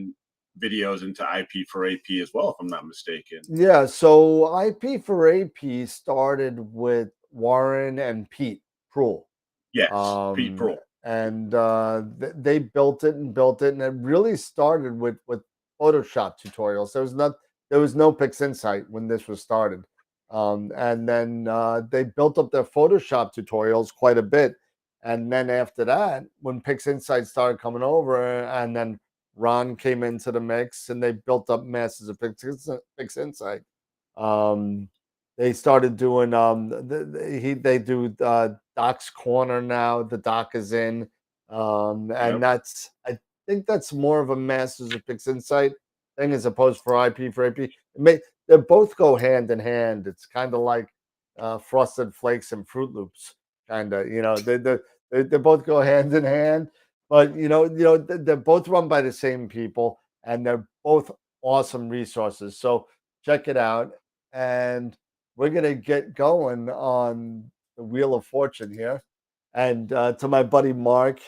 videos into IP4AP as well, if I'm not mistaken. Yeah, so IP4AP started with Warren and Pete Proul. Yes, Pete Proul. And they built it, and it really started with Photoshop tutorials. There was no PixInsight when this was started. And then they built up their Photoshop tutorials quite a bit. And then after that, when PixInsight started coming over, and then Ron came into the mix, and they built up masses of PixInsight. They started doing they do Doc's Corner now. The Doc is in, and that's, I think that's more of a Masters of PixInsight thing as opposed for IP4AP. They both go hand in hand. It's kind of like Frosted Flakes and Fruit Loops, kind of. They both go hand in hand, but they're both run by the same people, and they're both awesome resources. So check it out, and we're gonna get going on the Wheel of Fortune here. And to my buddy Mark,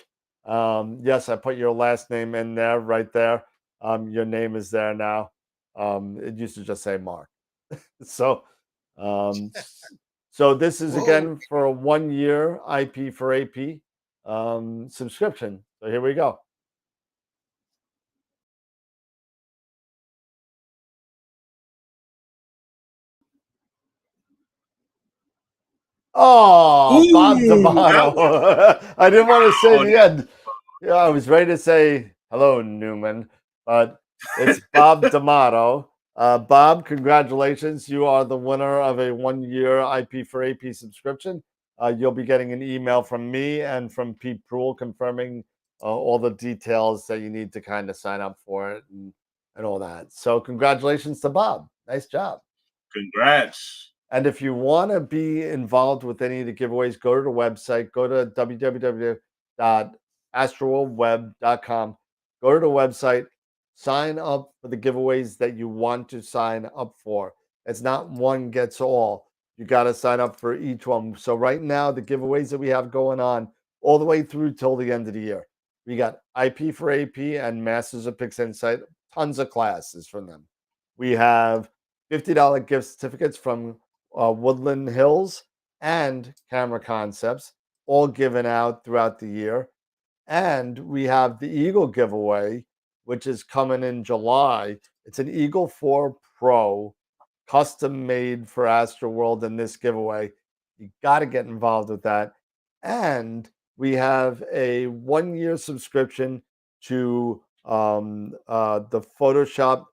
yes, I put your last name in there, right there. Your name is there now. It used to just say Mark. So this is again for a 1 year IP4AP subscription. So here we go. Oh, Bob Ooh, D'Amato. I didn't want to say the end. Yeah, I was ready to say Hello, Newman. But it's Bob D'Amato. Bob, congratulations. You are the winner of a 1-year IP for AP subscription. You'll be getting an email from me and from Pete Proul confirming all the details that you need to kind of sign up for it and all that. So congratulations to Bob. Nice job. Congrats. And if you want to be involved with any of the giveaways, go to the website, go to www.astroworldweb.com, go to the website, sign up for the giveaways that you want to sign up for. It's not one gets all. You got to sign up for each one. So right now, the giveaways that we have going on all the way through till the end of the year, we got IP for AP and Masters of Pix Insight, tons of classes from them. We have $50 gift certificates from Woodland Hills and Camera Concepts, all given out throughout the year. And we have the Eagle giveaway, which is coming in July. It's an Eagle 4 Pro, custom made for AstroWorld in this giveaway. You got to get involved with that. And we have a 1-year subscription to the Photoshop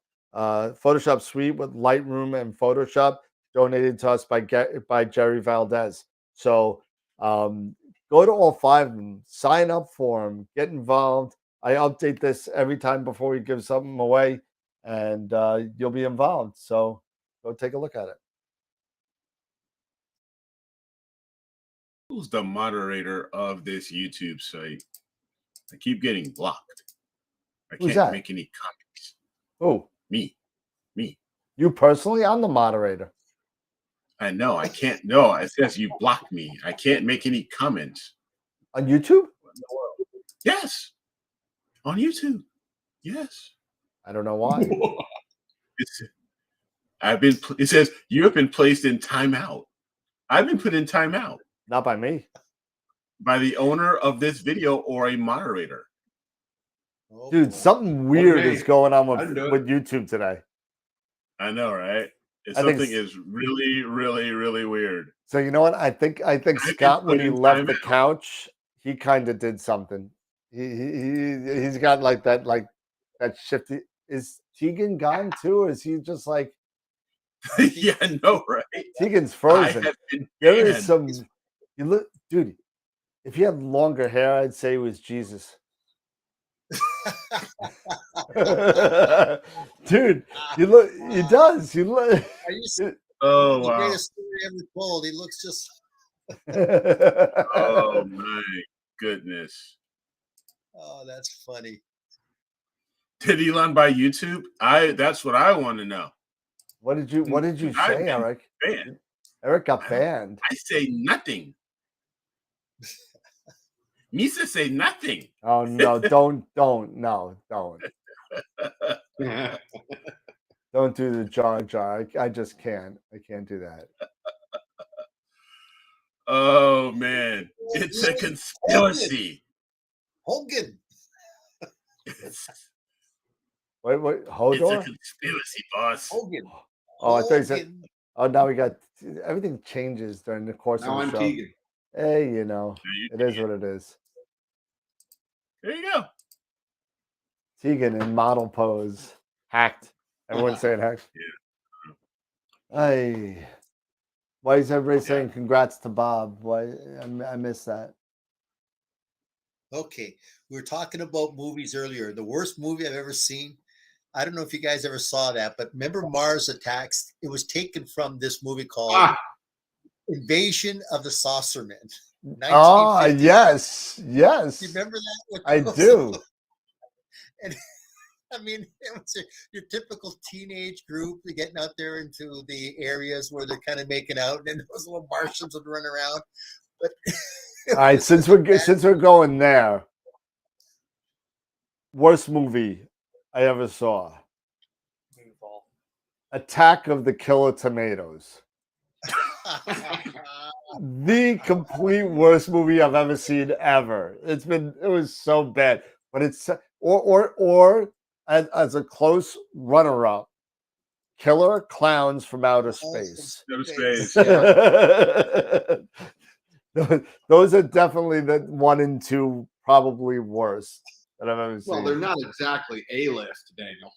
suite with Lightroom and Photoshop, donated to us by Jerry Valdez. So go to all 5 of them, sign up for them, get involved. I update this every time before we give something away, and you'll be involved. So go take a look at it. Who's the moderator of this YouTube site? I keep getting blocked. I Who's can't that? make any comments. Oh, Me. you personally? I'm the moderator. I know. I can't. No, it says you blocked me. I can't make any comments. On YouTube? Yes. On YouTube. Yes. I don't know why. It says you have been placed in timeout. I've been put in timeout Not by me. by the owner of this video or a moderator. Oh, Dude, boy. something weird Okay. is going on I know. with YouTube today. I know, right? I think Something is really, really, really weird. So you know what? I think Scott, when he left the couch, he kind of did something. He's got like that shifty. Is Tegan gone too, or is he just like Yeah, I know, right? Tegan's I frozen? have been There is banned. some. You look, dude. If he had longer hair, I'd say it was Jesus. Dude, you look. He does. You look. Are you serious? Oh The wow! greatest story ever told. He looks just. Oh my goodness! Oh, that's funny. Did Elon buy YouTube? That's what I want to know. What did you I've say, been Eric? banned. Eric got banned. I say nothing. Misa say nothing. Oh no! Don't no! Don't do the Jar Jar. I just can't. I can't do that. Oh man, it's a conspiracy. Hogan. It's Wait, a Hodor? conspiracy, boss. Hogan. Oh, I thought you said. Hogan. Oh, now we got everything changes during the course Now of I'm the show. Tegan. Hey, you know, it is what it is. There you go. Tegan in model pose, hacked. Everyone's saying hacked. Hey, why is everybody saying congrats to Bob? Why I missed that. Okay, we were talking about movies earlier. The worst movie I've ever seen. I don't know if you guys ever saw that, but remember Mars Attacks? It was taken from this movie called Invasion of the Saucermen. Oh, 1950. yes. You remember that? With I those- do. And I mean, it was your typical teenage group getting out there into the areas where they're kind of making out, and those little Martians would run around. But All right, since we're going there, worst movie I ever saw: Attack of the Killer Tomatoes. The complete worst movie I've ever seen ever. It was so bad, but it's or as a close runner-up, Killer Clowns from Outer Space. Outer space. Those are definitely the 1 and 2, probably worst. that I've ever seen. Well, they're not exactly A-list, Daniel.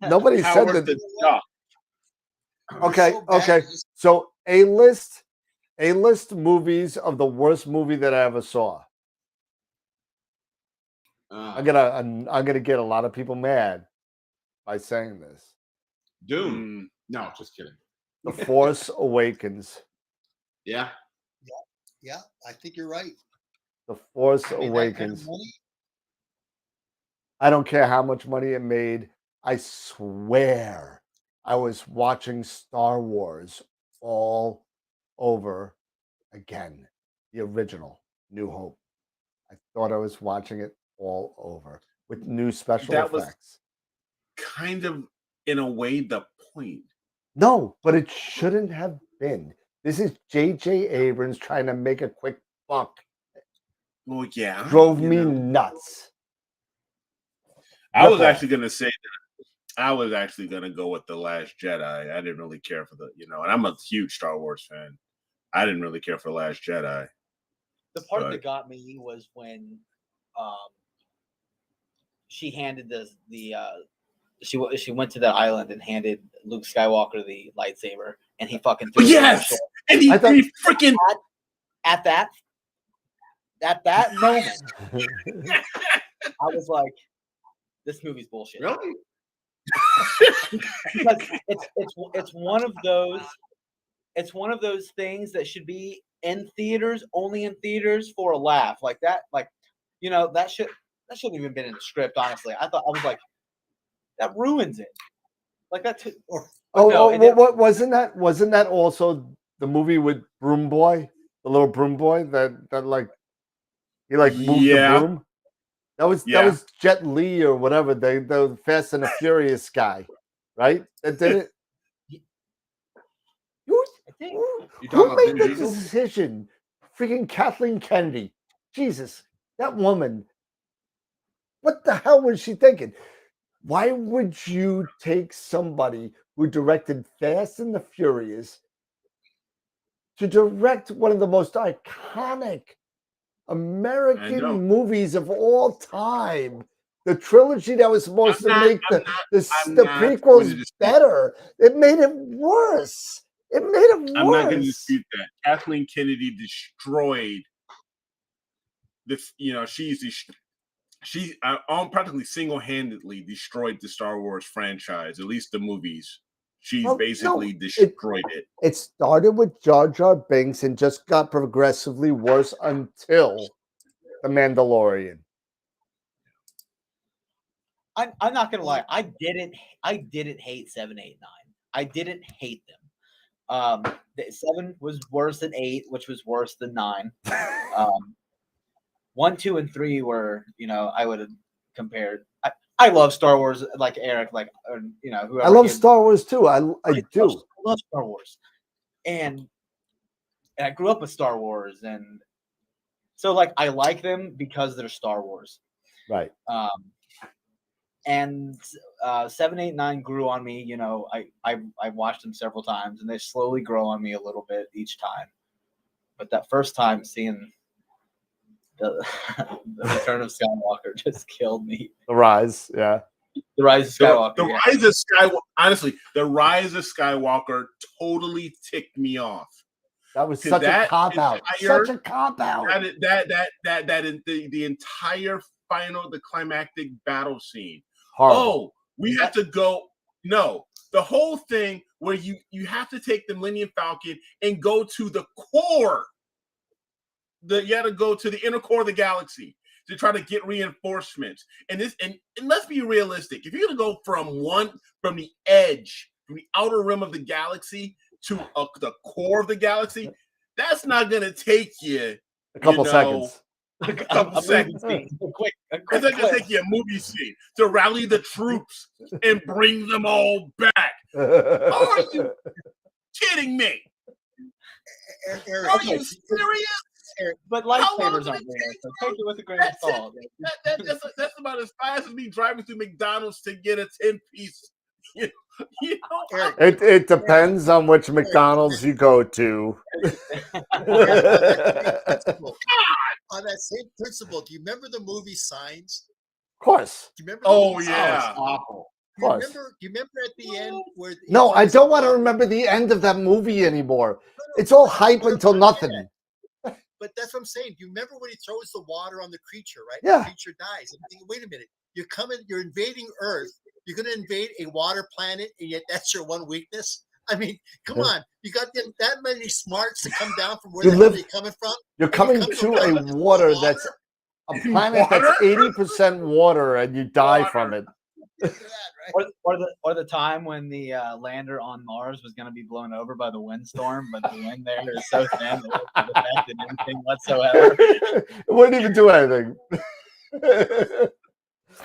Nobody said Howard that. the Duck. Okay, so bad. okay. So A-list movies of the worst movie that I ever saw. I'm gonna get a lot of people mad by saying this. Dune. No, just kidding. The Force Awakens. Yeah. Yeah, I think you're right. The Force I mean, that kind Awakens. of money, I don't care how much money it made. I swear I was watching Star Wars all over again. The original, New Hope. I thought I was watching it all over with new special That was- effects. Kind of, in a way, the point. No, but it shouldn't have been. This is J.J. Abrams trying to make a quick buck. Well, yeah. Drove you me know. nuts. I was Rip-off. actually going to say that. I was actually going to go with The Last Jedi. I didn't really care for and I'm a huge Star Wars fan. I didn't really care for The Last Jedi. The part Right. that got me was when she handed she went to that island and handed Luke Skywalker the lightsaber, and he fucking threw it over his Yes! shoulder. And he freaking... At that moment, I was like, "This movie's bullshit." Really? Because it's one of those things that should be in theaters, only in theaters for a laugh, like that. Like, that shouldn't even been in the script. Honestly, I was like, that ruins it. Like that. What wasn't that also the movie with Broom Boy, the little Broom Boy that like he like moved the broom? That was Jet Li or whatever, the Fast and the Furious guy, right? That did it. Who made the decision? Freaking Kathleen Kennedy. Jesus, that woman. What the hell was she thinking? Why would you take somebody who directed Fast and the Furious to direct one of the most iconic American movies of all time? The trilogy that was supposed to make the prequels better. It made it worse. I'm not going to dispute that. Kathleen Kennedy destroyed this. She practically single-handedly destroyed the Star Wars franchise, at least the movies. She basically destroyed it. It started with Jar Jar Binks and just got progressively worse until The Mandalorian. I'm not gonna lie. I didn't hate 7, 8, 9. I didn't hate them. 7 was worse than 8, which was worse than 9. 1, 2, and 3 were, I would have compared. I love Star Wars, like Eric, whoever. I love Star Wars too. I do. I love Star Wars, and I grew up with Star Wars, and so I like them because they're Star Wars, right? And 7, 8, 9 grew on me. I watched them several times, and they slowly grow on me a little bit each time. But that first time seeing the Return of Skywalker just killed me. The Rise, yeah. The Rise of Skywalker. The Rise of Skywalker. Honestly, the Rise of Skywalker totally ticked me off. That was such a cop out. Such a cop out. The entire the climactic battle scene. Horrible. Oh, we have to go. No, the whole thing where you have to take the Millennium Falcon and go to the core. You got to go to the inner core of the galaxy to try to get reinforcements. And let's be realistic. If you're going to go from the edge, from the outer rim of the galaxy to the core of the galaxy, that's not going to take you a couple seconds. A couple seconds. It's not going to take you a movie scene to rally the troops and bring them all back. Are you kidding me? Eric, Are you serious? But lightsabers aren't there, so take it with a grain of salt. That's about as fast as me driving through McDonald's to get a 10-piece. Eric, it depends on which McDonald's you go to. on that same principle, do you remember the movie Signs? Of course. Do you remember? Oh the movie Oh, it's yeah. awful. Do you course. remember? Do you remember at the end where? he No, I throws don't the want to water- remember the end of that movie anymore. No, It's all but hype what until I'm nothing. But that's what I'm saying. Do you remember when he throws the water on the creature, right? Yeah. The creature dies. I'm thinking, wait a minute. You're invading Earth. You're going to invade a water planet, and yet that's your one weakness? I mean, come on. You got that many smarts to come down from where You the hell live- they're coming from? You're And you coming come to a a planet that's full of water that's a planet that's Water? 80% water, and you die Water. from it. Look at that, right? Or the time when the lander on Mars was going to be blown over by the windstorm, but the wind there is so thin it wouldn't have affected anything whatsoever. It wouldn't even do anything.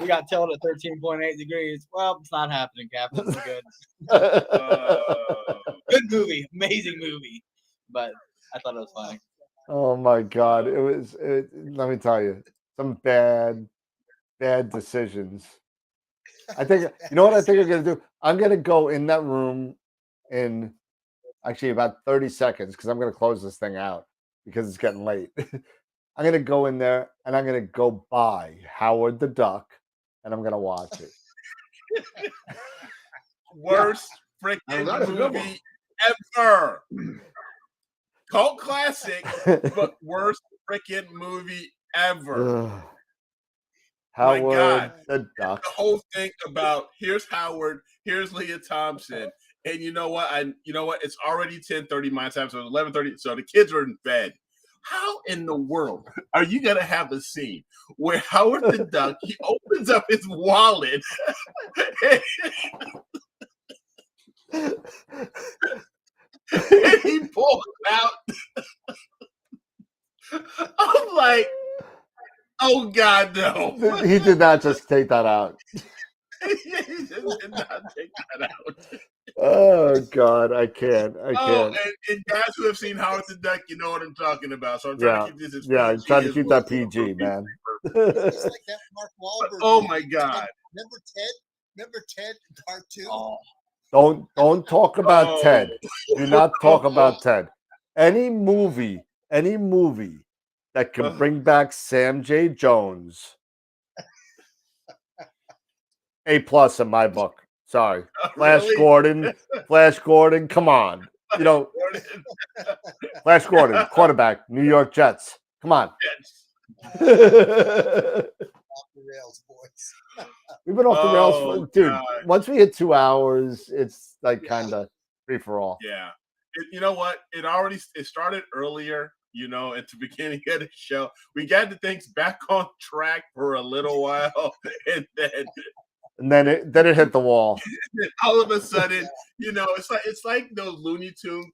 We got tilted at 13.8 degrees. Well, it's not happening, Captain. We're good. Good movie, amazing movie. But I thought it was funny. Oh my God. Let me tell you, some bad decisions. I think, you know what I think I'm going to do? I'm going to go in that room in actually about 30 seconds because I'm going to close this thing out because it's getting late. I'm going to go in there and I'm going to go buy Howard the Duck and I'm going to watch it. Worst Now, freaking that is a good movie ever. Cult classic, but worst freaking movie ever. Ugh. My Howard God. the Duck. The whole thing about here's Howard, here's Leah Thompson, and you know what? It's already 10:30 my time, so it's 11:30. So the kids are in bed. How in the world are you gonna have a scene where Howard the Duck he opens up his wallet and he pulls out? I'm like, oh God, no! He did not just take that out. He just did not take that out. Oh God, I can't. I Oh, can't. and guys who have seen Howard the Duck, you know what I'm talking about. So I'm trying Yeah, to keep this as yeah. PG Try to as keep well. that PG, man. It's like that Mark Wahlberg. Oh movie. my God! Remember Ted? Remember Ted in Part 2? Oh, Don't talk about Oh. Ted. Do not talk about Ted. Any movie that can bring back Sam J. Jones, A+ in my book. Sorry, Flash Really? Gordon. Come on, you know, Flash Gordon, quarterback, New York Jets. Come on. Off the rails, boys. We've been off the rails, Oh, dude. God. Once we hit 2 hours, it's like kind of free for all. Yeah. You know what? It started earlier. You know, at the beginning of the show, we got the things back on track for a little while, and then And then it hit the wall. all of a sudden, you know, it's like those Looney Tune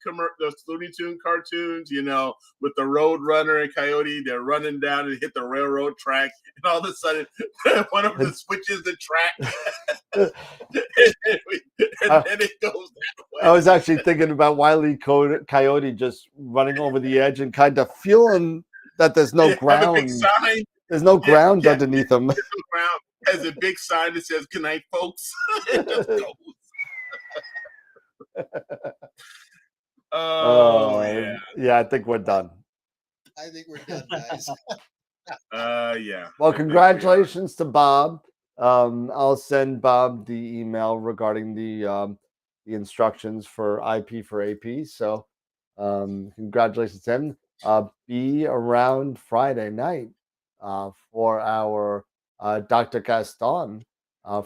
cartoons, you know, with the Road Runner and Coyote. They're running down and hit the railroad track, and all of a sudden, one of them switches the track, and then it goes that way. I was actually thinking about Wile E. Coyote just running over the edge and kind of feeling that there's no Have a ground. big sign. There's no ground yeah. underneath him. Ground has a big sign that says "Good night, folks." It just goes. Oh yeah. Yeah, I think we're done. I think we're done, guys. Yeah. Well, congratulations to Bob. I'll send Bob the email regarding the instructions for IP for AP. So congratulations to him. Be around Friday night for our Dr. Gaston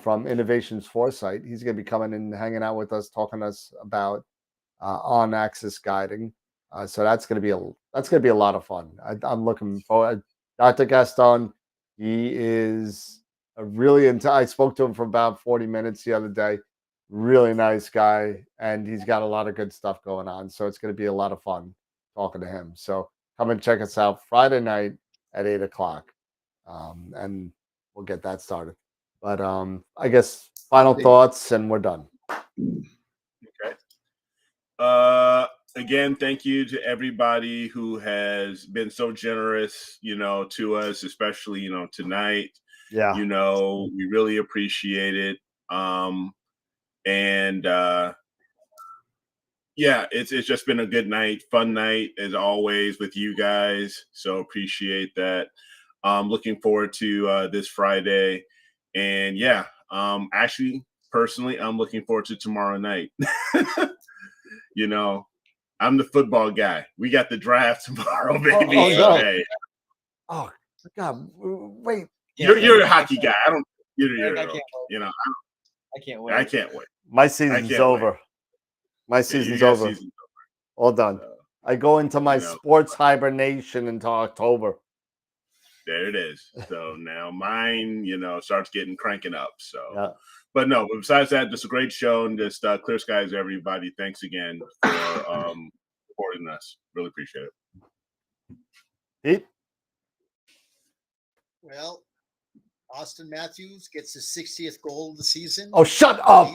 from Innovations Foresight. He's going to be coming and hanging out with us, talking to us about on-axis guiding. So that's going to be a lot of fun. I'm looking forward. Dr. Gaston, he is I spoke to him for about 40 minutes the other day. Really nice guy, and he's got a lot of good stuff going on. So it's going to be a lot of fun talking to him. So come and check us out Friday night at 8:00, and we'll get that started. But I guess final thoughts, and we're done. Okay. Again, thank you to everybody who has been so generous, you know, to us, especially, you know, tonight. Yeah. You know, we really appreciate it. And yeah, it's just been a good night, fun night as always with you guys. So appreciate that. Looking forward to this Friday, and yeah, actually, personally, I'm looking forward to tomorrow night. You know, I'm the football guy. We got the draft tomorrow, baby. oh, no. Hey, Oh God! Wait. you're a hockey guy. I don't. You're I can't wait. you know, I can't wait. I can't wait. My season's can't over. wait. My Yeah, season's your over. season's All done. over. I go into my you know. sports hibernation until October. There it is. So now mine, starts getting cranking up. So, Yeah. but no. But besides that, just a great show and just clear skies, everybody. Thanks again for supporting us. Really appreciate it. Pete? Well, Austin Matthews gets his 60th goal of the season. Oh, shut up!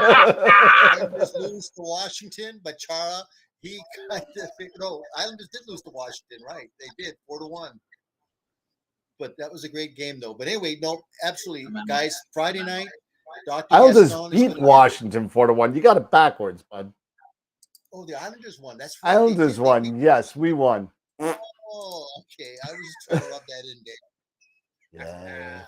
Islanders lose to Washington, but Chara, he kind of Islanders did lose to Washington, right? They did 4-1. But that was a great game, though. But anyway, no, absolutely, guys. Friday night, Dr. Islanders Gaston is beat gonna Washington 4-1. You got it backwards, bud. Oh, the Islanders won. That's right. Islanders won. Yes, we won. Oh, okay. I was just trying to rub that in there. Yeah.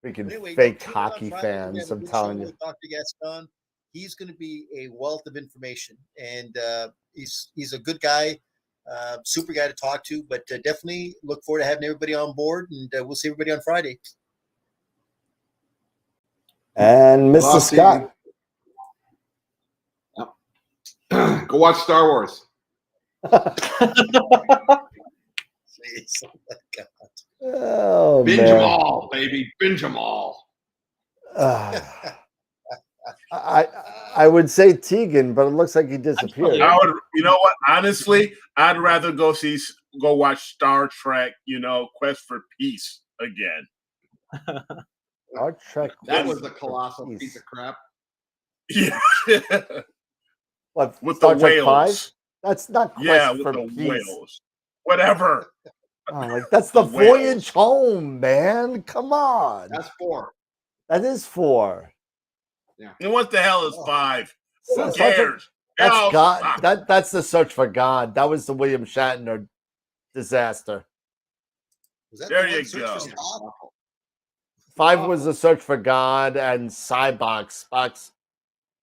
Freaking Anyway, fake tune in on hockey Friday. We have fans, a I'm good telling show you. with Dr. Gaston. He's going to be a wealth of information, and he's a good guy, super guy to talk to. But definitely look forward to having everybody on board, and we'll see everybody on Friday. And Mr. Well, Scott. Go watch Star Wars. Jeez, oh my God. Oh, Binge man. them all, baby. Binge them all. I would say Tegan, but it looks like he disappeared. I would, you know what? Honestly, I'd rather go watch Star Trek. Quest for Peace again. Star Trek. That Quest was a for colossal Peace. piece of crap. Yeah, What, with Star the Trek whales. 5? That's not Quest Yeah, with for the Peace. whales. Whatever. Oh, like that's the The whales. voyage home, man. Come on. That's 4. That is 4. And what the hell is 5? Who Star Trek- cares? That's Hell, God. That's the search for God. That was the William Shatner disaster. Was that There the one you search for go. Spock? 5 was the search for God and Spock's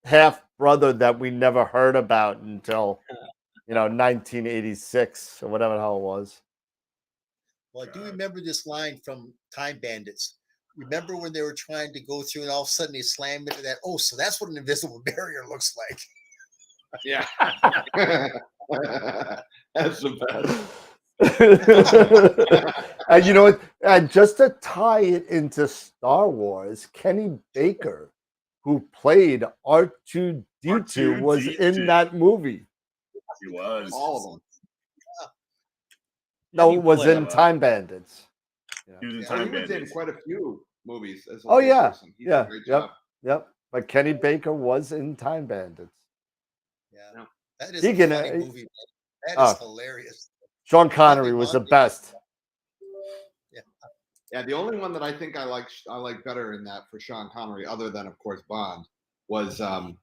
half brother that we never heard about until 1986 or whatever the hell it was. Well, I do remember this line from Time Bandits. Remember when they were trying to go through and all of a sudden they slam into that? Oh, so that's what an invisible barrier looks like. Yeah. That's the best. And you know what? And just to tie it into Star Wars, Kenny Baker, who played R2D2, was in that movie. He was. All of them. No, Kenny it was played in him. Time Bandits. He was in Yeah. Well, Time he was in Bandits. quite a few movies as a Oh, lead yeah. person. He did Yeah. a great Yep. job. Yep. But Kenny Baker was in Time Bandits. Yeah. No. That is He a can, funny movie. Man. That oh. is hilarious. Sean Connery was the best. Yeah, the only one that I think I like better in that for Sean Connery, other than of course Bond, was him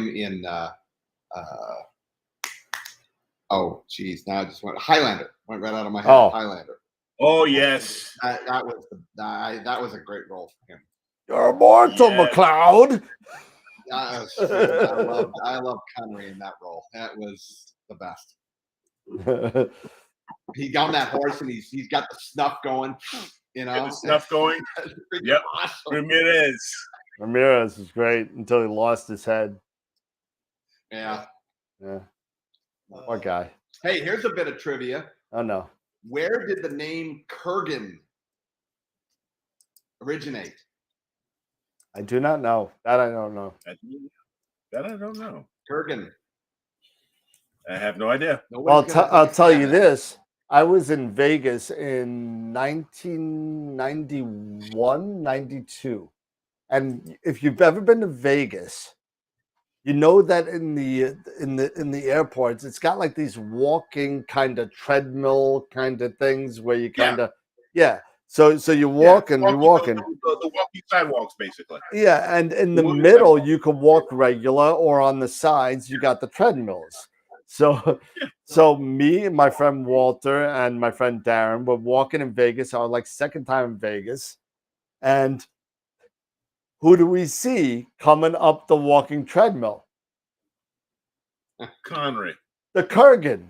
in oh geez, now I just went Highlander. Went right out of my head. Oh. Highlander. Oh yes. That was a great role for him. You're immortal, Yeah. McLeod. I love Connery in that role. That was the best. He got on that horse and he's got the snuff going, Get the stuff going. Freaking Yep. awesome. Ramirez. Ramirez was great until he lost his head. Yeah. Yeah. Poor guy. Hey, here's a bit of trivia. Oh, no. Where did the name Kurgan originate? I do not know. That I don't know. That I don't know. Kurgan. I have no idea. Well, I'll tell you this. I was in Vegas in 1991, 92. And if you've ever been to Vegas, you know that in the airports, it's got like these walking kind of treadmill kind of things where you kind of, yeah. So you're walking, you're walking. The walking sidewalks, basically. Yeah, and in the Walking middle, sidewalks. you could walk regular, or on the sides, you got the treadmills. So, so me and my friend Walter and my friend Darren were walking in Vegas. Our like second time in Vegas, and who do we see coming up the walking treadmill? Connery. The Kurgan.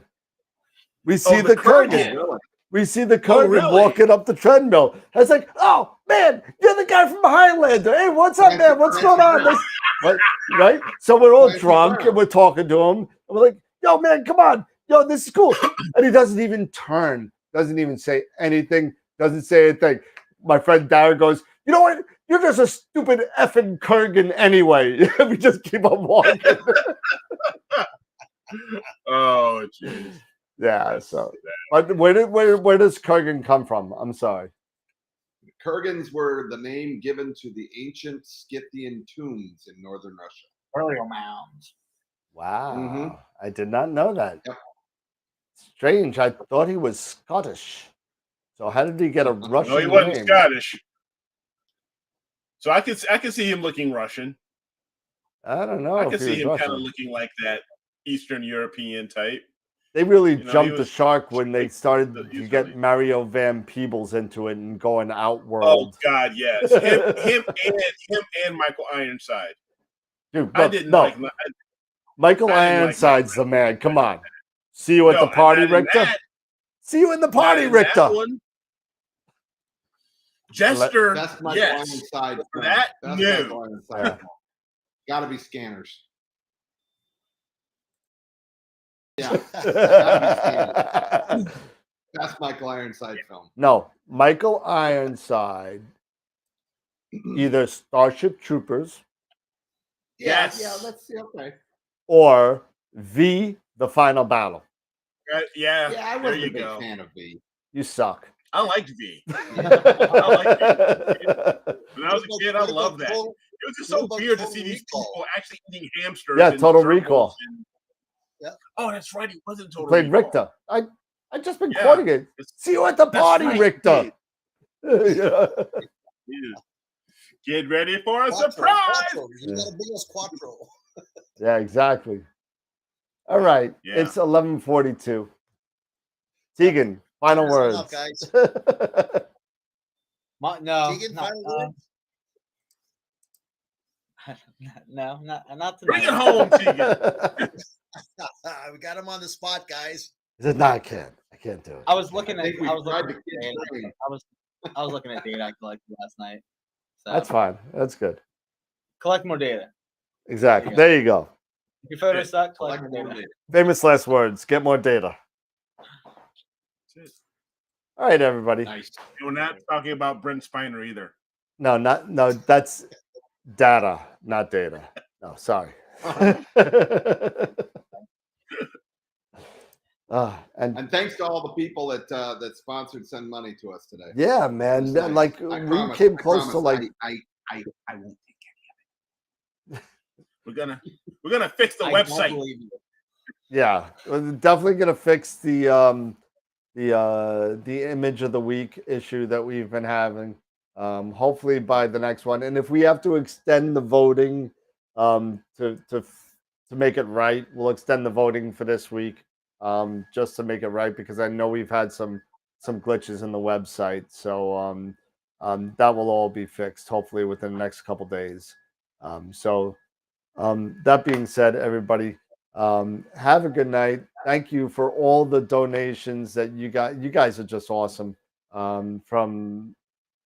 We see the Kurgan. Really? We see the Kurgan really? walking up the treadmill. I was like, oh, man, you're the guy from Highlander. Hey, what's up, man? What's going on? Right? So we're all drunk and we're talking to him. And we're like, yo, man, come on. Yo, this is cool. And he doesn't even turn, doesn't even say anything, doesn't say anything. My friend Darren goes, you know what? You're just a stupid effing Kurgan anyway. We just keep on walking. Oh, jeez. Yeah, so but where does Kurgan come from? I'm sorry. Kurgans were the name given to the ancient Scythian tombs in northern Russia. Burial mounds. Wow, I did not know that. Yep. Strange. I thought he was Scottish. So how did he get a Russian No, he wasn't name? Scottish. So I can see him looking Russian. I don't know. I if can he see was him Russian. kind of looking like that Eastern European type. They really You know, jumped he the was- shark when they started he to was get really- Mario Van Peebles into it and going Oh outworld. God, yes. Him and Michael Ironside. Dude, I look, didn't no. like. Michael I didn't like Ironside's Michael the man. Come on. See you at the No, party, not in Richter. that- See you in the not party, in that Richter. one. Jester, Best Michael yes. Ironside For film. that, Best no. Michael Ironside Yeah. film. Gotta be Scanners. Yeah. Best Michael Ironside film. No, Michael Ironside, either Starship Troopers Yes. Yeah, let's see. Okay. or V, The Final Battle. Yeah, Yeah, I there wasn't you a big go. fan of V. You suck. I liked V. Yeah. When I was a kid, I loved that. It was just so What about weird to Total see these Recall? people actually eating hamsters. Yeah, in Total circles Recall. and- Yeah. Oh, that's right. He wasn't Total Played Recall. Richter. I just been Yeah. quoting it. See you at the That's party, right. Richter. Yeah. Get ready for a surprise. Quattro. You got a big ass quattro. Yeah, exactly. All right. Yeah. It's 11:42. Tegan, final That's words. enough, guys. No, Tegan, no, final words? no, not tonight. Bring it home, Tegan. We got him on the spot, guys. He said, no, I can't do it. I was looking I at. think we I was tried looking to at get data. trained. I was looking at data I collected last night. So That's fine. That's good. collect more data. Exactly. There There you go. If your photos suck, collect Collect more more data. data. Famous last words. Get more data. All right, everybody. Nice. We're not talking about Brent Spiner either. No, that's data, not data. No, sorry. And And thanks to all the people that sponsored Send Money to us today. yeah, It man. was nice. Like I we promise- came I close to promise like I won't take We're gonna fix the I don't website. believe you. yeah, we're definitely gonna fix the image of the week issue that we've been having. Hopefully by the next one. And if we have to extend the voting to make it right, we'll extend the voting for this week just to make it right, because I know we've had some glitches in the website. So that will all be fixed hopefully within the next couple days. That being said, everybody, have a good night. Thank you for all the donations that you got. You guys are just awesome. From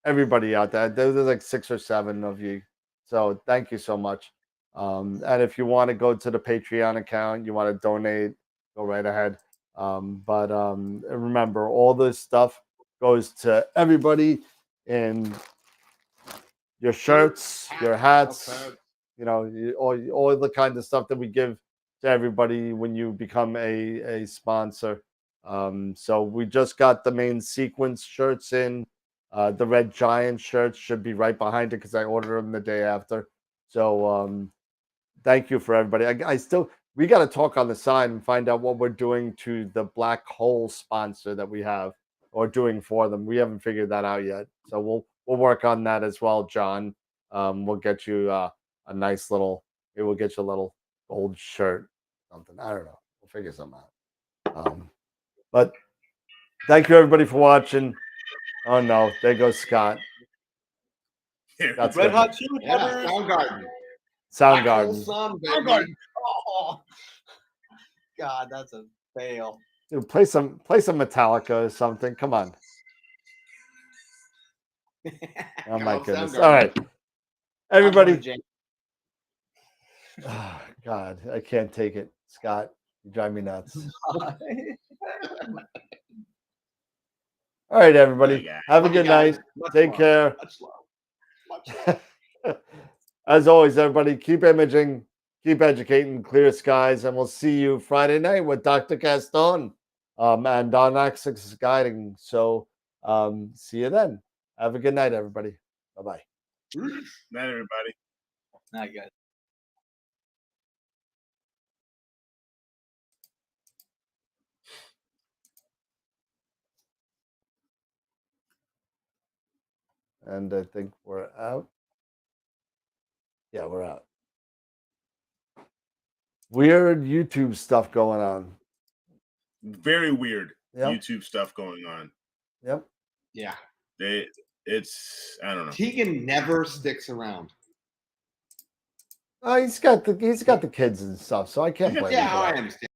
everybody out there. There's like 6 or 7 of you. So thank you so much. And if you want to go to the Patreon account, you want to donate, go right ahead. But remember, all this stuff goes to everybody in your shirts, your hats, you know, all the kind of stuff that we give to everybody when you become a sponsor. So we just got the main sequence shirts in. The Red Giant shirts should be right behind it because I ordered them the day after. So thank you for everybody. We got to talk on the side and find out what we're doing to the Black Hole sponsor that we have. or doing for them. We haven't figured that out yet. So we'll work on that as well, John. We'll get you a nice little, maybe we'll get you a little gold shirt, something. I don't know. We'll figure something out. But thank you everybody for watching. Oh no, there goes Scott. That's Red good. Hot Chili Yeah, Peppers. Soundgarden. Soundgarden. Sun, Soundgarden. baby. Oh, God, that's a fail. Dude, play some Metallica or something. Come on. Oh my love goodness. Soundgarden. All right. Everybody. James. Oh, God, I can't take it. Scott, you drive me nuts. All right, everybody. Yeah. Have a Love you good guys. night. Much Take love. care. Much love. Much love. As always, everybody, keep imaging, keep educating, clear skies, and we'll see you Friday night with Dr. Gaston and Don Axis guiding. So see you then. Have a good night, everybody. Bye-bye. Night, everybody. Not good. And I think we're out. Yeah, we're out. Weird YouTube stuff going on. Very weird Yep. YouTube stuff going on. Yep. Yeah. It's I don't know. Tegan never sticks around. He's got the kids and stuff, so I can't blame him Yeah, for I that. understand.